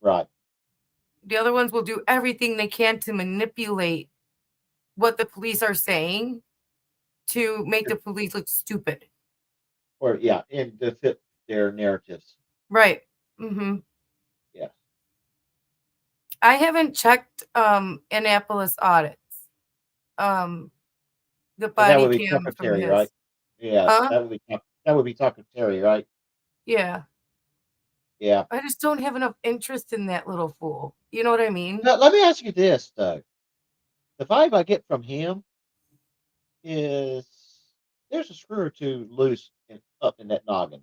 Right. The other ones will do everything they can to manipulate what the police are saying to make the police look stupid. Or yeah, and to fit their narratives. Right. Mm-hmm. Yeah. I haven't checked Annapolis audits. The That body would be cam Tucker from Terry, his. right? Yeah. Huh? That would be Tucker Terry, right? Yeah. Yeah. I just don't have enough interest in that little fool. You know what I mean? Now, let me ask you this, though. The vibe I get from him is there's a screw or two loose up in that noggin.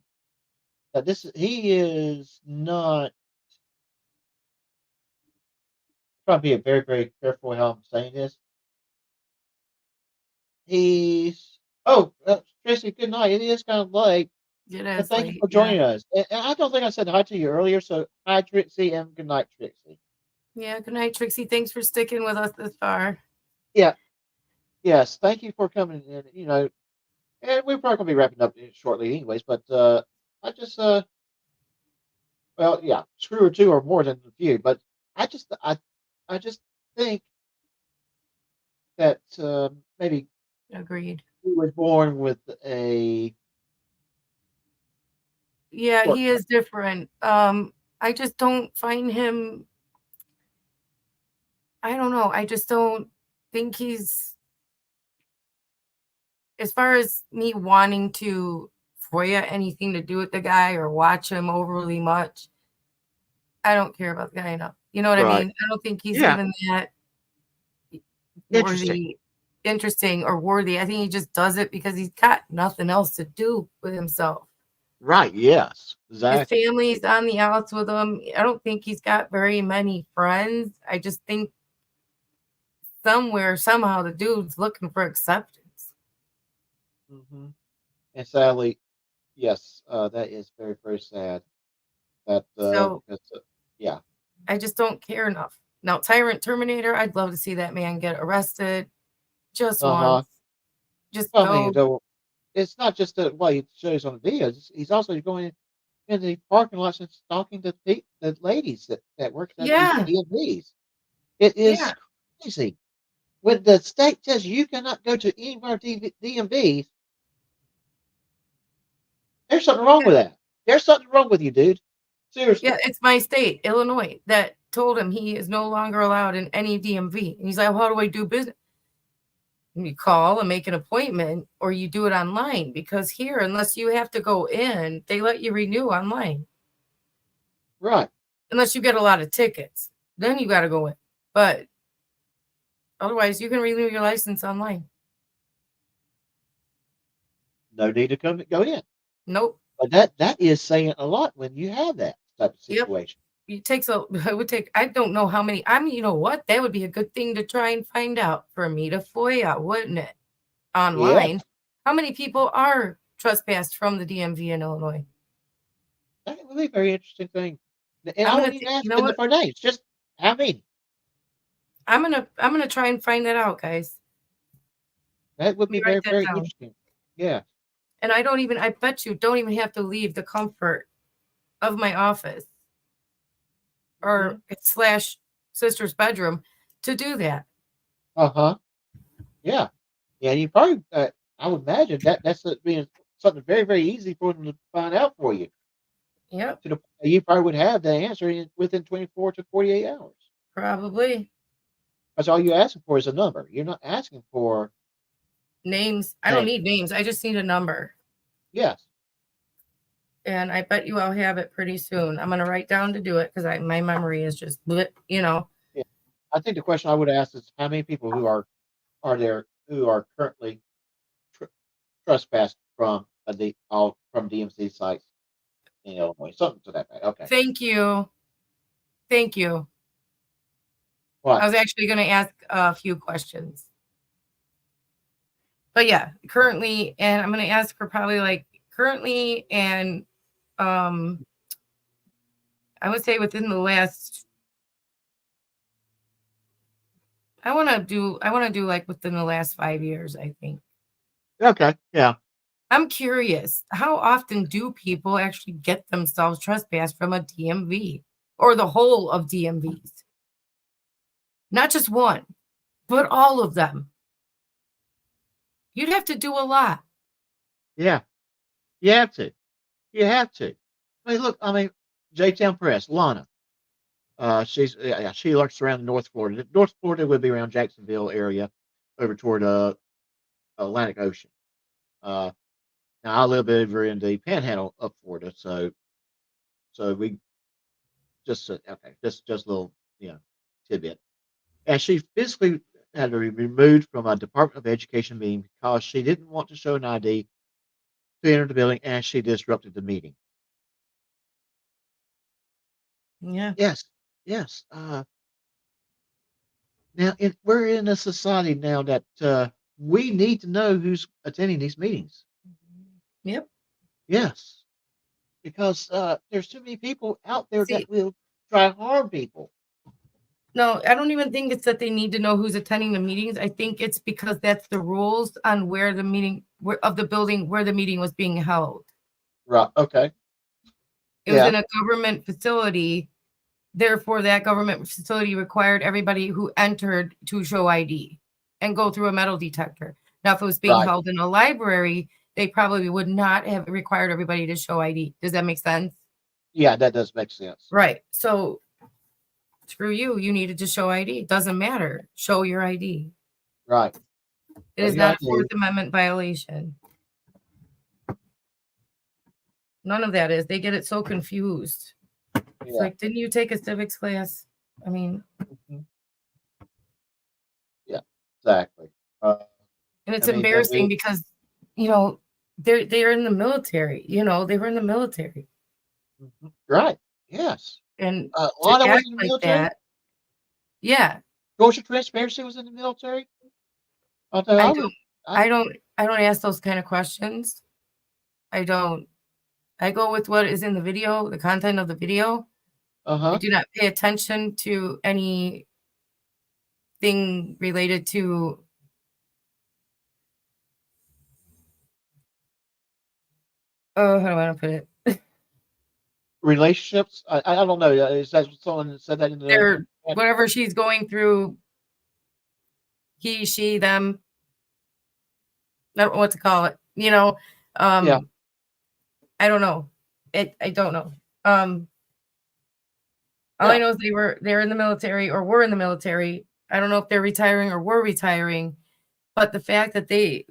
That he is not. Trying to be very, very careful how I'm saying this. Tracy, good night. It is kind of late. It But is thank you late, for joining us. And I don't think I said hi to you earlier, so hi, Trixie, and good night, Trixie. Yeah, good night, Trixie. Thanks for sticking with us this far. Yeah. Yes, thank you for coming in, and we're probably going to be wrapping up shortly anyways, but I just, well, yeah, screw or two or more than a few, but I just think that maybe Agreed. he was born with a Yeah, short. he is different. I just don't find him. I don't know. I just don't think he's, as far as me wanting to FOIA anything to do with the guy or watch him overly much. I don't care about the guy enough. You know what I Right. mean? I don't think he's Yeah. even that Interesting. interesting or worthy. I think he just does it because he's got nothing else to do with himself. Right. Yes. His Exactly. family's on the outs with him. I don't think he's got very many friends. I just think somehow, the dude's looking for acceptance. Mm-hmm. And sadly, yes, that is very, very sad. That yeah. I just don't care enough. Now, Tyrant Terminator, I'd love to see that man get arrested just once. Just go. Though, it's not just what he shows on the videos. He's also going in the parking lots and stalking the ladies that work at Yeah. these DMVs. It is crazy. When the state says you cannot go to any of our DMVs, there's something wrong with that. There's something wrong with you, dude. Seriously. Yeah, it's my state, Illinois, that told him he is no longer allowed in any DMV. And he's like, how do I do business? And you call and make an appointment, or you do it online, because here, unless you have to go in, they let you renew online. Right. Unless you get a lot of tickets. Then you got to go in. But otherwise, you can renew your license online. No need to go in. Nope. But that is saying a lot when you have that type of situation. It would take, I don't know how many. You know what? That would be a good thing to try and find out for me to FOIA, wouldn't it? Online. Yes. How many people are trespassed from the DMV in Illinois? That would be a very interesting thing. And I'm I gonna wouldn't even ask you know them for names. Just how many? I'm gonna try and find that out, guys. That would be Let me very, write that very down. interesting. Yeah. And I bet you don't even have to leave the comfort of my office or / sister's bedroom to do that. Yeah. Yeah. You probably I would imagine that's being something very, very easy for them to find out for you. Yep. To the point that you probably would have the answer within 24 to 48 hours. Probably. That's all you're asking for is a number. You're not asking for names. I don't need names. I just need a number. Yes. And I bet you I'll have it pretty soon. I'm going to write down to do it because my memory is just, you know. Yeah. I think the question I would ask is how many people who are there who are currently trespassed from from DMC sites in Illinois, something to that effect. Okay. Thank you. What? I was actually going to ask a few questions. But yeah, currently, and I'm going to ask her probably like currently and I would say within the last I want to do like within the last 5 years, I think. Okay. Yeah. I'm curious, how often do people actually get themselves trespassed from a DMV or the whole of DMVs? Not just one, but all of them. You'd have to do a lot. Yeah. You have to. You have to. I mean, look, J-Town Press, Lana. She lurks around North Florida. North Florida would be around Jacksonville area over toward Atlantic Ocean. Now I live over in the Panhandle of Florida, so we just a little tidbit. And she physically had to be removed from a Department of Education meeting because she didn't want to show an ID to enter the building, and she disrupted the meeting. Yeah. Yes. Now we're in a society now that we need to know who's attending these meetings. Yep. Yes, because there's too many people out there that will try to harm people. No, I don't even think it's that they need to know who's attending the meetings. I think it's because that's the rules on where the meeting of the building where the meeting was being held. Right. Okay. It was in a government facility. Therefore, that government facility required everybody who entered to show ID and go through a metal detector. Now, if it was being held in a library, they probably would not have required everybody to show ID. Does that make sense? Yeah, that does make sense. Right. So, screw you. You needed to show ID. It doesn't matter. Show your ID. Right. It is not a Fourth Amendment violation. None of that is. They get it so confused. It's like, didn't you take a civics class? I mean, yeah, exactly. And it's embarrassing because, they're in the military. They were in the military. Right. Yes. And Lana was in the military. That, yeah. Social Transparency was in the military. I don't ask those kind of questions. I don't. I go with what is in the video, the content of the video. I do not pay attention to anything related to how do I want to put it? Relationships. I don't know. Is that someone that said that in the whatever she's going through? He, she, them. I don't know what to call it. I don't know. I don't know. All I know is they're in the military or were in the military. I don't know if they're retiring or were retiring, but the fact that these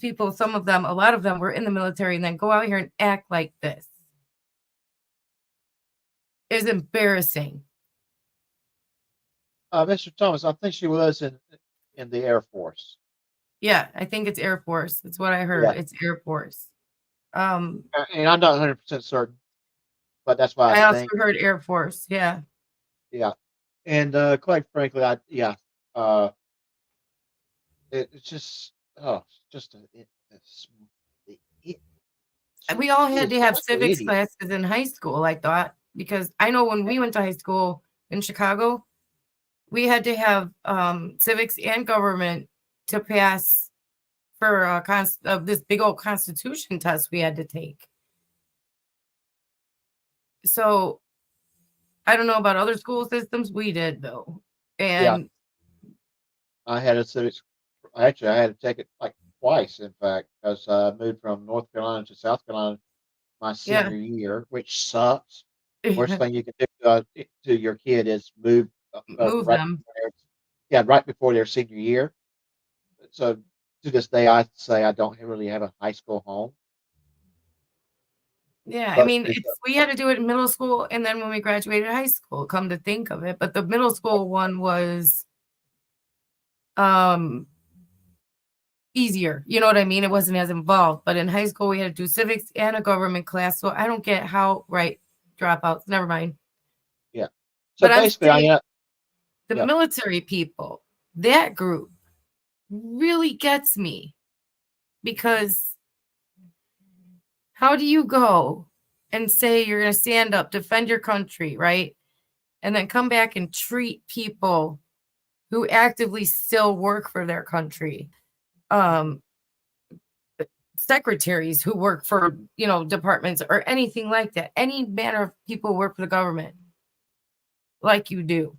people, some of them, a lot of them were in the military and then go out here and act like this is embarrassing. Mr. Thomas, I think she was in the Air Force. Yeah, I think it's Air Force. That's what I heard. Yeah. It's Air Force. And I'm not 100% certain, but that's why I also heard Air Force. Yeah. Yeah. And quite frankly, it's just we all had to have civics classes in high school, I thought, because I know when we went to high school in Chicago, we had to have civics and government to pass for this big old Constitution test we had to take. So I don't know about other school systems. We did though. And I had a civics. Actually, I had to take it like twice, in fact, because I moved from North Carolina to South Carolina my Yeah. senior year, which sucks. Worst thing you can do to your kid is move Move right them. right before their senior year. So to this day, I say I don't really have a high school home. Yeah, I But mean, we had to do it in middle school and then when we graduated high school, come to think of it. But the middle school one was easier. You know what I mean? It wasn't as involved. But in high school, we had to do civics and a government class. So I don't get how, right, dropouts. Never mind. Yeah. So But I'm basically, saying the yeah. military people, that group really gets me because how do you go and say you're going to stand up, defend your country, right? And then come back and treat people who actively still work for their country, secretaries who work for, departments or anything like that, any manner of people who work for the government like you do.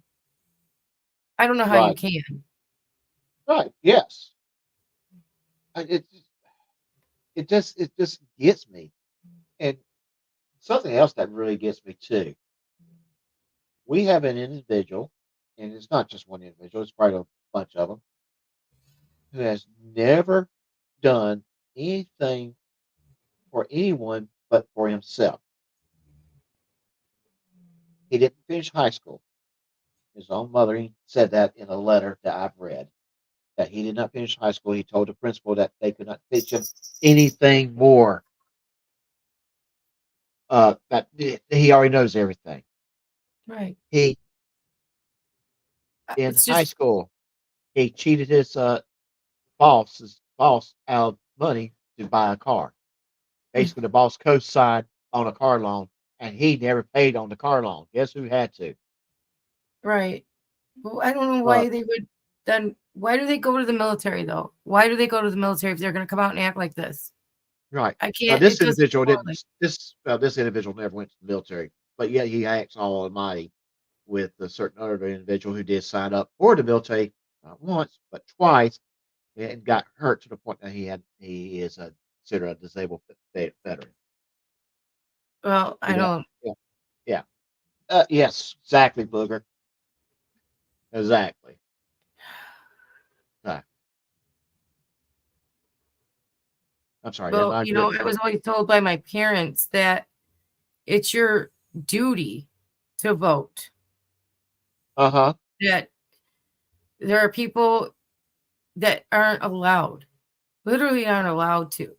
I don't know how you Right. can. Right. Yes. It just gets me. And something else that really gets me too. We have an individual, and it's not just one individual; it's probably a bunch of them, who has never done anything for anyone but for himself. He didn't finish high school. His own mother said that in a letter that I've read, that he did not finish high school. He told the principal that they could not teach him anything more. That he already knows everything. Right. He in It's high just school he cheated his boss out of money to buy a car. Basically, the boss co-signed on a car loan, and he never paid on the car loan. Guess who had to? right. Well, I don't know Uh, why they would then. Why do they go to the military though? Why do they go to the military if they're going to come out and act like this? right. I can't. This It doesn't individual correlate. didn't. This individual never went to the military, but yet he acts all almighty with a certain other individual who did sign up for the military not once but twice and got hurt to the point that he is considered a disabled veteran. Well, I Yeah, don't. yeah, yeah. Yes, exactly, Booger. Exactly. Right. I'm sorry. Am Well, I good? I was always told by my parents that it's your duty to vote. Uh-huh. That there are people that aren't allowed, literally aren't allowed to,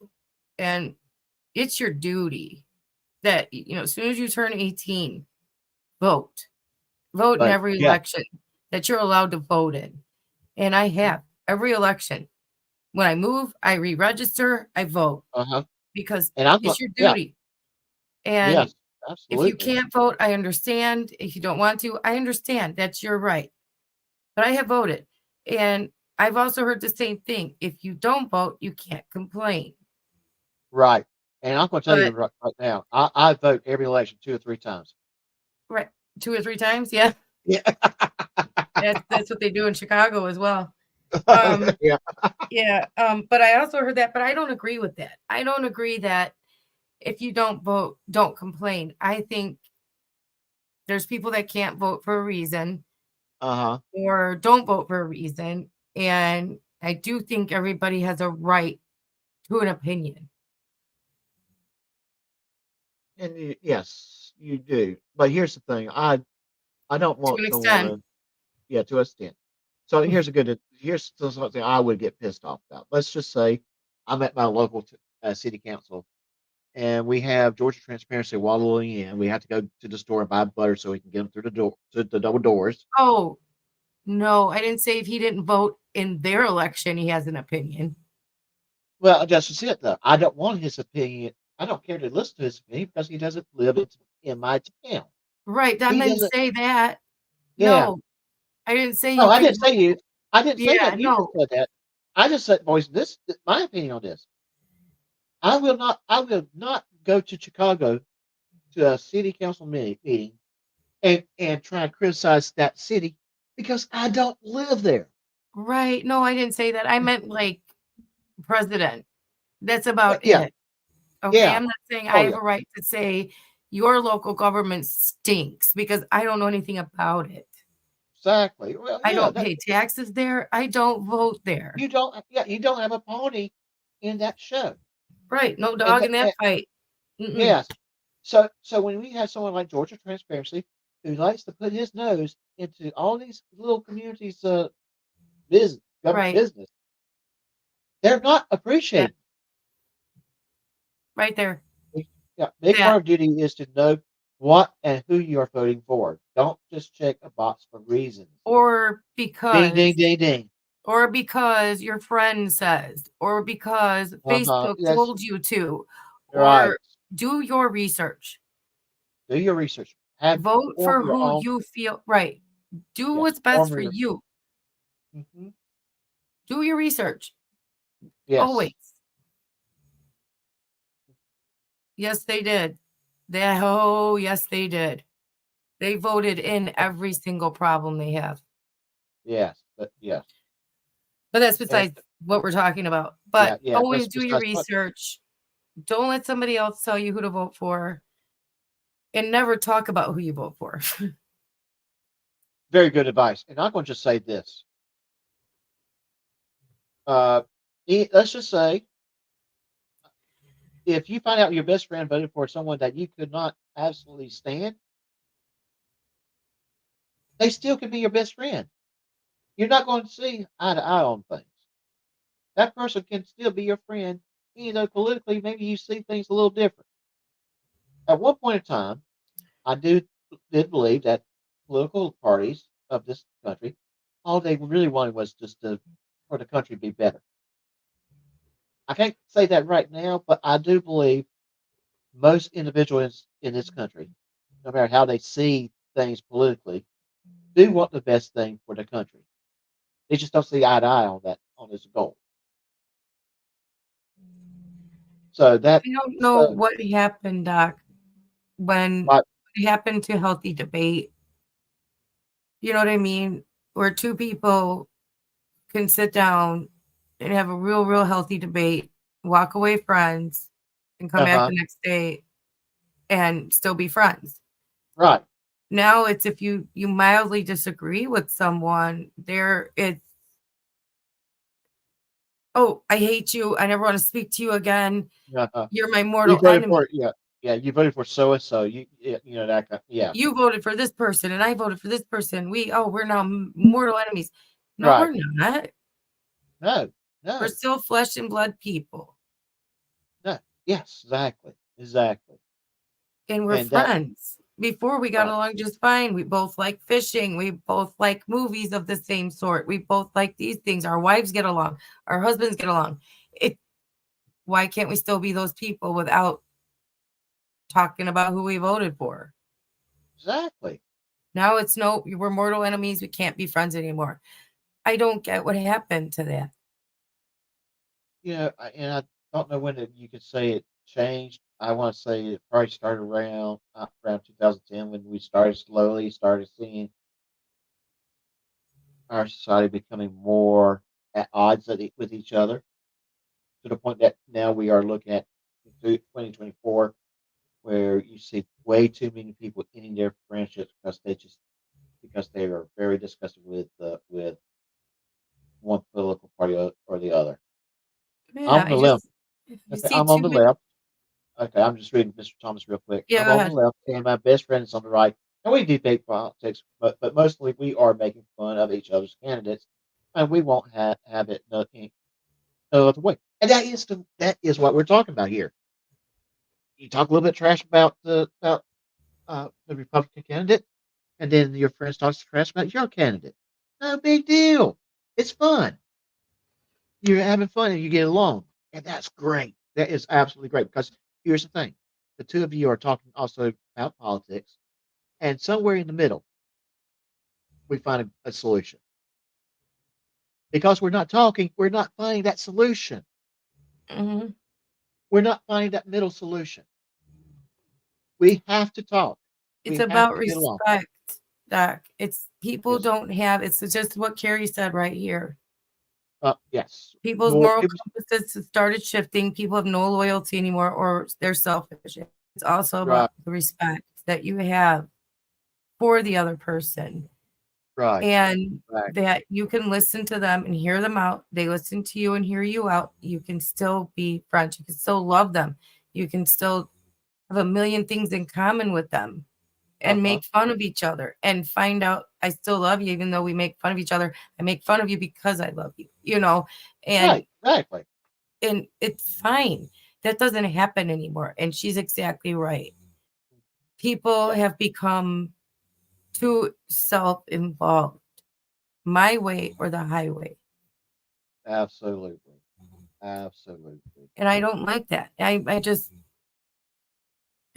and it's your duty that as soon as you turn 18, vote in But every yeah. election that you're allowed to vote in. And I have every election. When I move, I re-register, I vote Uh-huh. because And I'm it's your yeah. duty. And Yes, if you absolutely. can't vote, I understand. If you don't want to, I understand. That's your right. But I have voted. And I've also heard the same thing. If you don't vote, you can't complain. Right. And I'm going to tell you But right now, I vote every election 2 or 3 times. right, 2 or 3 times, yeah. Yeah. That's what they do in Chicago as well. Yeah. Yeah. But I also heard that, but I don't agree with that. I don't agree that if you don't vote, don't complain. I think there's people that can't vote for a reason Uh-huh. or don't vote for a reason. And I do think everybody has a right to an opinion. And yes, you do. But here's the thing. I don't To want an someone extent. to an extent. So here's something I would get pissed off about. Let's just say I'm at my local city council and we have Georgia Transparency wallowing in. We have to go to the store and buy butter so we can get them through the door to the double doors. Oh, no, I didn't say if he didn't vote in their election, he has an opinion. Well, that's just it, though. I don't want his opinion. I don't care to listen to his opinion because he doesn't live in my town. Right. I He didn't doesn't. say that. Yeah. No, I didn't say No, you I couldn't didn't say vote. you. I didn't say Yeah, that. You just no. said that. I just said, boys, this my opinion on this. I will not. I will not go to Chicago to a city council meeting and try and criticize that city because I don't live there. Right. No, I didn't say that. I meant like president. That's about Yeah. it. Okay, Yeah. I'm not saying Oh, I have yeah. a right to say your local government stinks because I don't know anything about it. Exactly. Well, I yeah, don't pay taxes there. I don't vote there. you don't have a pony in that show. Right. No And dog in that fight. yes. So when we have someone like Georgia Transparency who likes to put his nose into all these little communities business, government Right. business, they're not appreciated. Right there. Yeah, big Yeah. part of duty is to know what and who you are voting for. Don't just check a box for reasons. Or Ding, because ding, ding, ding. or because your friend says, or because Facebook Yes. told you to, Right. or do your research. Do your research. Vote Form for your who own. you feel right. Do Yeah, what's best form for your. you. Mhm. Do your research. Yes. Always. Yes, they did. Yes, they did. They voted in every single problem they have. Yes. But yes. But that's And, besides what we're talking about. But yeah. always That's do your besides what. research. Don't let somebody else tell you who to vote for. And never talk about who you vote for. Very good advice. And I'm going to just say this. Let's just say if you find out your best friend voted for someone that you could not absolutely stand, they still could be your best friend. You're not going to see eye to eye on things. That person can still be your friend, even though politically maybe you see things a little different. At one point in time, I did believe that political parties of this country, all they really wanted was just for the country to be better. I can't say that right now, but I do believe most individuals in this country, no matter how they see things politically, do want the best thing for the country. They just don't see eye to eye on this goal. So that I don't know what happened, Doc, when it happened to healthy debate. You know what I mean? Where two people can sit down and have a real healthy debate, walk away friends, and come back the next day and still be friends. Right. Now it's if you mildly disagree with someone, it's oh, I hate you. I never want to speak to you again. You're my mortal enemy. You voted for so and so. You know that kind. Yeah. You voted for this person, and I voted for this person. We're now mortal enemies. No, Right. we're not. No. We're still flesh and blood people. No. Yes. Exactly. And we're friends. Before we got along just fine. We both like fishing. We both like movies of the same sort. We both like these things. Our wives get along. Our husbands get along. Why can't we still be those people without talking about who we voted for? Exactly. Now it's no, we're mortal enemies. We can't be friends anymore. I don't get what happened to that. And I don't know when you could say it changed. I want to say it probably started around 2010 when we started seeing our society becoming more at odds with each other, to the point that now we are looking at 2024, where you see way too many people ending their friendships because they are very disgusted with one political party or the other. Yeah, I'm on the left. Okay, I'm on the left. Okay, I'm just reading Mr. Thomas real quick. Yeah, I'm on the left, and my best friend is on the right. And we debate politics, but mostly we are making fun of each other's candidates, and we won't have it no other way. And that is what we're talking about here. You talk a little bit trash about the Republican candidate, and then your friends talk trash about your candidate. No big deal. It's fun. You're having fun and you get along, and that's great. That is absolutely great, because here's the thing: the two of you are talking also about politics, and somewhere in the middle, we find a solution. Because we're not talking, we're not finding that solution. Mm-hmm. We're not finding that middle solution. We have to talk. It's about respect, Doc. It's people don't have. It's just what Carrie said right here. Yes. People's More moral people. compasses have started shifting. People have no loyalty anymore, or they're selfish. It's also Right. about the respect that you have for the other person, Right. and Right. that you can listen to them and hear them out. They listen to you and hear you out. You can still be friends. You can still love them. You can still have a million things in common with them and make fun of each other and find out I still love you, even though we make fun of each other. I make fun of you because I love you, and Right. Exactly. and it's fine. That doesn't happen anymore. And she's exactly right. People have become too self-involved. My way or the highway. Absolutely. Absolutely. And I don't like that. I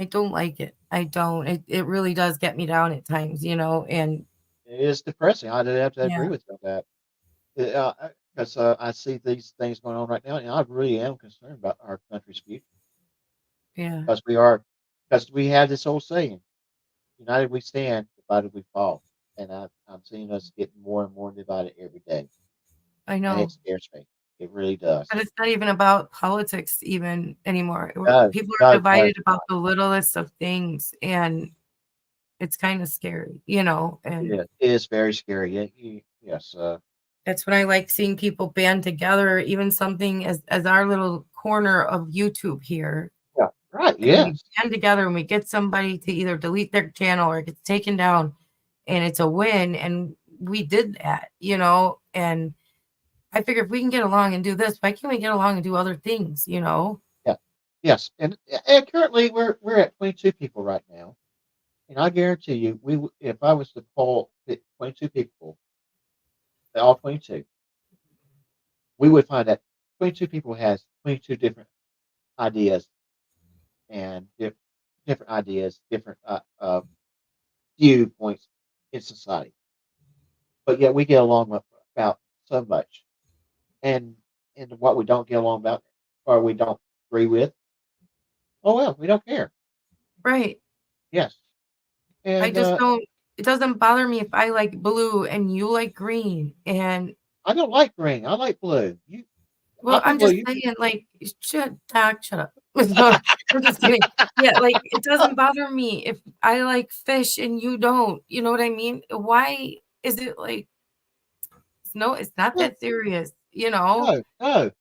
don't like it. I don't. It really does get me down at times, and It is depressing. I do have to agree yeah. with you on that. Because I see these things going on right now, and I really am concerned about our country's future. Yeah. Because we have this old saying, united we stand, divided we fall. And I'm seeing us getting more and more divided every day. I And know. it scares me. It really does. But it's not even about politics even anymore. No, People no, are no, divided it's about not. the littlest of things, and it's kind of scary, and It is very scary. Yes. that's when I like seeing people band together, even something as our little corner of YouTube here. Yeah. Right. And we Yes. band together and we get somebody to either delete their channel or it gets taken down, and it's a win. And we did that, and I figure if we can get along and do this, why can't we get along and do other things, Yeah. Yes. And currently we're at 22 people right now. And I guarantee you, if I was to poll 22 people, all 22, we would find that 22 people has 22 different ideas and different ideas, different viewpoints in society. But yet we get along about so much, and what we don't get along about or we don't agree with, oh well, we don't care. Right. Yes, I and just don't. It doesn't bother me if I like blue and you like green. And I don't like green. I like blue. well, I'm just saying, like, shut up. No, I'm just kidding. Yeah, like it doesn't bother me if I like fish and you don't. You know what I mean? Why is it like? No, it's not that serious. No, no.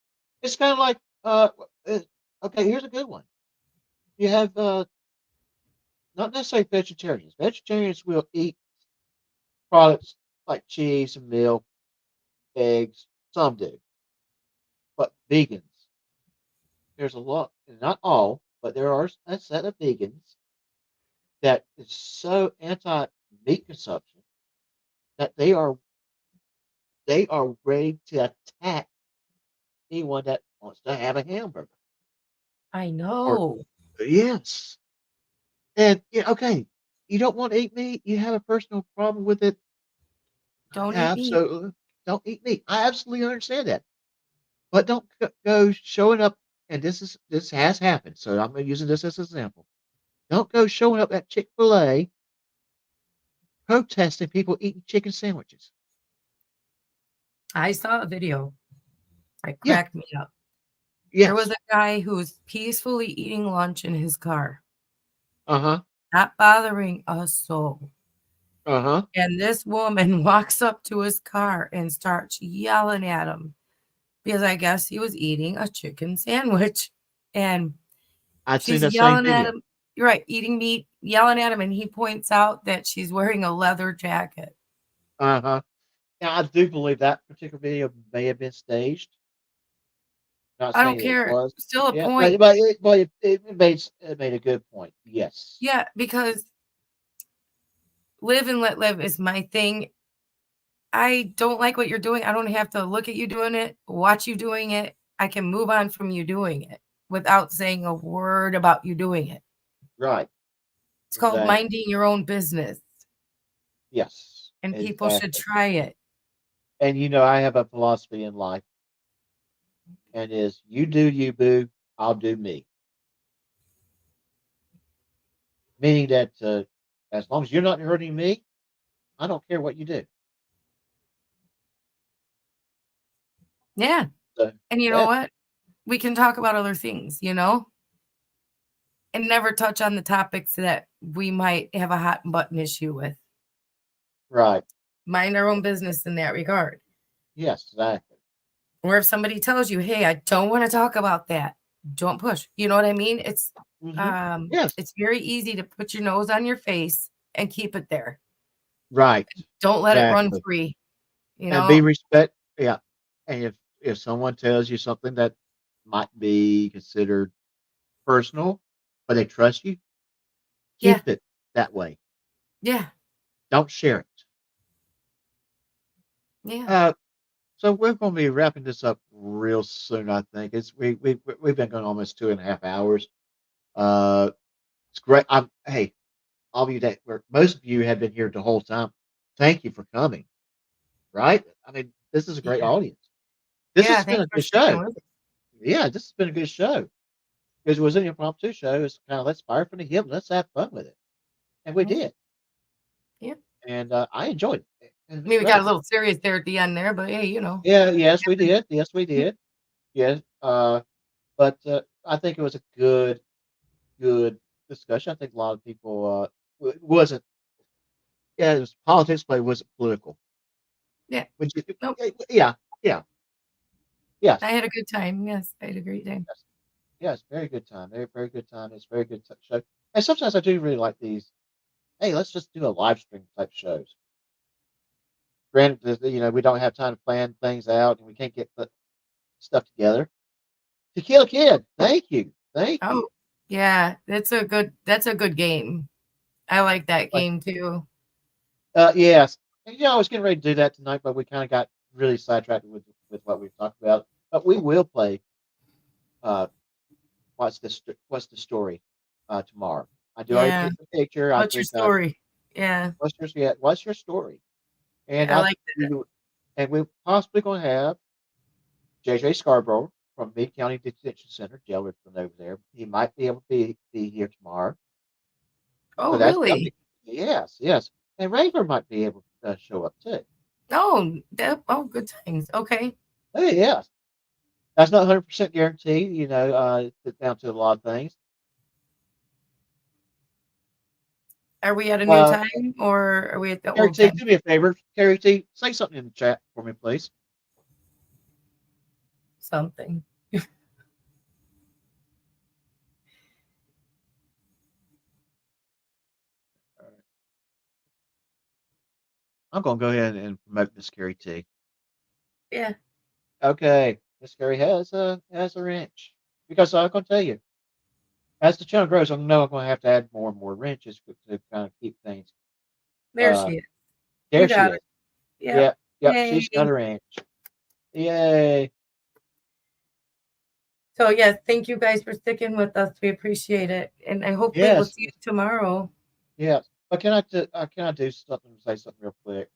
It's kind of like okay. Here's a good one. You have not necessarily vegetarians. Vegetarians will eat products like cheese and milk, eggs. Some do, but vegans. There's a lot, not all, but there are a set of vegans that is so anti meat consumption that they are ready to attack anyone that wants to have a hamburger. I Or know. yes, and okay, you don't want to eat meat. You have a personal problem with it. Don't eat meat. Absolutely, don't eat meat. I absolutely understand that, but don't go showing up. And this has happened. So I'm using this as an example. Don't go showing up at Chick-fil-A protesting people eating chicken sandwiches. I saw a video. It Yeah. cracked me up. Yes. There was a guy who was peacefully eating lunch in his car. Uh-huh. Not bothering a soul. Uh-huh. And this woman walks up to his car and starts yelling at him because I guess he was eating a chicken sandwich. And I'd seen she's that same yelling at video. him. You're right, eating meat, yelling at him. And he points out that she's wearing a leather jacket. Uh-huh. Now, I do believe that particular video may have been staged. Not I don't saying it care. was. Still a Yeah, point. but it made a good point. Yes. Yeah, because live and let live is my thing. I don't like what you're doing. I don't have to look at you doing it, watch you doing it. I can move on from you doing it without saying a word about you doing it. Right. It's called minding your own business. Yes. And people should try it. And I have a philosophy in life, and is you do you, boo, I'll do me. Meaning that as long as you're not hurting me, I don't care what you do. Yeah. So, And you know what? We can talk about other things, and never touch on the topics that we might have a hot button issue with. Right. Mind our own business in that regard. Yes, exactly. Or if somebody tells you, hey, I don't want to talk about that, don't push. You know what I mean? It's Yes. It's very easy to put your nose on your face and keep it there. Right. Don't let it run Exactly. free. And be respect. Yeah. And if someone tells you something that might be considered personal, but they trust you, keep it that way. Yeah. Don't share it. Yeah. So we're going to be wrapping this up real soon. I think we've been going almost 2.5 hours. It's great. Hey, all of you most of you have been here the whole time. Thank you for coming. Right? I mean, this is a great audience. This has been a good show. Yeah, this has been a good show. Because it was an impromptu show. It's kind of let's fire from the hip. Let's have fun with it, and we did. Yeah. And I enjoyed it. I mean, we got a little serious there at the end there, but hey, Yeah. Yes, we did. Yes, we did. Yes. But I think it was a good discussion. I think a lot of people wasn't. Yeah, it was politics, but it wasn't political. Yeah. Nope. Yeah. Yeah. Yes. I had a good time. Yes, I had a great time. Yes, very good time. Very, very good time. It's a very good show. And sometimes I do really like these. Hey, let's just do a live stream type shows. Granted, we don't have time to plan things out and we can't get the stuff together. To Kill a Kid, thank you. Thank you. Yeah, that's a good game. I like that game too. Yes. And, I was getting ready to do that tonight, but we kind of got really sidetracked with what we've talked about. But we will play What's the Story tomorrow. I do already pick the picture. What's your story? Yeah. What's your story? And I like that. And we're possibly going to have JJ Scarborough from Meade County Detention Center, jailer from over there. He might be able to be here tomorrow. Oh, really? Yes, yes. And Wrangler might be able to show up too. Oh, good times. Okay. Oh, yes. That's not 100% guaranteed, it's down to a lot of things. Are we at a new time or are we at the Carrie old T, time? do me a favor. Carrie T, say something in the chat for me, please. Something. I'm going to go ahead and promote Miss Carrie T. Yeah. Okay. Miss Carrie has a wrench. Because I'm going to tell you, as the channel grows, I know I'm going to have to add more and more wrenches to kind of keep things. There she is. There she is. Yep. Yep. She's got a wrench. Yay. So, yes, thank you guys for sticking with us. We appreciate it. And I hope we'll see you tomorrow. Yes. But can I do something, say something real quick?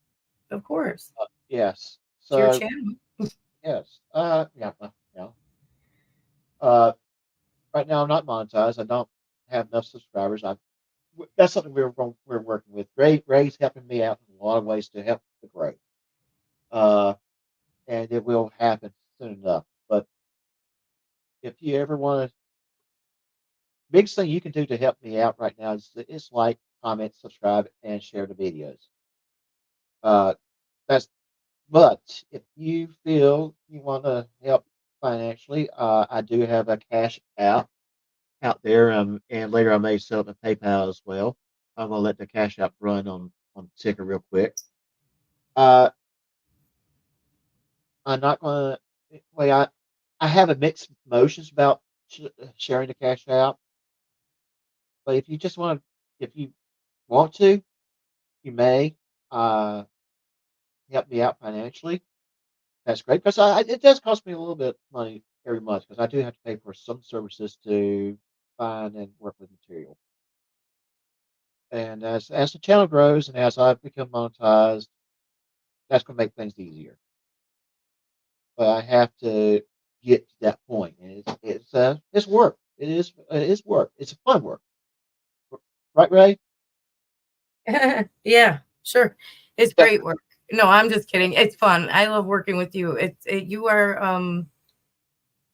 Of course. Yes. So, it's your channel. Yes. Yeah. Right now I'm not monetized. I don't have enough subscribers. That's something we're working with. Ray's helping me out in a lot of ways to help the growth. And it will happen soon enough. But if you ever want to, biggest thing you can do to help me out right now is like, comment, subscribe, and share the videos. But if you feel you want to help financially, I do have a cash app out there, and later I may set up a PayPal as well. I'm gonna let the cash app run on ticker real quick. I'm not gonna. Well, I have a mixed emotions about sharing the cash app, but if you want to, you may help me out financially. That's great because it does cost me a little bit of money every month because I do have to pay for some services to find and work with material. And as the channel grows and as I become monetized, that's going to make things easier. But I have to get to that point, and it's work. It is work. It's a fun work, right, Ray? Yeah, sure. It's great work. No, I'm just kidding. It's fun. I love working with you. You are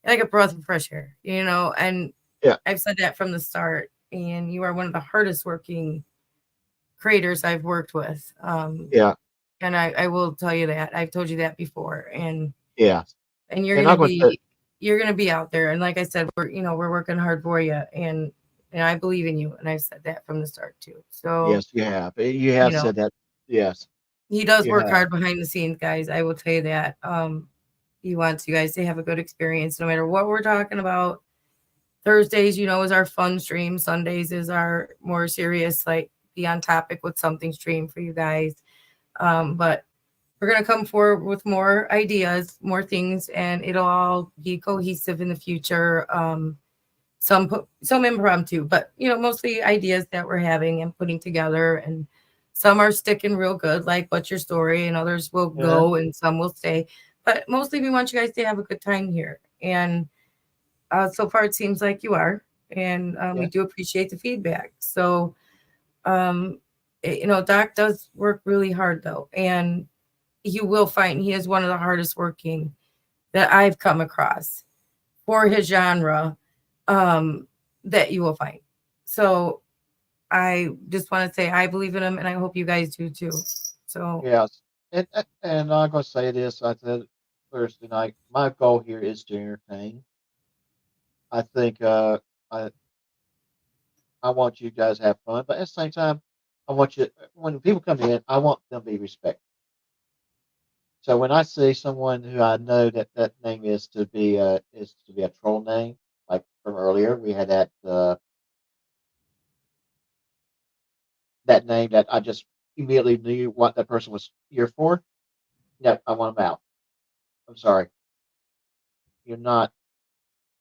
like a breath of fresh air, and Yeah. I've said that from the start. And you are one of the hardest working creators I've worked with. Yeah. And I will tell you that. I've told you that before. And Yeah. and you're And gonna I'm going to. be out there. And like I said, we're working hard for you. And I believe in you. And I've said that from the start too. So Yes, you have. You have said that. Yes, he does you work have. hard behind the scenes, guys. I will tell you that. He wants you guys to have a good experience no matter what we're talking about. Thursdays, is our fun stream. Sundays is our more serious, like be on topic with something stream for you guys. But we're going to come forward with more ideas, more things, and it'll all be cohesive in the future. Some impromptu, but mostly ideas that we're having and putting together, and some are sticking real good, like What's Your Story, and others will go and some will stay. But mostly we want you guys to have a good time here. And so far it seems like you are, and we do appreciate the feedback. So Doc does work really hard though, and you will find he is one of the hardest working that I've come across for his genre, that you will find. So I just want to say I believe in him, and I hope you guys do too. So Yes, and I'm going to say this. I said Thursday night. My goal here is to entertain. I think I want you guys to have fun, but at the same time, I want you when people come in, I want them to be respected. So when I see someone who I know that name is to be a troll name, like from earlier, we had that name that I just immediately knew what that person was here for. No, I want them out. I'm sorry. You're not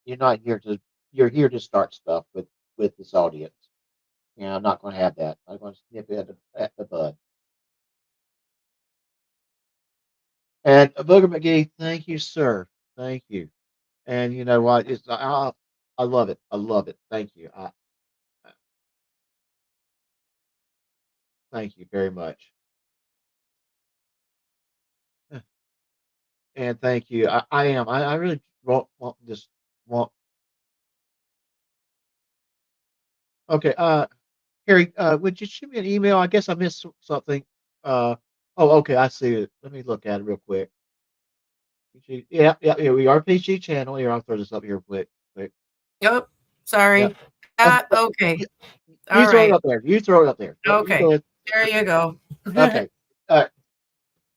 you're not here to you're here to start stuff with this audience. I'm not going to have that. I'm going to snip it at the bud. And Booger McGee, thank you, sir. Thank you. And you know what? I love it. I love it. Thank you. Thank you very much. And thank you. I am. I really want this. Want. Okay. Harry, would you shoot me an email? I guess I missed something. Oh, okay. I see it. Let me look at it real quick. PG, yeah. We are PG channel. Here, I'll throw this up here quick. Yep. Sorry. Yeah. Okay. You All throw it right. up there. You throw it up there. You Okay. go ahead. There you go. Okay.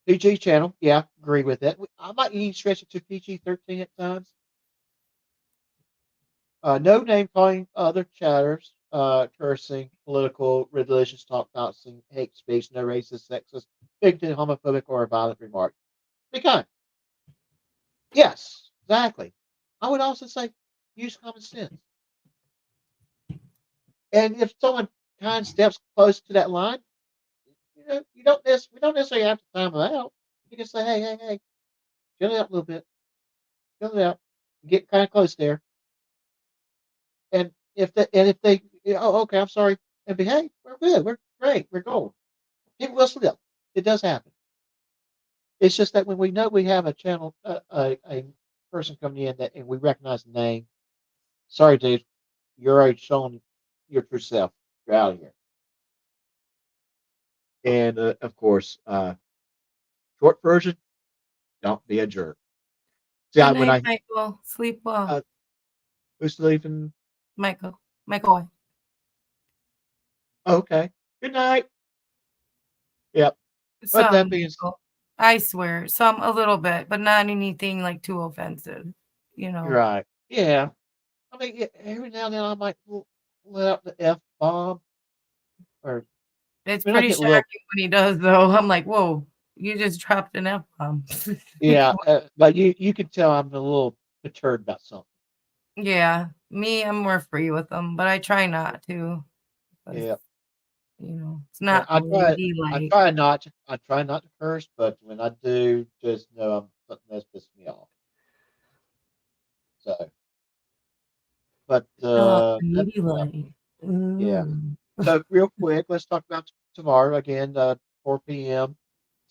PG channel. Yeah, agree with that. I might even stretch it to PG 13 at times. No name calling, other chatters, cursing, political, religious talk, bouncing, hate speech, no racist, sexist, bigoted, homophobic, or violent remark. Be kind. Yes, exactly. I would also say use common sense. And if someone kind of steps close to that line, we don't necessarily have to time them out. You can say, hey, chill it out a little bit, chill it out, get kind of close there. And if they, oh, okay, I'm sorry, and behave, we're good, we're great, we're gold. It will slip. It does happen. It's just that when we know we have a channel, a person coming in that, and we recognize the name, sorry, dude, you're already showing your true self. You're out of here. And of course, short version, don't be a jerk. See, Good night, Michael. Sleep well. Who's sleeping? Michael. Oh, okay. Good night. Yep. But that being I swear, a little bit, but not anything like too offensive. Right. Yeah. I mean, every now and then I might let out the F bomb. Or it's pretty shocking when he does, though. I'm like, whoa, you just dropped an F bomb. Yeah, but you can tell I'm a little perturbed about something. Yeah, I'm more free with them, but I try not to. Yeah. It's not I try not to curse, but when I do, just know something that's pissed me off. So, but yeah. So real quick, let's talk about tomorrow again, 4 p.m.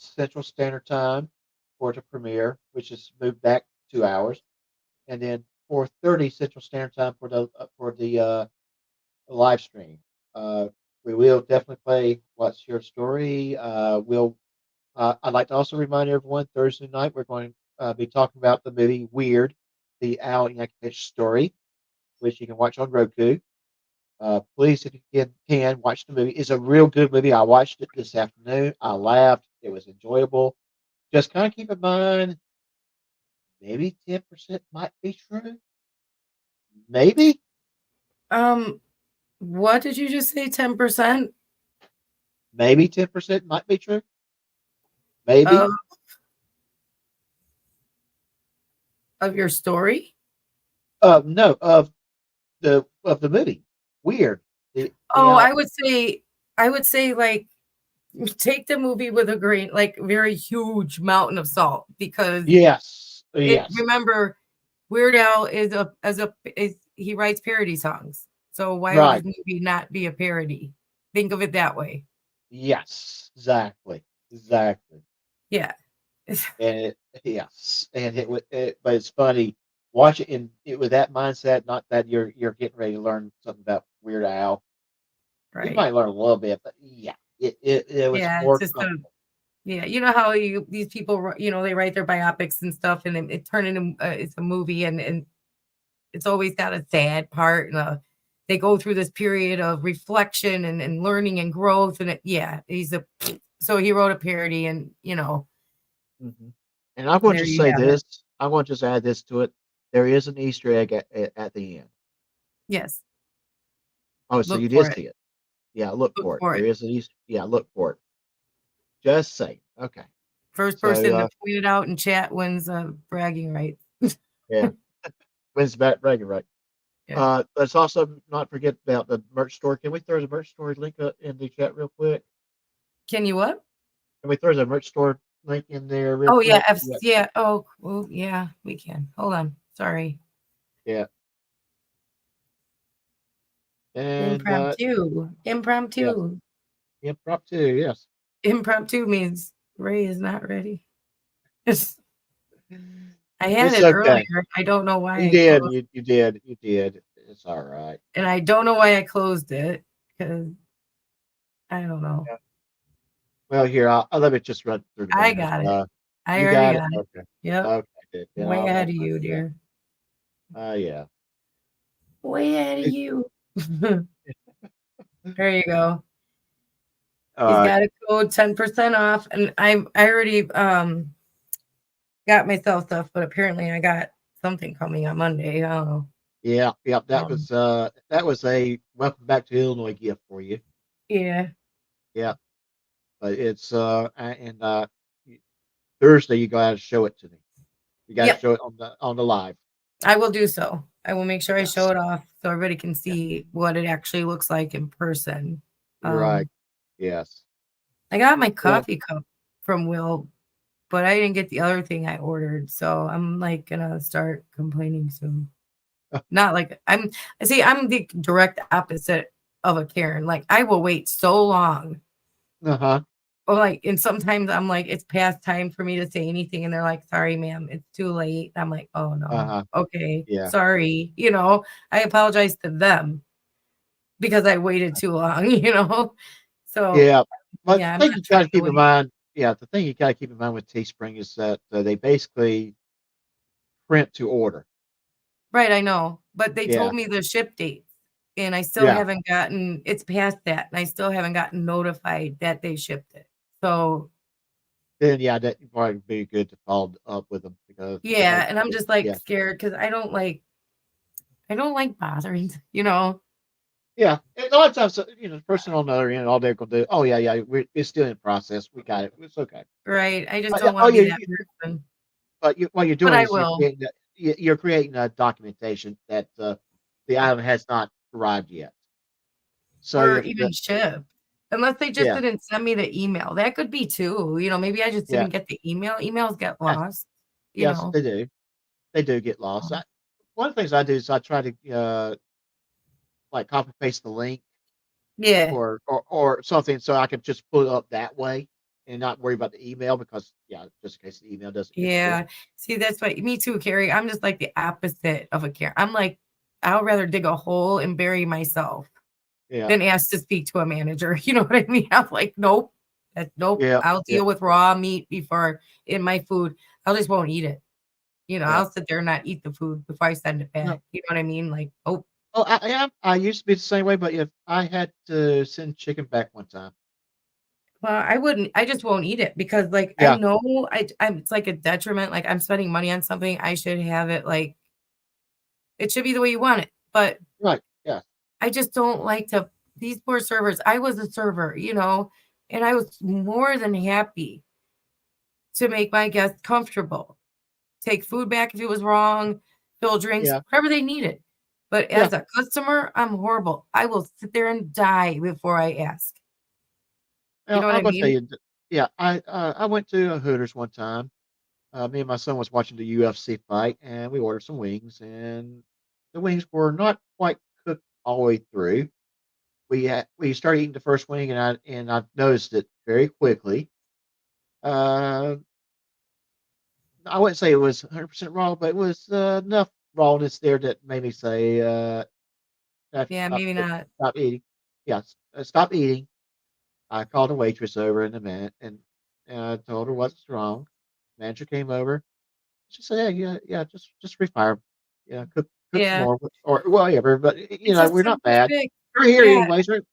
Central Standard Time for the premiere, which is moved back 2 hours, and then 4:30 Central Standard Time for the live stream. Uh, we will definitely play What's Your Story. I'd like to also remind everyone Thursday night we're going to be talking about the movie Weird, the Al Yankovic story, which you can watch on Roku. Please, if you can watch the movie. It's a real good movie. I watched it this afternoon. I laughed. It was enjoyable. Just kind of keep in mind, maybe 10% might be true. Maybe. What did you just say? 10%? Maybe 10% might be true. Maybe. Of your story? No, of the movie. Weird. I would say like take the movie with a grain, like very huge mountain of salt, because yes. Remember, Weird Al is he writes parody songs. So why would his movie not be a parody? Think of it that way. Yes, exactly. Yeah. And but it's funny. Watch it with that mindset. Not that you're getting ready to learn something about Weird Al. Right. You might learn a little bit, but it was more. It's just you know how these people, they write their biopics and stuff, and it turn into it's a movie, and it's always got a sad part, and they go through this period of reflection and learning and growth, and so he wrote a parody, and Mm-hmm. And I'm going to say this. I want to just add this to it. There is an Easter egg at the end. Yes. Oh, so you did see it? Yeah, look for it. There is an Easter. Yeah, look for it. Just say, okay. First person to point it out in chat wins bragging rights. Yeah, wins bragging right. Yeah. Let's also not forget about the merch store. Can we throw the merch store link up in the chat real quick? Can you what? Can we throw the merch store link in there real quick? Yeah. Oh, well, yeah, we can. Hold on. Sorry. Yeah. And impromptu. Yes. Impromptu, yes. Impromptu means Ray is not ready. I had it's it earlier. I don't know why. You did. You did. It's all right. And I don't know why I closed it, because I don't know. Yeah. Well, here, I'll let me just run through the I got it. I already got it. Okay. Yep. Okay. Way ahead of you, dear. Yeah. Way ahead of you. There you go. He's got a code 10% off, and I already got myself stuff, but apparently I got something coming on Monday. I don't know. Yeah. That was a welcome back to Illinois gift for you. Yeah. Yeah. But it's Thursday you gotta show it to me. You gotta show it on the live. I will do so. I will make sure I show it off so everybody can see what it actually looks like in person. Right. Yes. I got my coffee cup from Will, but I didn't get the other thing I ordered. So I'm like gonna start complaining soon. Not like I'm the direct opposite of a Karen. Like I will wait so long. Or and sometimes I'm like, it's past time for me to say anything, and they're like, sorry, ma'am, it's too late. I'm like, oh no. Okay. Yeah. Sorry. I apologize to them because I waited too long, So yeah. But yeah, the thing you gotta keep in mind, the thing you gotta keep in mind with Teespring is that they basically print to order. Right, I know. But they told me the ship date, and I still haven't gotten it's past that, and I still haven't gotten notified that they shipped it. So then that would probably be good to follow up with them because and I'm just scared because I don't like bothering, Yeah, and a lot of times, the person on the other end, all they're gonna do, oh yeah, it's still in process. We got it. It's okay. Right. I just don't want to be that person. But what you're doing is you're creating a documentation that the item has not arrived yet. So or even shipped. Unless they just didn't send me the email. That could be too. Maybe I just didn't get the email. Emails get lost. Yes, they do. They do get lost. One of the things I do is I try to copy paste the link. Yeah. Or something so I can just pull it up that way. and not worry about the email because just in case the email doesn't get through. Yeah. See, that's what me too, Carrie. I'm just like the opposite of a Karen. I'm like, I'll rather dig a hole and bury myself than ask to speak to a manager. You know what I mean? I'm like, nope. Nope. I'll deal with raw meat before in my food. I just won't eat it. You know, I'll sit there and not eat the food before I send it back. No. You know what I mean? Like, oh. Oh, I used to be the same way, but if I had to send chicken back one time. Well, I wouldn't. I just won't eat it because, like, I know I'm. It's like a detriment. Like, I'm spending money on something. I should have it. Like, it should be the way you want it. But I just don't like to. These poor servers. I was a server, you know, and I was more than happy to make my guests comfortable. Take food back if it was wrong. Fill drinks, whatever they needed. But as a customer, I'm horrible. I will sit there and die before I ask. You know what I'm I gonna tell mean? you, I went to a Hooters one time. Me and my son was watching the UFC fight, and we ordered some wings, and the wings were not quite cooked all the way through. We started eating the first wing, and I noticed it very quickly. I wouldn't say it was 100% raw, but it was enough rawness there that made me say, Maybe not. stop eating." Yes, stop eating. I called a waitress over in a minute, and I told her what's wrong. Manager came over. She said, "Yeah, just refire 'em. Cook Yeah. more or whatever." But It's a we're not simple bad. fix. We're here Yeah. anyways. Simple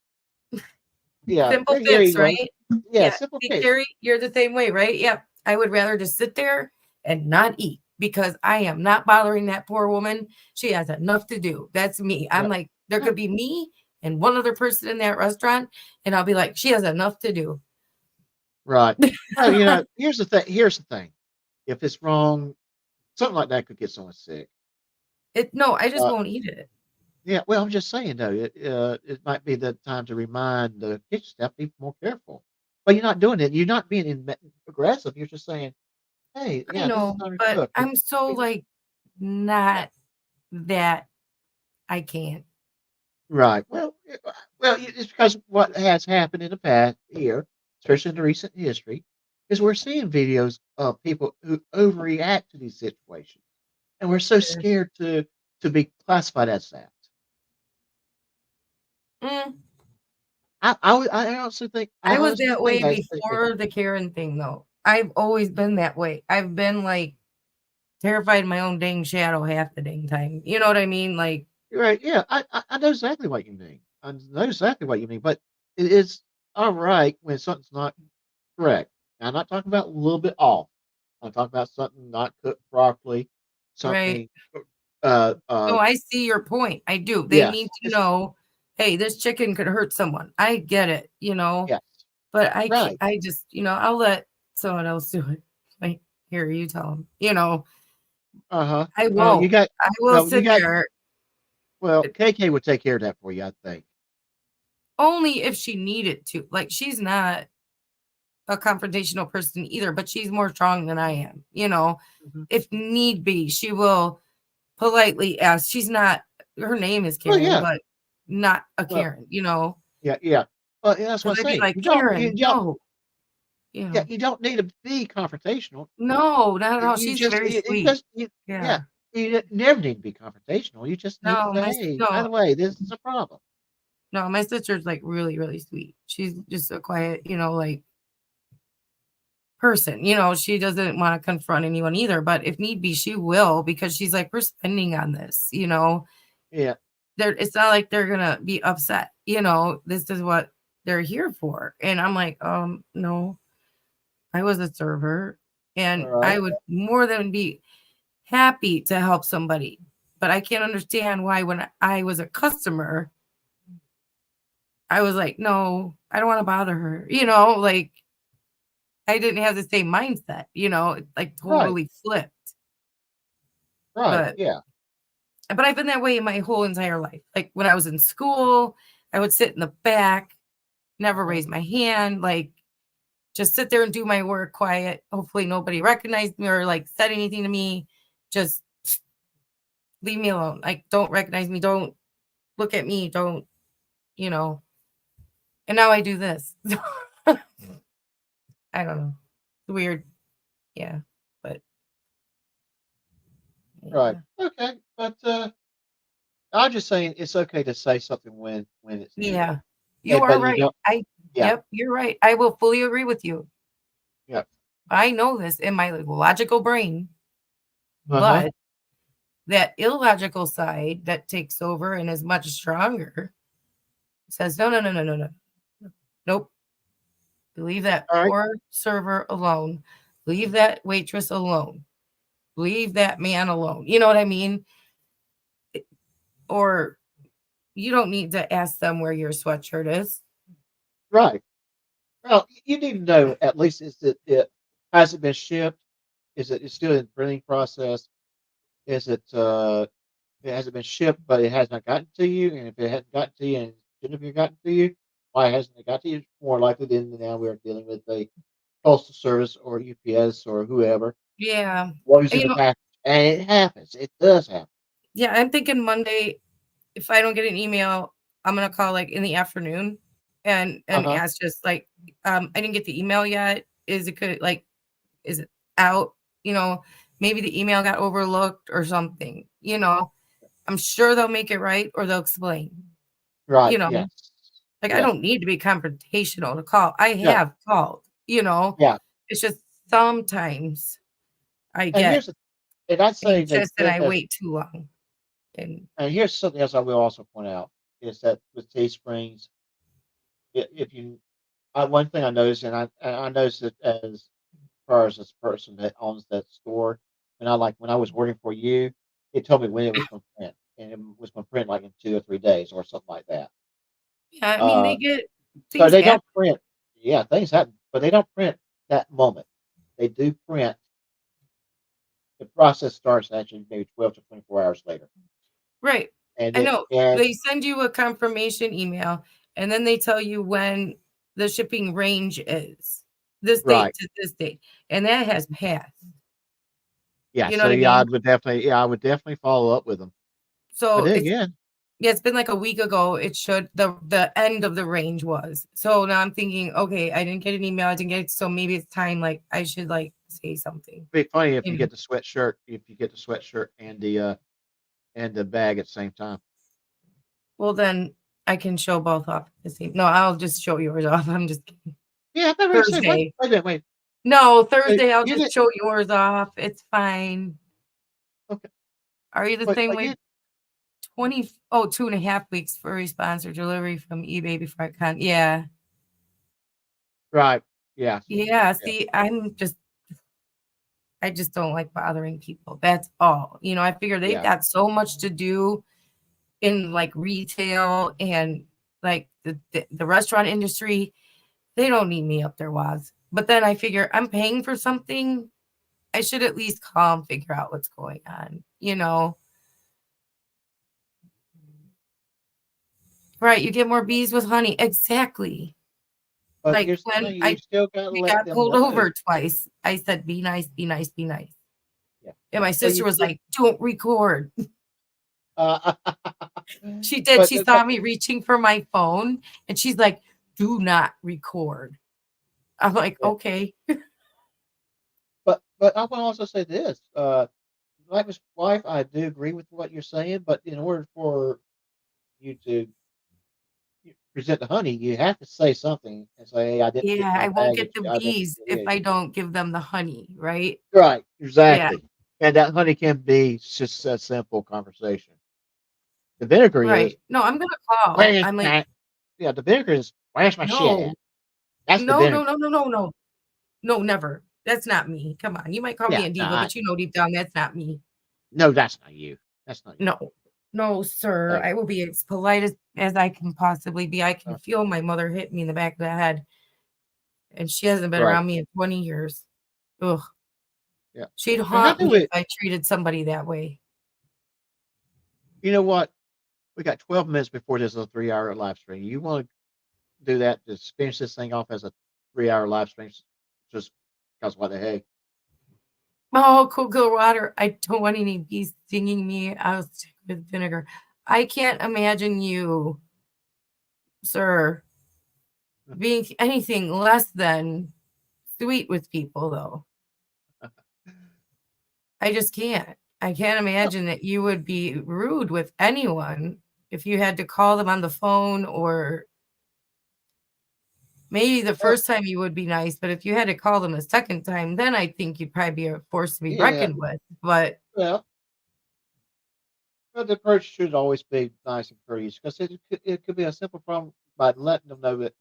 We're here fix, anyways. right? Yeah, simple See, fix. Carrie, you're the same way, right? Yeah. I would rather just sit there and not eat because I am not bothering that poor woman. She has enough to do. That's me. I'm like, there could be me and one other person in that restaurant, and I'll be like, she has enough to do. Right. Well, here's the thing. If it's wrong, something like that could get someone sick. No, I just won't eat it. Yeah, well, I'm just saying though, it might be the time to remind the kitchen staff to be more careful. But you're not doing it. You're not being aggressive. You're just saying, "Hey, I this is know, time to but cook." I'm so like not that I can't. Right. It's because what has happened in the past here, especially in the recent history, is we're seeing videos of people who overreact to these situations, and we're so scared to be classified as that. I honestly think I was that way before the Karen thing, though. I've always been that way. I've been like terrified of my own dang shadow half the dang time. You know what I mean? Like, right? Yeah, I know exactly what you mean. I know exactly what you mean, but it is all right when something's not correct. Now, I'm not talking about a little bit off. I'm talking about something not cooked properly, right. something. No, I see your point. I do. They need to know, hey, this chicken could hurt someone. I get it, Yes. but I can't, I just, I'll let someone else do it. Like, here, you tell them, I won't. I will sit there. Well, KK would take care of that for you, I think. Only if she needed to. Like, she's not a confrontational person either, but she's more strong than I am. If need be, she will politely ask. She's not, her name is Karen, but not a Karen, Yeah. Well, that's what I'm saying. Like, Karen, no. Yeah, you don't need to be confrontational. No, not at all. She's very sweet. You never need to be confrontational. You just need to say, hey, by the way, this is a problem. No, my sister's like really, really sweet. She's just a quiet, like person. She doesn't want to confront anyone either, but if need be, she will because she's like, we're spending on this, Yeah. It's not like they're gonna be upset. This is what they're here for. And I'm like, no, I was a server and I would more than be happy to help somebody. But I can't understand why when I was a customer, I was like, no, I don't want to bother her. Like I didn't have the same mindset, like totally flipped. Right. But I've been that way my whole entire life. Like when I was in school, I would sit in the back, never raise my hand, like just sit there and do my work quiet. Hopefully nobody recognized me or like said anything to me. Just leave me alone. Like don't recognize me. Don't look at me. Don't, And now I do this. I don't know. It's weird. Yeah, but Right. Okay. But I'm just saying it's okay to say something when it's needed. yeah, you are But you right. don't. Yeah. Yep, you're right. I will fully agree with you. Yeah. I know this in my logical brain, Uh-huh. but that illogical side that takes over and is much stronger says, no, no, no, no, no, no. Nope. Leave that All right. poor server alone. Leave that waitress alone. Leave that man alone. You know what I mean? Or you don't need to ask them where your sweatshirt is. Right. Well, you need to know at least it has it been shipped? Is it's still in printing process? Is it hasn't been shipped, but it has not gotten to you? And if it hadn't gotten to you and it shouldn't have gotten to you, why hasn't it got to you? It's more likely than now we are dealing with a postal service or UPS or whoever Yeah. losing the package. And it happens. It does happen. Yeah, I'm thinking Monday, if I don't get an email, I'm gonna call like in the afternoon and ask just like, I didn't get the email yet. Is it out? Maybe the email got overlooked or something. I'm sure they'll make it right or they'll explain. Right. Yes. I don't need to be confrontational to call. I Yeah. have called, Yeah. It's just sometimes I And get I'd say anxious and I wait too long. And here's something else I will also point out is that with Teesprings, if you, one thing I noticed, and I noticed it as far as this person that owns that store, and when I was working for you, it told me when it was going to print, and it was going to print like in 2 or 3 days or something like that. Yeah, I mean, they get So things they happen. don't print. Yeah, things happen, but they don't print that moment. They do print. The process starts actually maybe 12 to 24 hours later. Right. And I know. They send you a confirmation email, and then they tell you when the shipping range is. This date to this date. And that has passed. Yeah, You know so what I yeah, I mean? would definitely follow up with them. So But then again, it's been like a week ago. It showed the end of the range was. So now I'm thinking, okay, I didn't get an email. I didn't get it. So maybe it's time. Like I should say something. it'd be funny if you get the sweatshirt, and the bag at the same time. Well, then I can show both off at the same. No, I'll just show yours off. I'm just kidding. Yeah, I Thursday. Wait. No, Thursday I'll just show yours off. It's fine. Okay. Are you the same way? 2.5 weeks for response or delivery from eBay before I can. Yeah. Right. Yeah. Yeah. See, I just don't like bothering people. That's all. I figure they've got so much to do in like retail and like the restaurant industry. They don't need me up their waz. But then I figure I'm paying for something. I should at least call and figure out what's going on, Right, you get more bees with honey. Exactly. But Like here's the when thing, you still gotta we let got them pulled know. over twice, I said, be nice, be nice, be nice. Yeah. And my sister was like, don't record. She did. But She saw me reaching for my phone and she's like, do not record. I'm like, okay. But I want to also say this. Like Miss Wife, I do agree with what you're saying, but in order for you to present the honey, you have to say something and say, "Hey, I didn't get my I won't baggage. get the I didn't bees get if it." I don't give them the honey, right? Right, exactly. And that honey can be just a simple conversation. The vinegar is, Right. No, I'm gonna call. "Where's I'm like, my?" Yeah, the vinegar is, "Where's my shit no, at?" That's the no, vinegar. no, no, no, no, no. No, never. That's not me. Come on. You might call me Yeah, a diva, but deep down, that's not me. no, that's not you. That's not you. No. No, sir. Like, I will be as polite as I can possibly be. I can feel my mother hit me in the back of the head. And she hasn't been around me in 20 years. Ugh. Yeah. She'd And how haunt do me we? if I treated somebody that way. You know what? We got 12 minutes before this is a 3-hour live stream. You want to do that? Just finish this thing off as a 3-hour live stream, just because what the heck? Oh, cool water. I don't want any bees stinging me. I'll stick with vinegar. I can't imagine you, sir, being anything less than sweet with people, though. I just can't. I can't imagine that you would be rude with anyone if you had to call them on the phone, or maybe the first time you would be nice, but if you had to call them a second time, then I think you'd probably be a force to be reckoned with. But well, the approach should always be nice and courteous, because it could be a simple problem by letting them know that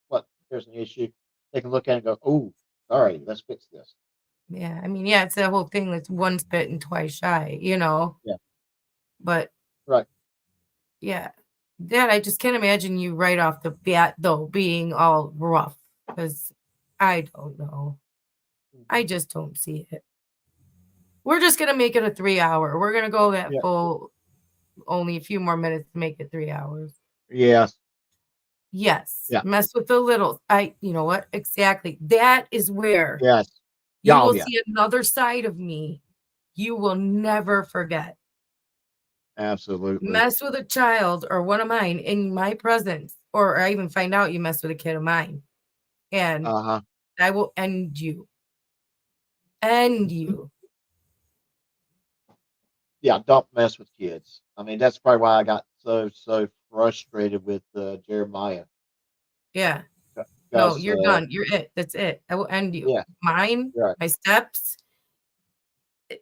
what there's an issue. They can look at it and go, "Oh, sorry, let's fix this." yeah, I mean, yeah, it's that whole thing that's once bitten, twice shy, Yeah. But Right. yeah, Dad, I just can't imagine you right off the bat, though, being all rough, because I don't know. I just don't see it. We're just going to make it a 3-hour. We're going to go that full, only a few more minutes to make it 3 hours. Yes. Yes. Yeah. Mess with the little. You know what? Exactly. That is where Yes. you will see another side of me you will never forget. Absolutely. Mess with a child or one of mine in my presence, or I even find out you mess with a kid of mine, and I will end you. End you. Yeah, don't mess with kids. I mean, that's probably why I got so frustrated with Jeremiah. Yeah. No, you're done. You're it. That's it. I will end you. Yeah. Mine, my steps,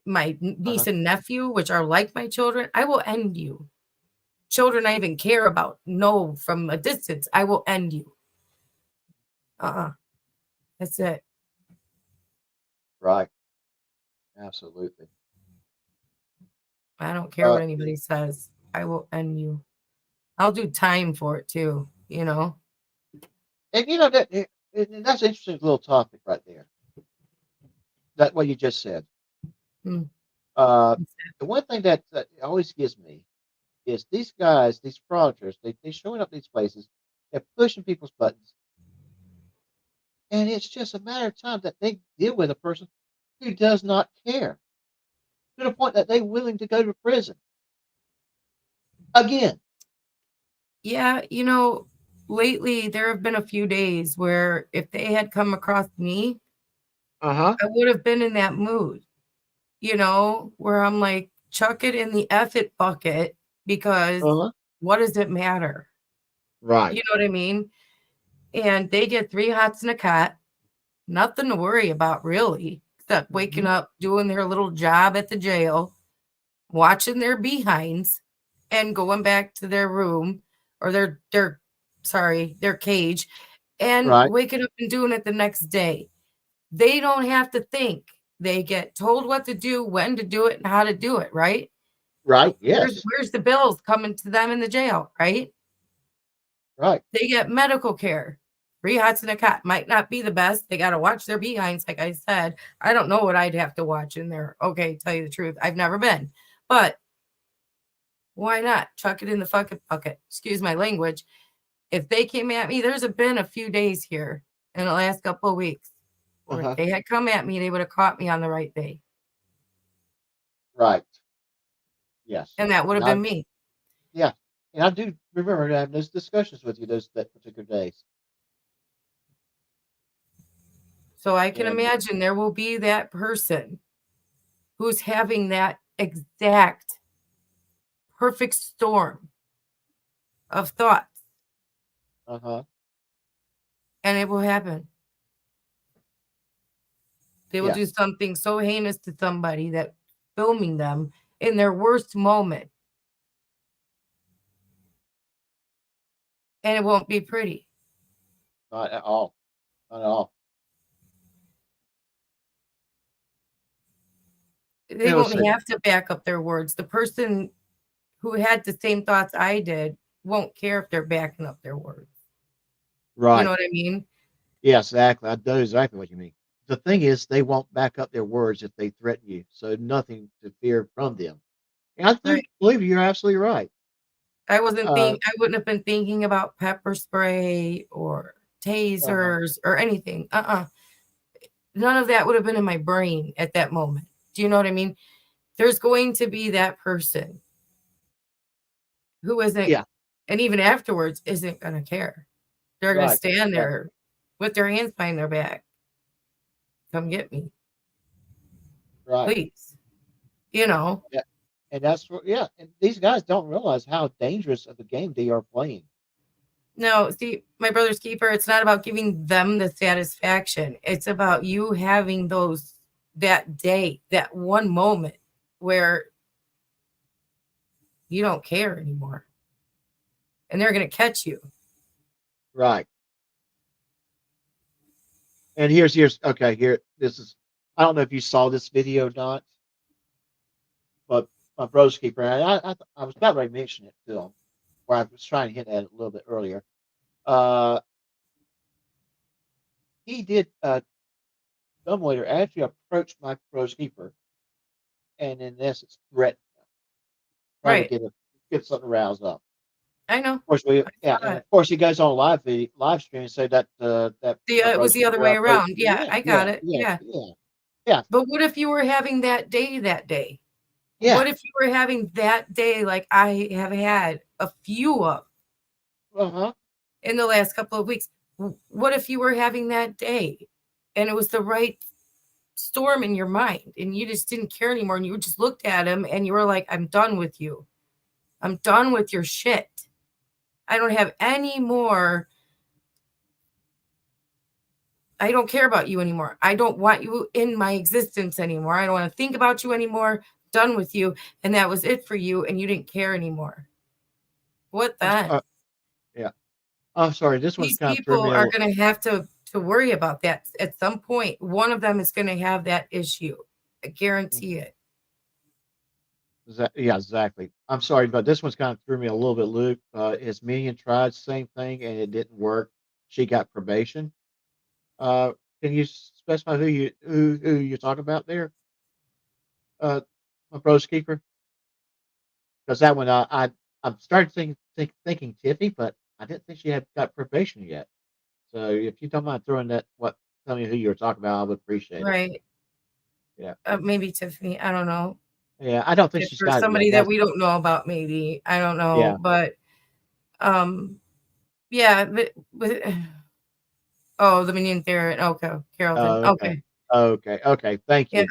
my niece and nephew, which are like my children, I will end you. Children I even care about, know from a distance, I will end you. That's it. Right. Absolutely. I don't care what anybody says. I will end you. I'll do time for it too, you know. And you know that's an interesting little topic right there. That what you just said. Hmm. The one thing that always gives me is these guys, these fraudsters, they showing up these places, they're pushing people's buttons, and it's just a matter of time that they deal with a person who does not care, to the point that they're willing to go to prison again. Yeah, you know, lately there have been a few days where if they had come across me, I would have been in that mood, you know, where I'm like, chuck it in the F it bucket, because what does it matter? Right. You know what I mean? And they get 3 hots and a cot, nothing to worry about really, except waking up, doing their little job at the jail, watching their behinds, and going back to their room or their cage, and waking up and doing it the next day. They don't have to think. They get told what to do, when to do it, and how to do it, right? Right. Yes. Where's the bills coming to them in the jail, right? Right. They get medical care. 3 hots and a cot. Might not be the best. They got to watch their behinds, like I said. I don't know what I'd have to watch in there. Okay, tell you the truth, I've never been. But why not? Chuck it in the fucking bucket. Excuse my language. If they came at me, there's been a few days here in the last couple of weeks where if they had come at me, they would have caught me on the right day. Right. Yes. And that would have been me. Yeah. And I do remember having those discussions with you that particular days. So I can imagine there will be that person who's having that exact perfect storm of thoughts. And it will happen. They will do something so heinous to somebody that filming them in their worst moment. And it won't be pretty. Not at all. Not at all. They won't have to back up their words. The person who had the same thoughts I did won't care if they're backing up their words. Right. You know what I mean? Yes, exactly. I know exactly what you mean. The thing is, they won't back up their words if they threaten you. So nothing to fear from them. And I do believe you're absolutely right. I wouldn't have been thinking about pepper spray or tasers or anything. None of that would have been in my brain at that moment. Do you know what I mean? There's going to be that person who isn't, and even afterwards, isn't going to care. They're going to stand there with their hands behind their back. come get me, Right. please. You know. Yeah. And that's what, yeah. And these guys don't realize how dangerous of a game they are playing. No, see, my brother's keeper, it's not about giving them the satisfaction. It's about you having that day, that one moment where you don't care anymore. And they're going to catch you. Right. And here's okay, this is, I don't know if you saw this video or not, but my bro's keeper, and I was about ready to mention it to him, where I was trying to hint at it a little bit earlier. He did some waiter actually approached my bro's keeper and in essence threatened him, trying to get something roused up. I know. Of course, and of course he goes on live stream and say that it was the other way around. Yeah, I got it. Yeah. But what if you were having that day? Yeah. What if you were having that day like I have had a few of in the last couple of weeks? What if you were having that day and it was the right storm in your mind and you just didn't care anymore and you just looked at him and you were like, I'm done with you. I'm done with your shit. I don't have any more. I don't care about you anymore. I don't want you in my existence anymore. I don't want to think about you anymore. Done with you. And that was it for you. And you didn't care anymore. What then? Yeah. Oh, sorry. This one's These kind of people are going to have to worry about that. At some point, one of them is going to have that issue. I guarantee it. Yeah, exactly. I'm sorry, but this one's kind of threw me a little bit loop. His minion tried the same thing and it didn't work. She got probation. Can you specify who you're talking about there? My bro's keeper? Because that one I'm starting thinking Tiffy, but I didn't think she had got probation yet. So if you don't mind throwing tell me who you're talking about, I would appreciate it. Right. Yeah. Maybe Tiffany. I don't know. Yeah, I don't think she's got somebody it that we don't know about. Maybe I don't know, yeah. But yeah. But oh, the minion theory. Okay, Carrollton. Okay. Thank you. Yeah.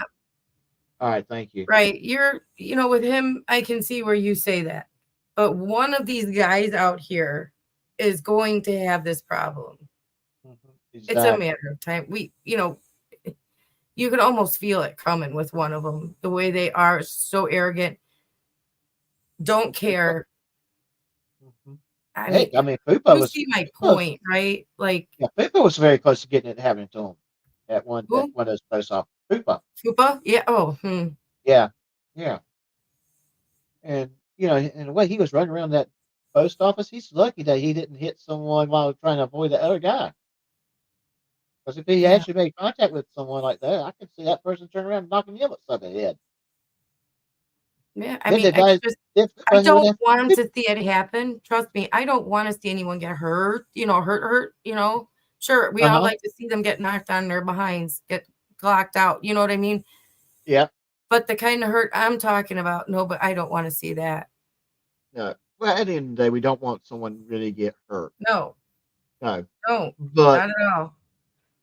All right, thank you. Right, with him, I can see where you say that, but one of these guys out here is going to have this problem. Exactly. It's a matter of time. You can almost feel it coming with one of them. The way they are so arrogant, don't care. I mean, Fupa was. See my point, right? Like, yeah, Fupa was very close to getting it happening to him at one of those post off. Fupa, yeah. Oh, yeah. And in a way, he was running around that post office. He's lucky that he didn't hit someone while trying to avoid the other guy. Because if he actually made contact with someone like that, I could see that person turn around and knocking him upside the head. Yeah, I mean, I don't want to see it happen. Trust me, I don't want to see anyone get hurt. Hurt. Sure, we all like to see them get knocked on their behinds, get clocked out. You know what I mean? Yeah. But the kind of hurt I'm talking about, no, but I don't want to see that. No. Well, at the end of the day, we don't want someone to really get hurt. No. No. No. But, not at all.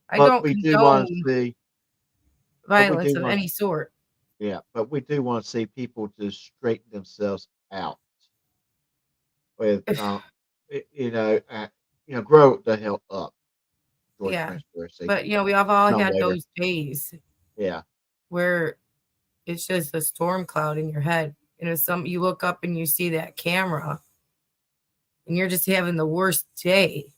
I but don't we do want to see violence of any sort. Yeah, but we do want to see people to straighten themselves out with, grow the hell up. Yeah, but we have all had those days. Yeah, where it's just a storm cloud in your head, and it's you look up and you see that camera, and you're just having the worst day,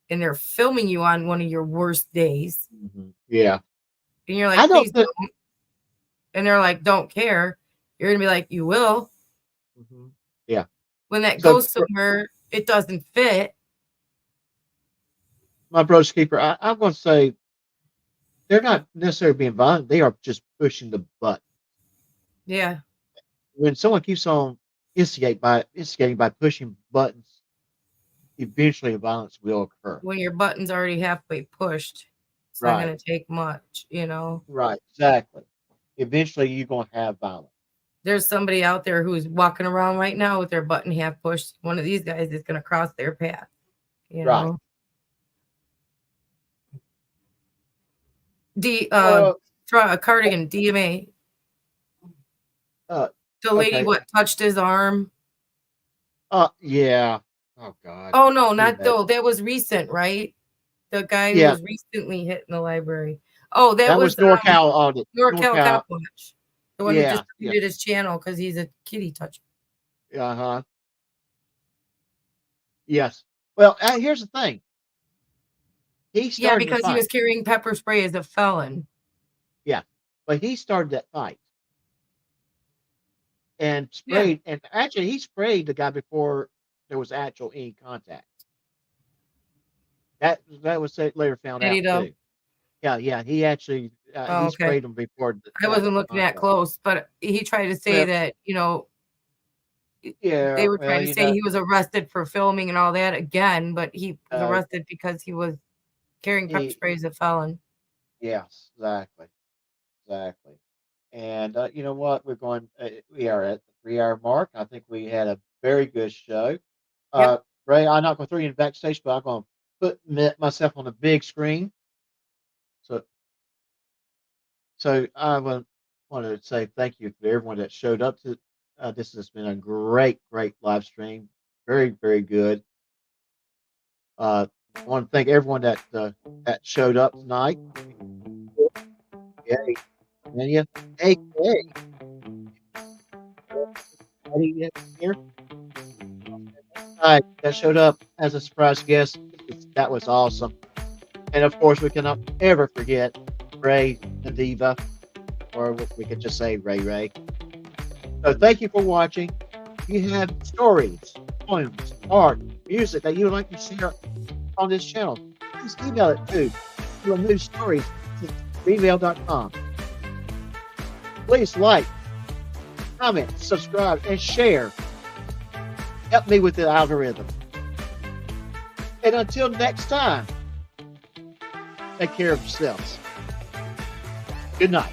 and they're filming you on one of your worst days. Mm-hmm. Yeah, and you're like, please don't. And they're like, don't care. You're gonna be like, you will. Mm-hmm. Yeah. When that goes somewhere, it doesn't fit. My bro's keeper, I'm going to say they're not necessarily being violent. They are just pushing the button. Yeah. When someone keeps on instigating by pushing buttons, eventually violence will occur. When your button's already halfway pushed, it's not going to take much, Right. Exactly. Eventually, you're going to have violence. There's somebody out there who's walking around right now with their button half pushed. One of these guys is going to cross their path. Right. Cardigan, DMA. The lady touched his arm. Yeah. Oh God. Oh no, not though. That was recent, right? The guy who was recently hit in the library. Oh, that was NorCal audit. NorCal Cop Watch. The one who just deleted his channel because he's a kitty toucher. Uh-huh. Yes. Well, here's the thing. He started because he was carrying pepper spray as a felon. Yeah, but he started that fight and sprayed, and actually he sprayed the guy before there was actual any contact. That was later found out too. Yeah, he actually he sprayed him before. I wasn't looking that close, but he tried to say that they were trying to say he was arrested for filming and all that again, but he was arrested because he was carrying pepper spray as a felon. Yes, exactly. And you know what? We're going. We are at the 3-hour mark. I think we had a very good show. Ray, I'm not going to throw you in backstage, but I'm going to put myself on the big screen. So I want to say thank you to everyone that showed up to. This has been a great live stream. Very, very good. I want to thank everyone that showed up tonight. Here. That showed up as a surprise guest. That was awesome. And of course, we cannot ever forget Ray the Diva, or we could just say Ray. So thank you for watching. If you have stories, poems, art, music that you would like to share on this channel, please email it to newsstories@gmail.com. Please like, comment, subscribe, and share. Help me with the algorithm. And until next time, take care of yourselves. Good night.